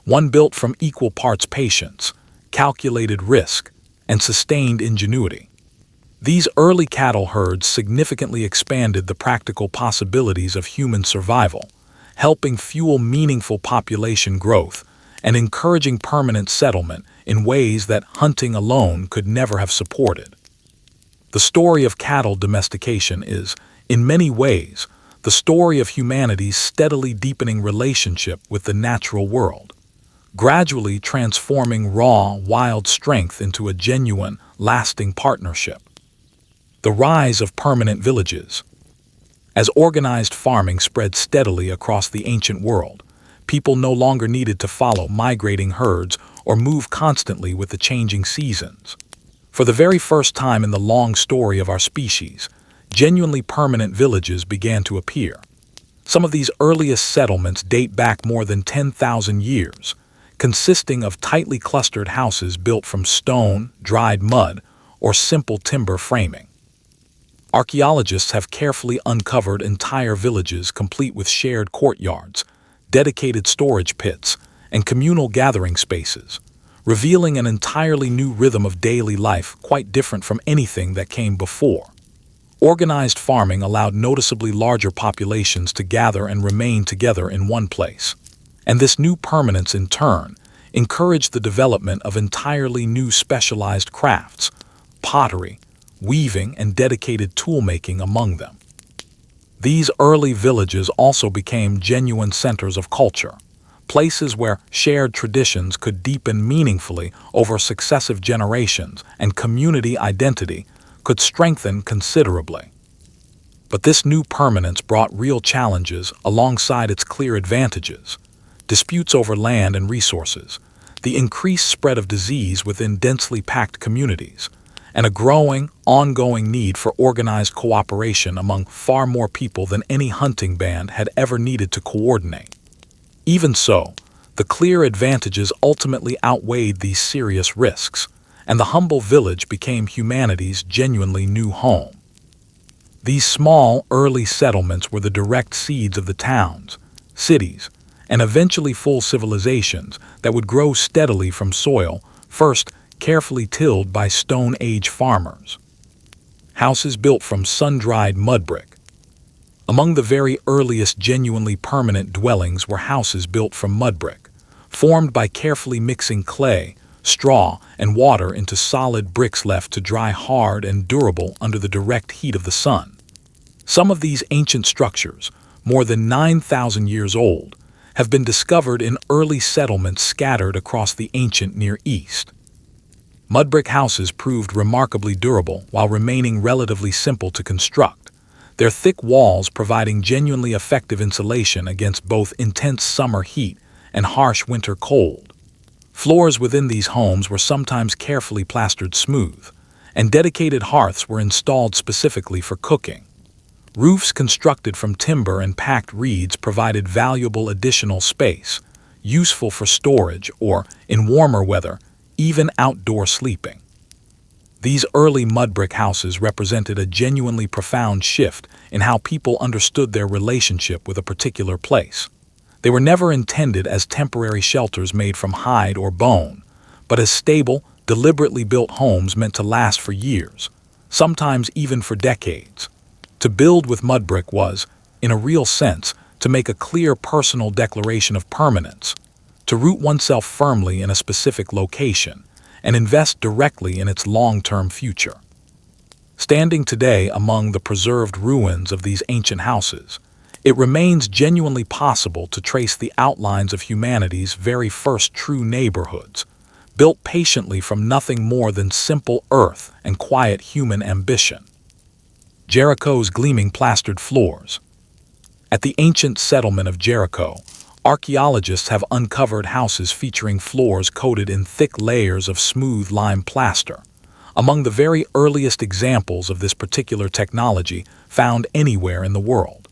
one built from equal parts patience, calculated risk, and sustained ingenuity. These early cattle herds significantly expanded the practical possibilities of human survival, helping fuel meaningful population growth and encouraging permanent settlement in ways that hunting alone could never have supported. The story of cattle domestication is, in many ways, the story of humanity's steadily deepening relationship with the natural world, gradually transforming raw, wild strength into a genuine, lasting partnership. The rise of permanent villages. As organized farming spread steadily across the ancient world, people no longer needed to follow migrating herds or move constantly with the changing seasons. For the very first time in the long story of our species, genuinely permanent villages began to appear. Some of these earliest settlements date back more than 10,000 years, consisting of tightly clustered houses built from stone, dried mud, or simple timber framing. Archaeologists have carefully uncovered entire villages complete with shared courtyards, dedicated storage pits, and communal gathering spaces, revealing an entirely new rhythm of daily life quite different from anything that came before. Organized farming allowed noticeably larger populations to gather and remain together in one place, and this new permanence in turn encouraged the development of entirely new specialized crafts, pottery, weaving, and dedicated tool-making among them. These early villages also became genuine centers of culture, places where shared traditions could deepen meaningfully over successive generations and community identity could strengthen considerably. But this new permanence brought real challenges alongside its clear advantages: disputes over land and resources, the increased spread of disease within densely packed communities, and a growing, ongoing need for organized cooperation among far more people than any hunting band had ever needed to coordinate. Even so, the clear advantages ultimately outweighed these serious risks, and the humble village became humanity's genuinely new home. These small, early settlements were the direct seeds of the towns, cities, and eventually full civilizations that would grow steadily from soil, first carefully tilled by Stone Age farmers. Houses built from sun-dried mud brick. Among the very earliest genuinely permanent dwellings were houses built from mud brick, formed by carefully mixing clay, straw, and water into solid bricks left to dry hard and durable under the direct heat of the sun. Some of these ancient structures, more than 9,000 years old, have been discovered in early settlements scattered across the ancient Near East. Mud brick houses proved remarkably durable while remaining relatively simple to construct, their thick walls providing genuinely effective insulation against both intense summer heat and harsh winter cold. Floors within these homes were sometimes carefully plastered smooth, and dedicated hearths were installed specifically for cooking. Roofs constructed from timber and packed reeds provided valuable additional space, useful for storage or, in warmer weather, even outdoor sleeping. These early mud brick houses represented a genuinely profound shift in how people understood their relationship with a particular place. They were never intended as temporary shelters made from hide or bone, but as stable, deliberately built homes meant to last for years, sometimes even for decades. To build with mud brick was, in a real sense, to make a clear personal declaration of permanence, to root oneself firmly in a specific location, and invest directly in its long-term future. Standing today among the preserved ruins of these ancient houses, it remains genuinely possible to trace the outlines of humanity's very first true neighborhoods, built patiently from nothing more than simple earth and quiet human ambition. Jericho's gleaming plastered floors. At the ancient settlement of Jericho, archaeologists have uncovered houses featuring floors coated in thick layers of smooth lime plaster, among the very earliest examples of this particular technology found anywhere in the world.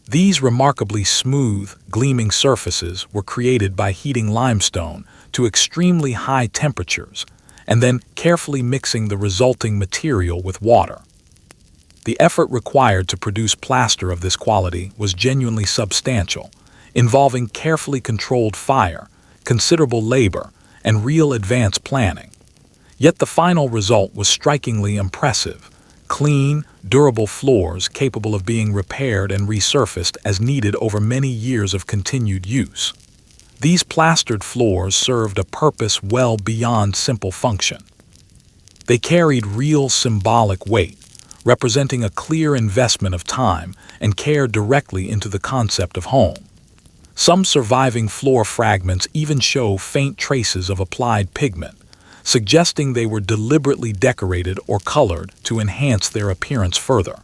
These remarkably smooth, gleaming surfaces were created by heating limestone to extremely high temperatures and then carefully mixing the resulting material with water. The effort required to produce plaster of this quality was genuinely substantial, involving carefully controlled fire, considerable labor, and real advanced planning. Yet the final result was strikingly impressive: clean, durable floors capable of being repaired and resurfaced as needed over many years of continued use. These plastered floors served a purpose well beyond simple function. They carried real symbolic weight, representing a clear investment of time and care directly into the concept of home. Some surviving floor fragments even show faint traces of applied pigment, suggesting they were deliberately decorated or colored to enhance their appearance further.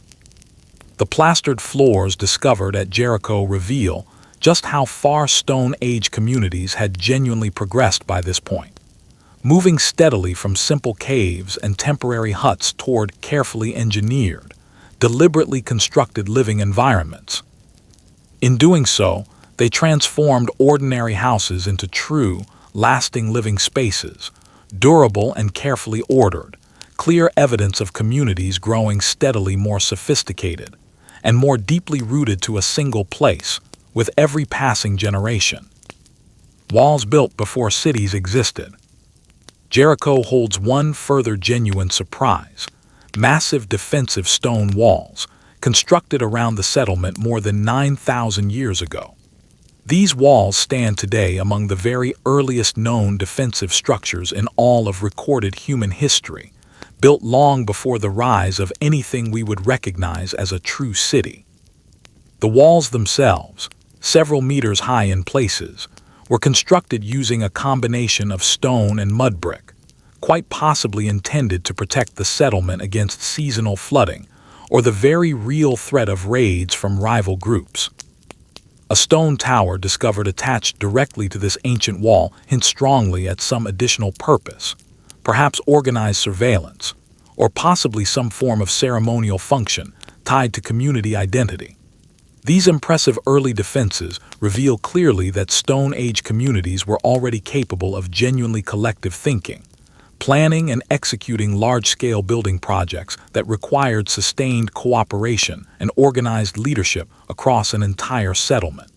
The plastered floors discovered at Jericho reveal just how far Stone Age communities had genuinely progressed by this point, moving steadily from simple caves and temporary huts toward carefully engineered, deliberately constructed living environments. In doing so, they transformed ordinary houses into true, lasting living spaces, durable and carefully ordered, clear evidence of communities growing steadily more sophisticated and more deeply rooted to a single place with every passing generation. Walls built before cities existed. Jericho holds one further genuine surprise: massive defensive stone walls, constructed around the settlement more than 9,000 years ago. These walls stand today among the very earliest known defensive structures in all of recorded human history, built long before the rise of anything we would recognize as a true city. The walls themselves, several meters high in places, were constructed using a combination of stone and mud brick, quite possibly intended to protect the settlement against seasonal flooding or the very real threat of raids from rival groups. A stone tower discovered attached directly to this ancient wall hints strongly at some additional purpose, perhaps organized surveillance, or possibly some form of ceremonial function tied to community identity. These impressive early defenses reveal clearly that Stone Age communities were already capable of genuinely collective thinking, planning and executing large-scale building projects that required sustained cooperation and organized leadership across an entire settlement.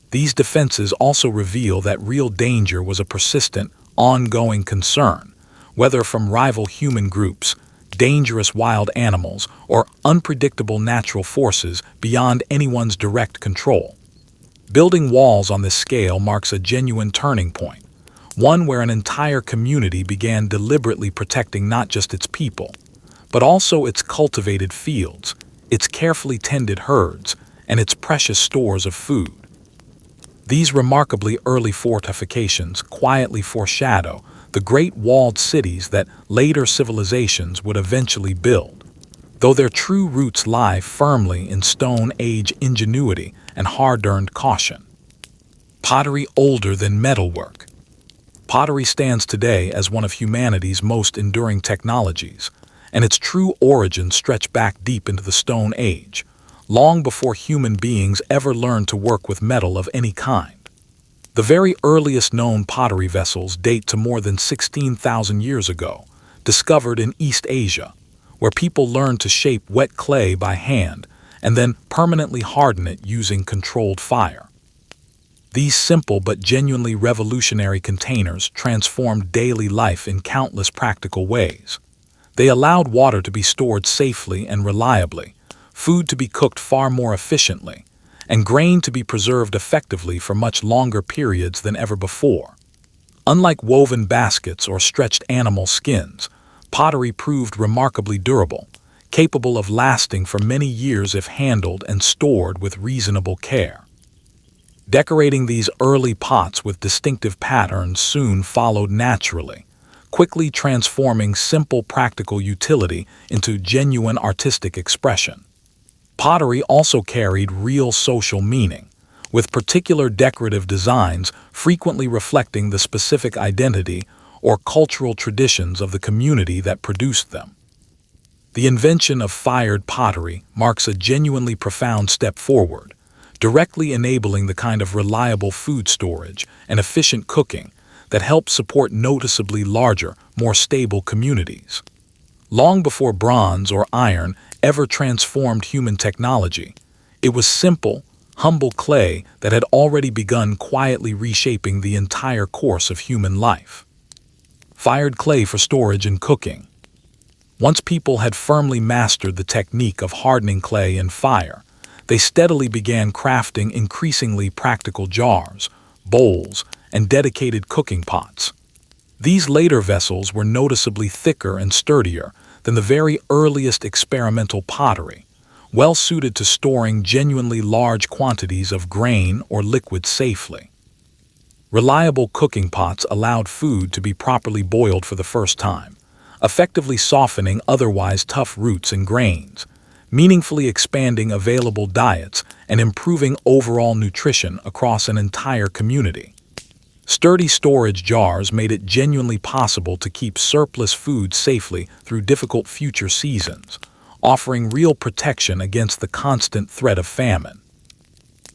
These defenses also reveal that real danger was a persistent, ongoing concern, whether from rival human groups, dangerous wild animals, or unpredictable natural forces beyond anyone's direct control. Building walls on this scale marks a genuine turning point, one where an entire community began deliberately protecting not just its people, but also its cultivated fields, its carefully tended herds, and its precious stores of food. These remarkably early fortifications quietly foreshadow the great walled cities that later civilizations would eventually build, though their true roots lie firmly in Stone Age ingenuity and hard-earned caution. Pottery older than metalwork. Pottery stands today as one of humanity's most enduring technologies, and its true origins stretch back deep into the Stone Age, long before human beings ever learned to work with metal of any kind. The very earliest known pottery vessels date to more than 16,000 years ago, discovered in East Asia, where people learned to shape wet clay by hand and then permanently harden it using controlled fire. These simple but genuinely revolutionary containers transformed daily life in countless practical ways. They allowed water to be stored safely and reliably, food to be cooked far more efficiently, and grain to be preserved effectively for much longer periods than ever before. Unlike woven baskets or stretched animal skins, pottery proved remarkably durable, capable of lasting for many years if handled and stored with reasonable care. Decorating these early pots with distinctive patterns soon followed naturally, quickly transforming simple practical utility into genuine artistic expression. Pottery also carried real social meaning, with particular decorative designs frequently reflecting the specific identity or cultural traditions of the community that produced them. The invention of fired pottery marks a genuinely profound step forward, directly enabling the kind of reliable food storage and efficient cooking that help support noticeably larger, more stable communities. Long before bronze or iron ever transformed human technology, it was simple, humble clay that had already begun quietly reshaping the entire course of human life. Fired clay for storage and cooking. Once people had firmly mastered the technique of hardening clay in fire, they steadily began crafting increasingly practical jars, bowls, and dedicated cooking pots. These later vessels were noticeably thicker and sturdier than the very earliest experimental pottery, well suited to storing genuinely large quantities of grain or liquid safely. Reliable cooking pots allowed food to be properly boiled for the first time, effectively softening otherwise tough roots and grains, meaningfully expanding available diets and improving overall nutrition across an entire community. Sturdy storage jars made it genuinely possible to keep surplus food safely through difficult future seasons, offering real protection against the constant threat of famine.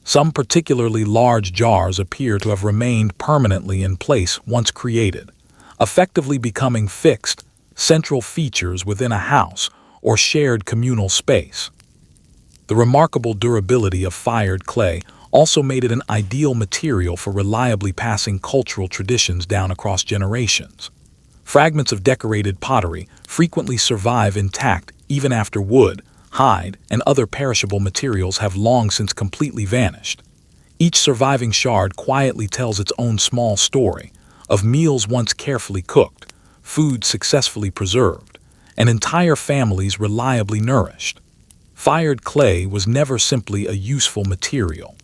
Some particularly large jars appear to have remained permanently in place once created, effectively becoming fixed, central features within a house or shared communal space. The remarkable durability of fired clay also made it an ideal material for reliably passing cultural traditions down across generations. Fragments of decorated pottery frequently survive intact even after wood, hide, and other perishable materials have long since completely vanished. Each surviving shard quietly tells its own small story of meals once carefully cooked, food successfully preserved, and entire families reliably nourished. Fired clay was never simply a useful material.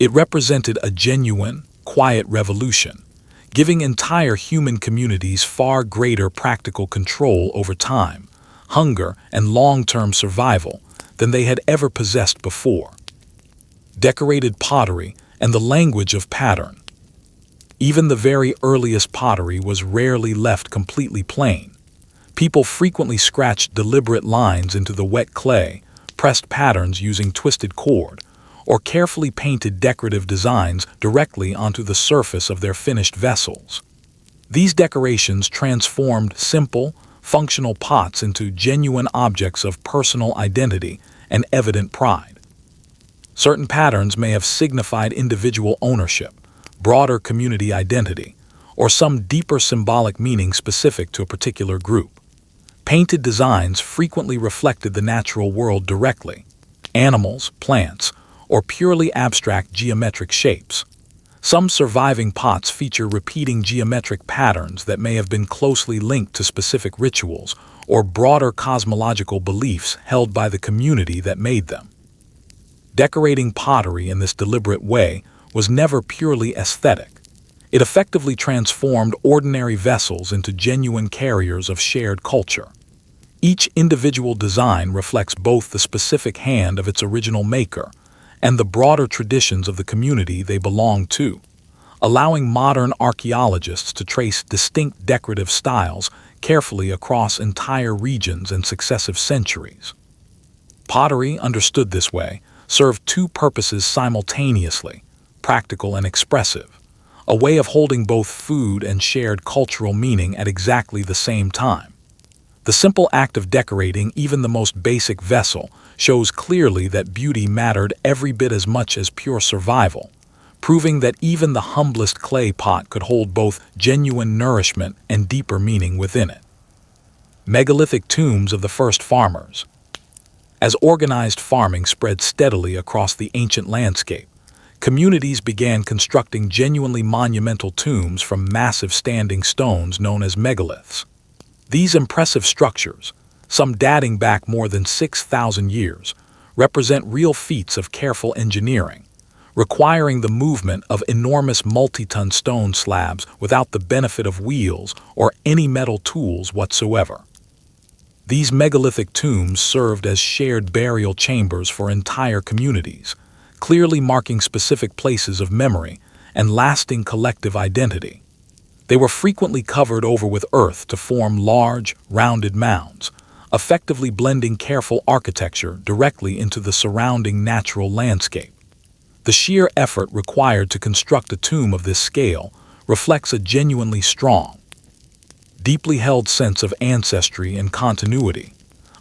It represented a genuine, quiet revolution, giving entire human communities far greater practical control over time, hunger, and long-term survival than they had ever possessed before. Decorated pottery and the language of pattern. Even the very earliest pottery was rarely left completely plain. People frequently scratched deliberate lines into the wet clay, pressed patterns using twisted cord, or carefully painted decorative designs directly onto the surface of their finished vessels. These decorations transformed simple, functional pots into genuine objects of personal identity and evident pride. Certain patterns may have signified individual ownership, broader community identity, or some deeper symbolic meaning specific to a particular group. Painted designs frequently reflected the natural world directly: animals, plants, or purely abstract geometric shapes. Some surviving pots feature repeating geometric patterns that may have been closely linked to specific rituals or broader cosmological beliefs held by the community that made them. Decorating pottery in this deliberate way was never purely aesthetic. It effectively transformed ordinary vessels into genuine carriers of shared culture. Each individual design reflects both the specific hand of its original maker and the broader traditions of the community they belong to, allowing modern archaeologists to trace distinct decorative styles carefully across entire regions and successive centuries. Pottery, understood this way, served two purposes simultaneously: practical and expressive, a way of holding both food and shared cultural meaning at exactly the same time. The simple act of decorating even the most basic vessel shows clearly that beauty mattered every bit as much as pure survival, proving that even the humblest clay pot could hold both genuine nourishment and deeper meaning within it. Megalithic tombs of the first farmers. As organized farming spread steadily across the ancient landscape, communities began constructing genuinely monumental tombs from massive standing stones known as megaliths. These impressive structures, some dating back more than 6,000 years, represent real feats of careful engineering, requiring the movement of enormous multi-ton stone slabs without the benefit of wheels or any metal tools whatsoever. These megalithic tombs served as shared burial chambers for entire communities, clearly marking specific places of memory and lasting collective identity. They were frequently covered over with earth to form large, rounded mounds, effectively blending careful architecture directly into the surrounding natural landscape. The sheer effort required to construct a tomb of this scale reflects a genuinely strong, deeply held sense of ancestry and continuity,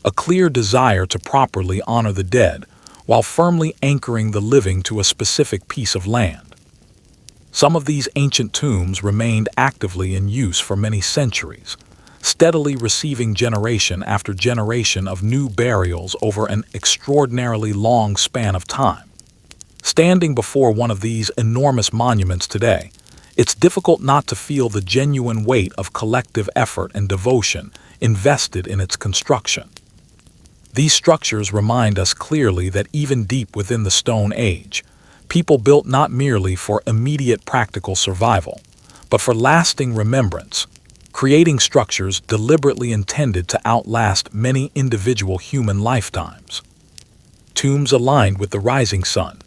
a clear desire to properly honor the dead while firmly anchoring the living to a specific piece of land. Some of these ancient tombs remained actively in use for many centuries, steadily receiving generation after generation of new burials over an extraordinarily long span of time. Standing before one of these enormous monuments today, it's difficult not to feel the genuine weight of collective effort and devotion invested in its construction. These structures remind us clearly that even deep within the Stone Age, people built not merely for immediate practical survival, but for lasting remembrance, creating structures deliberately intended to outlast many individual human lifetimes. Tombs aligned with the rising sun.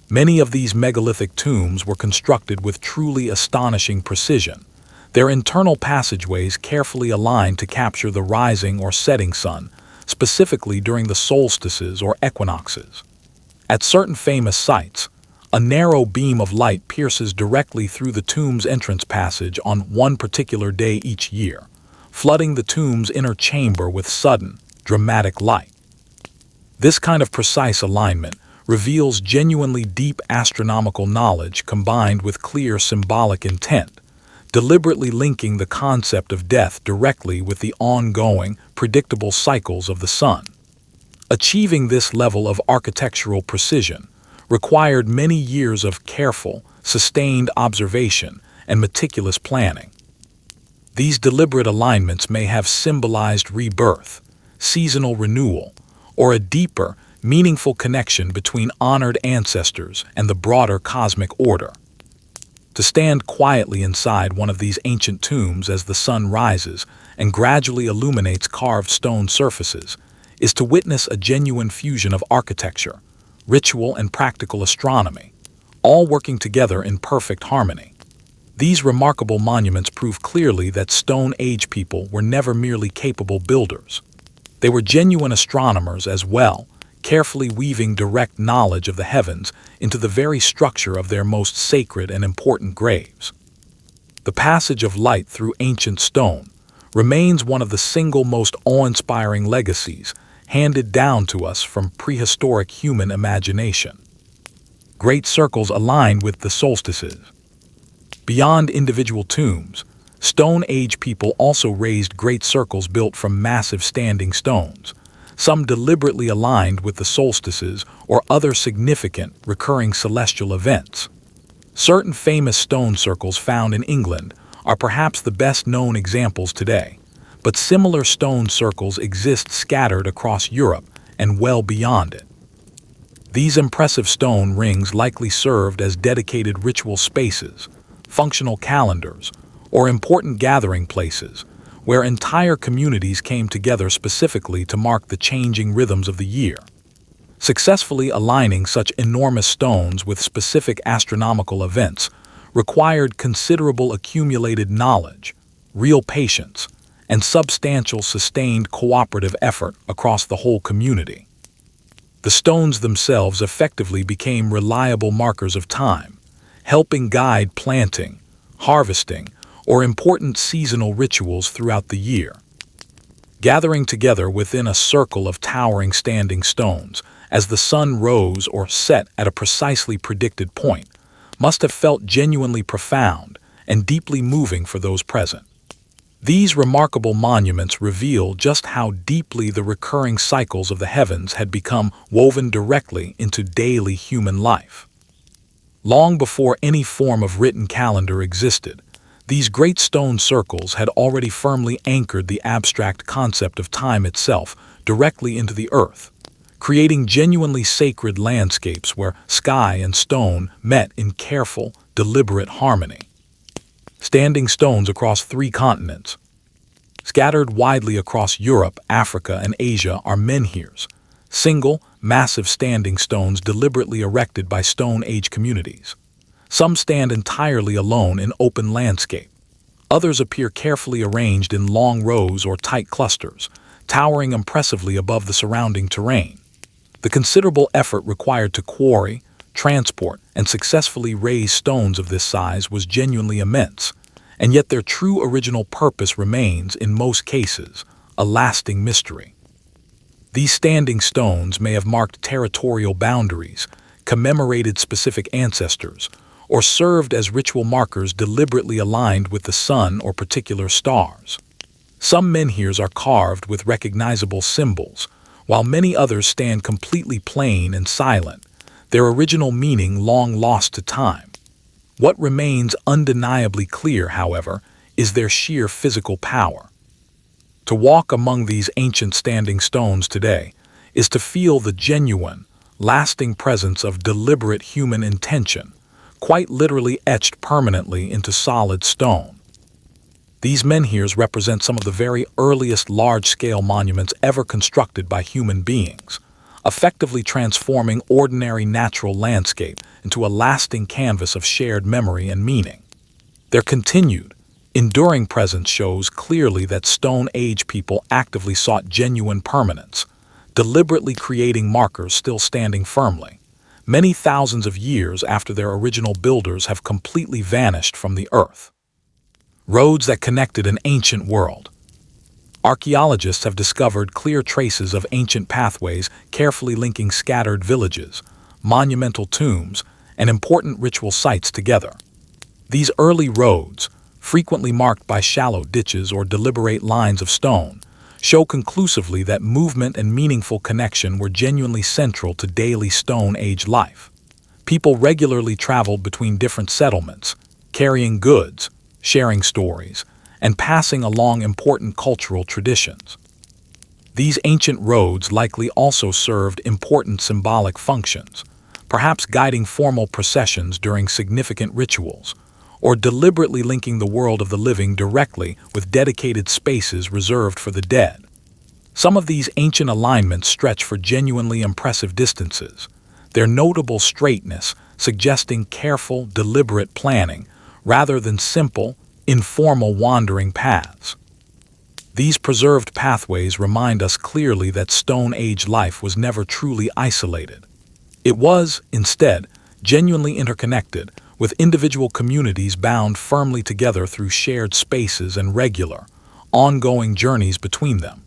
Many of these megalithic tombs were constructed with truly astonishing precision, their internal passageways carefully aligned to capture the rising or setting sun, specifically during the solstices or equinoxes. At certain famous sites, a narrow beam of light pierces directly through the tomb's entrance passage on one particular day each year, flooding the tomb's inner chamber with sudden, dramatic light. This kind of precise alignment reveals genuinely deep astronomical knowledge combined with clear symbolic intent, deliberately linking the concept of death directly with the ongoing, predictable cycles of the sun. Achieving this level of architectural precision required many years of careful, sustained observation and meticulous planning. These deliberate alignments may have symbolized rebirth, seasonal renewal, or a deeper, meaningful connection between honored ancestors and the broader cosmic order. To stand quietly inside one of these ancient tombs as the sun rises and gradually illuminates carved stone surfaces is to witness a genuine fusion of architecture, ritual, and practical astronomy, all working together in perfect harmony. These remarkable monuments prove clearly that Stone Age people were never merely capable builders. They were genuine astronomers as well, carefully weaving direct knowledge of the heavens into the very structure of their most sacred and important graves. The passage of light through ancient stone remains one of the single most awe-inspiring legacies handed down to us from prehistoric human imagination. Great circles aligned with the solstices. Beyond individual tombs, Stone Age people also raised great circles built from massive standing stones, some deliberately aligned with the solstices or other significant recurring celestial events. Certain famous stone circles found in England are perhaps the best known examples today, but similar stone circles exist scattered across Europe and well beyond it. These impressive stone rings likely served as dedicated ritual spaces, functional calendars, or important gathering places, where entire communities came together specifically to mark the changing rhythms of the year. Successfully aligning such enormous stones with specific astronomical events required considerable accumulated knowledge, real patience, and substantial sustained cooperative effort across the whole community. The stones themselves effectively became reliable markers of time, helping guide planting, harvesting, or important seasonal rituals throughout the year. Gathering together within a circle of towering standing stones as the sun rose or set at a precisely predicted point must have felt genuinely profound and deeply moving for those present. These remarkable monuments reveal just how deeply the recurring cycles of the heavens had become woven directly into daily human life. Long before any form of written calendar existed, these great stone circles had already firmly anchored the abstract concept of time itself directly into the earth, creating genuinely sacred landscapes where sky and stone met in careful, deliberate harmony. Standing stones across 3 continents. Scattered widely across Europe, Africa, and Asia are menhirs, single, massive standing stones deliberately erected by Stone Age communities. Some stand entirely alone in open landscape. Others appear carefully arranged in long rows or tight clusters, towering impressively above the surrounding terrain. The considerable effort required to quarry, transport, and successfully raise stones of this size was genuinely immense, and yet their true original purpose remains, in most cases, a lasting mystery. These standing stones may have marked territorial boundaries, commemorated specific ancestors, or served as ritual markers deliberately aligned with the sun or particular stars. Some menhirs are carved with recognizable symbols, while many others stand completely plain and silent, their original meaning long lost to time. What remains undeniably clear, however, is their sheer physical power. To walk among these ancient standing stones today is to feel the genuine, lasting presence of deliberate human intention, quite literally etched permanently into solid stone. These menhirs represent some of the very earliest large-scale monuments ever constructed by human beings, effectively transforming ordinary natural landscape into a lasting canvas of shared memory and meaning. Their continued, enduring presence shows clearly that Stone Age people actively sought genuine permanence, deliberately creating markers still standing firmly, many thousands of years after their original builders have completely vanished from the earth. Roads that connected an ancient world. Archaeologists have discovered clear traces of ancient pathways carefully linking scattered villages, monumental tombs, and important ritual sites together. These early roads, frequently marked by shallow ditches or deliberate lines of stone, show conclusively that movement and meaningful connection were genuinely central to daily Stone Age life. People regularly traveled between different settlements, carrying goods, sharing stories, and passing along important cultural traditions. These ancient roads likely also served important symbolic functions, perhaps guiding formal processions during significant rituals, or deliberately linking the world of the living directly with dedicated spaces reserved for the dead. Some of these ancient alignments stretch for genuinely impressive distances, their notable straightness suggesting careful, deliberate planning rather than simple, informal wandering paths. These preserved pathways remind us clearly that Stone Age life was never truly isolated. It was, instead, genuinely interconnected, with individual communities bound firmly together through shared spaces and regular, ongoing journeys between them.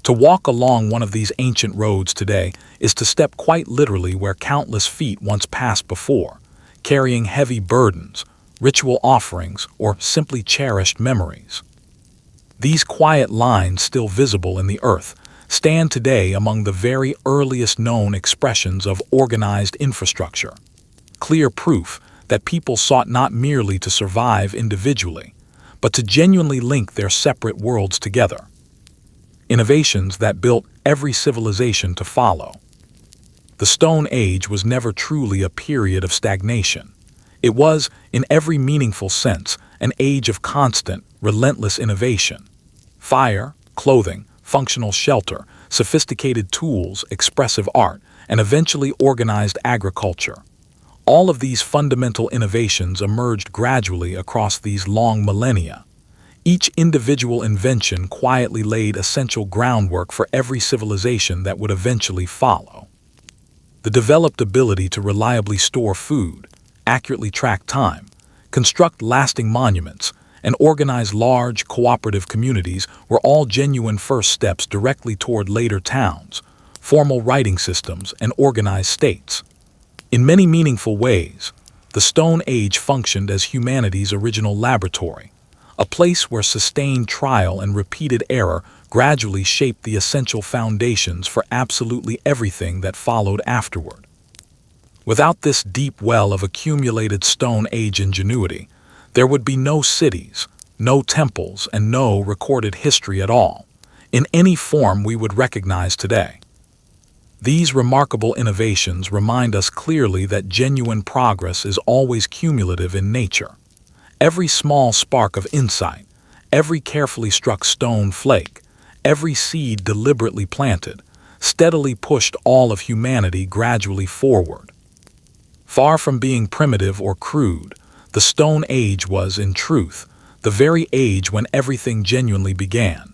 To walk along one of these ancient roads today is to step quite literally where countless feet once passed before, carrying heavy burdens, ritual offerings, or simply cherished memories. These quiet lines, still visible in the earth, stand today among the very earliest known expressions of organized infrastructure, clear proof that people sought not merely to survive individually, but to genuinely link their separate worlds together. Innovations that built every civilization to follow. The Stone Age was never truly a period of stagnation. It was, in every meaningful sense, an age of constant, relentless innovation. Fire, clothing, functional shelter, sophisticated tools, expressive art, and eventually organized agriculture. All of these fundamental innovations emerged gradually across these long millennia. Each individual invention quietly laid essential groundwork for every civilization that would eventually follow. The developed ability to reliably store food, accurately track time, construct lasting monuments, and organize large, cooperative communities were all genuine first steps directly toward later towns, formal writing systems, and organized states. In many meaningful ways, the Stone Age functioned as humanity's original laboratory, a place where sustained trial and repeated error gradually shaped the essential foundations for absolutely everything that followed afterward. Without this deep well of accumulated Stone Age ingenuity, there would be no cities, no temples, and no recorded history at all, in any form we would recognize today. These remarkable innovations remind us clearly that genuine progress is always cumulative in nature. Every small spark of insight, every carefully struck stone flake, every seed deliberately planted, steadily pushed all of humanity gradually forward. Far from being primitive or crude, the Stone Age was, in truth, the very age when everything genuinely began.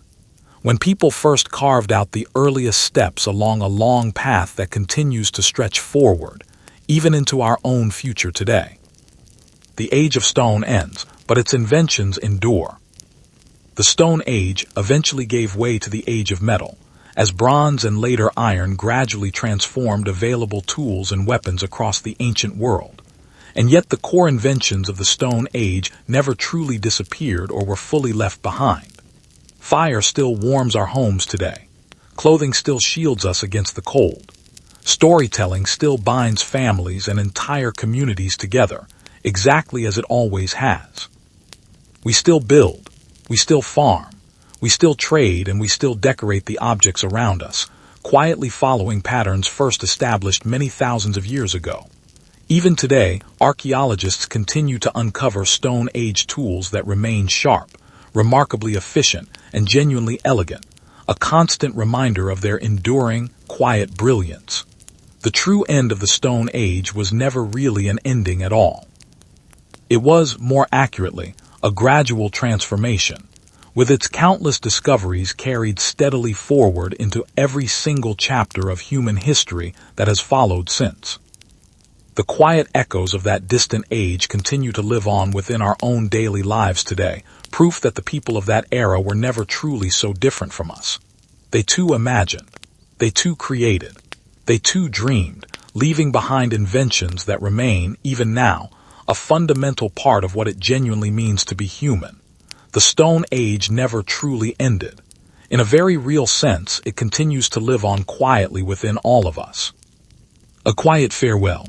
When people first carved out the earliest steps along a long path that continues to stretch forward, even into our own future today. The Age of Stone ends, but its inventions endure. The Stone Age eventually gave way to the Age of Metal, as bronze and later iron gradually transformed available tools and weapons across the ancient world. And yet the core inventions of the Stone Age never truly disappeared or were fully left behind. Fire still warms our homes today. Clothing still shields us against the cold. Storytelling still binds families and entire communities together, exactly as it always has. We still build, we still farm, we still trade, and we still decorate the objects around us, quietly following patterns first established many thousands of years ago. Even today, archaeologists continue to uncover Stone Age tools that remain sharp, remarkably efficient, and genuinely elegant, a constant reminder of their enduring, quiet brilliance. The true end of the Stone Age was never really an ending at all. It was, more accurately, a gradual transformation, with its countless discoveries carried steadily forward into every single chapter of human history that has followed since. The quiet echoes of that distant age continue to live on within our own daily lives today, proof that the people of that era were never truly so different from us. They too imagined, they too created, they too dreamed, leaving behind inventions that remain, even now, a fundamental part of what it genuinely means to be human. The Stone Age never truly ended. In a very real sense, it continues to live on quietly within all of us. A quiet farewell.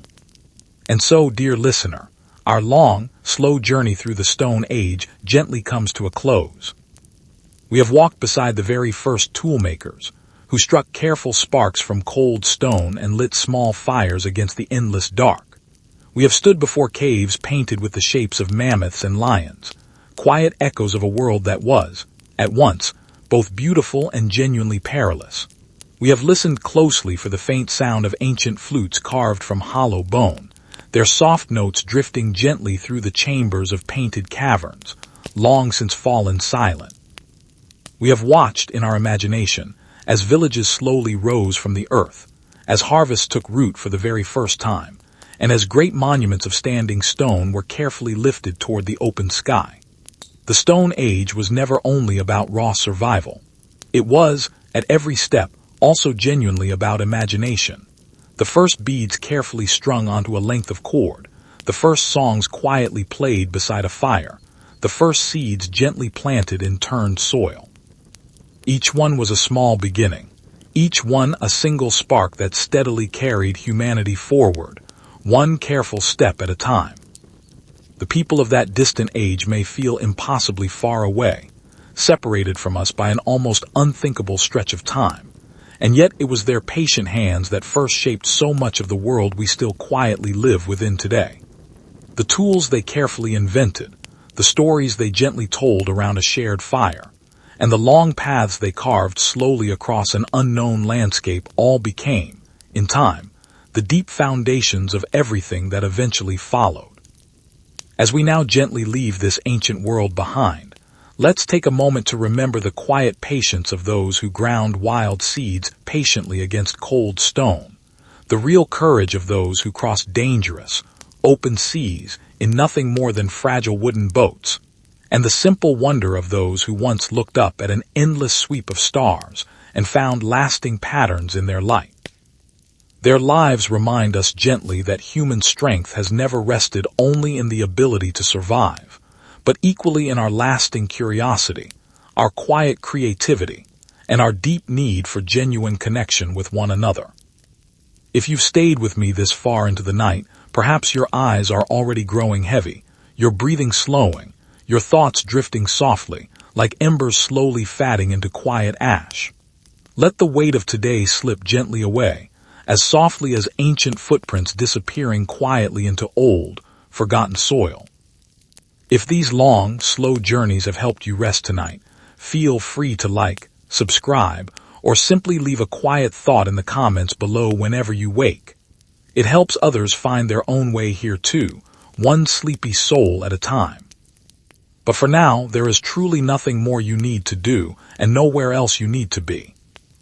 And so, dear listener, our long, slow journey through the Stone Age gently comes to a close. We have walked beside the very first toolmakers, who struck careful sparks from cold stone and lit small fires against the endless dark. We have stood before caves painted with the shapes of mammoths and lions, quiet echoes of a world that was, at once, both beautiful and genuinely perilous. We have listened closely for the faint sound of ancient flutes carved from hollow bone, their soft notes drifting gently through the chambers of painted caverns, long since fallen silent. We have watched in our imagination as villages slowly rose from the earth, as harvests took root for the very first time, and as great monuments of standing stone were carefully lifted toward the open sky. The Stone Age was never only about raw survival. It was, at every step, also genuinely about imagination. The first beads carefully strung onto a length of cord, the first songs quietly played beside a fire, the first seeds gently planted in turned soil. Each one was a small beginning, each one a single spark that steadily carried humanity forward, one careful step at a time. The people of that distant age may feel impossibly far away, separated from us by an almost unthinkable stretch of time, and yet it was their patient hands that first shaped so much of the world we still quietly live within today. The tools they carefully invented, the stories they gently told around a shared fire, and the long paths they carved slowly across an unknown landscape all became, in time, the deep foundations of everything that eventually followed. As we now gently leave this ancient world behind, let's take a moment to remember the quiet patience of those who ground wild seeds patiently against cold stone, the real courage of those who crossed dangerous, open seas in nothing more than fragile wooden boats, and the simple wonder of those who once looked up at an endless sweep of stars and found lasting patterns in their light. Their lives remind us gently that human strength has never rested only in the ability to survive, but equally in our lasting curiosity, our quiet creativity, and our deep need for genuine connection with one another. If you've stayed with me this far into the night, perhaps your eyes are already growing heavy, your breathing slowing, your thoughts drifting softly, like embers slowly fatting into quiet ash. Let the weight of today slip gently away, as softly as ancient footprints disappearing quietly into old, forgotten soil. If these long, slow journeys have helped you rest tonight, feel free to like, subscribe, or simply leave a quiet thought in the comments below whenever you wake. It helps others find their own way here too, one sleepy soul at a time. But for now, there is truly nothing more you need to do, and nowhere else you need to be.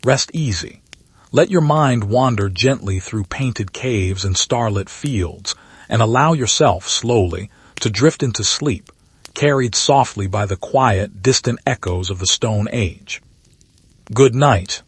Rest easy. Let your mind wander gently through painted caves and starlit fields, and allow yourself, slowly, to drift into sleep, carried softly by the quiet, distant echoes of the Stone Age. Good night.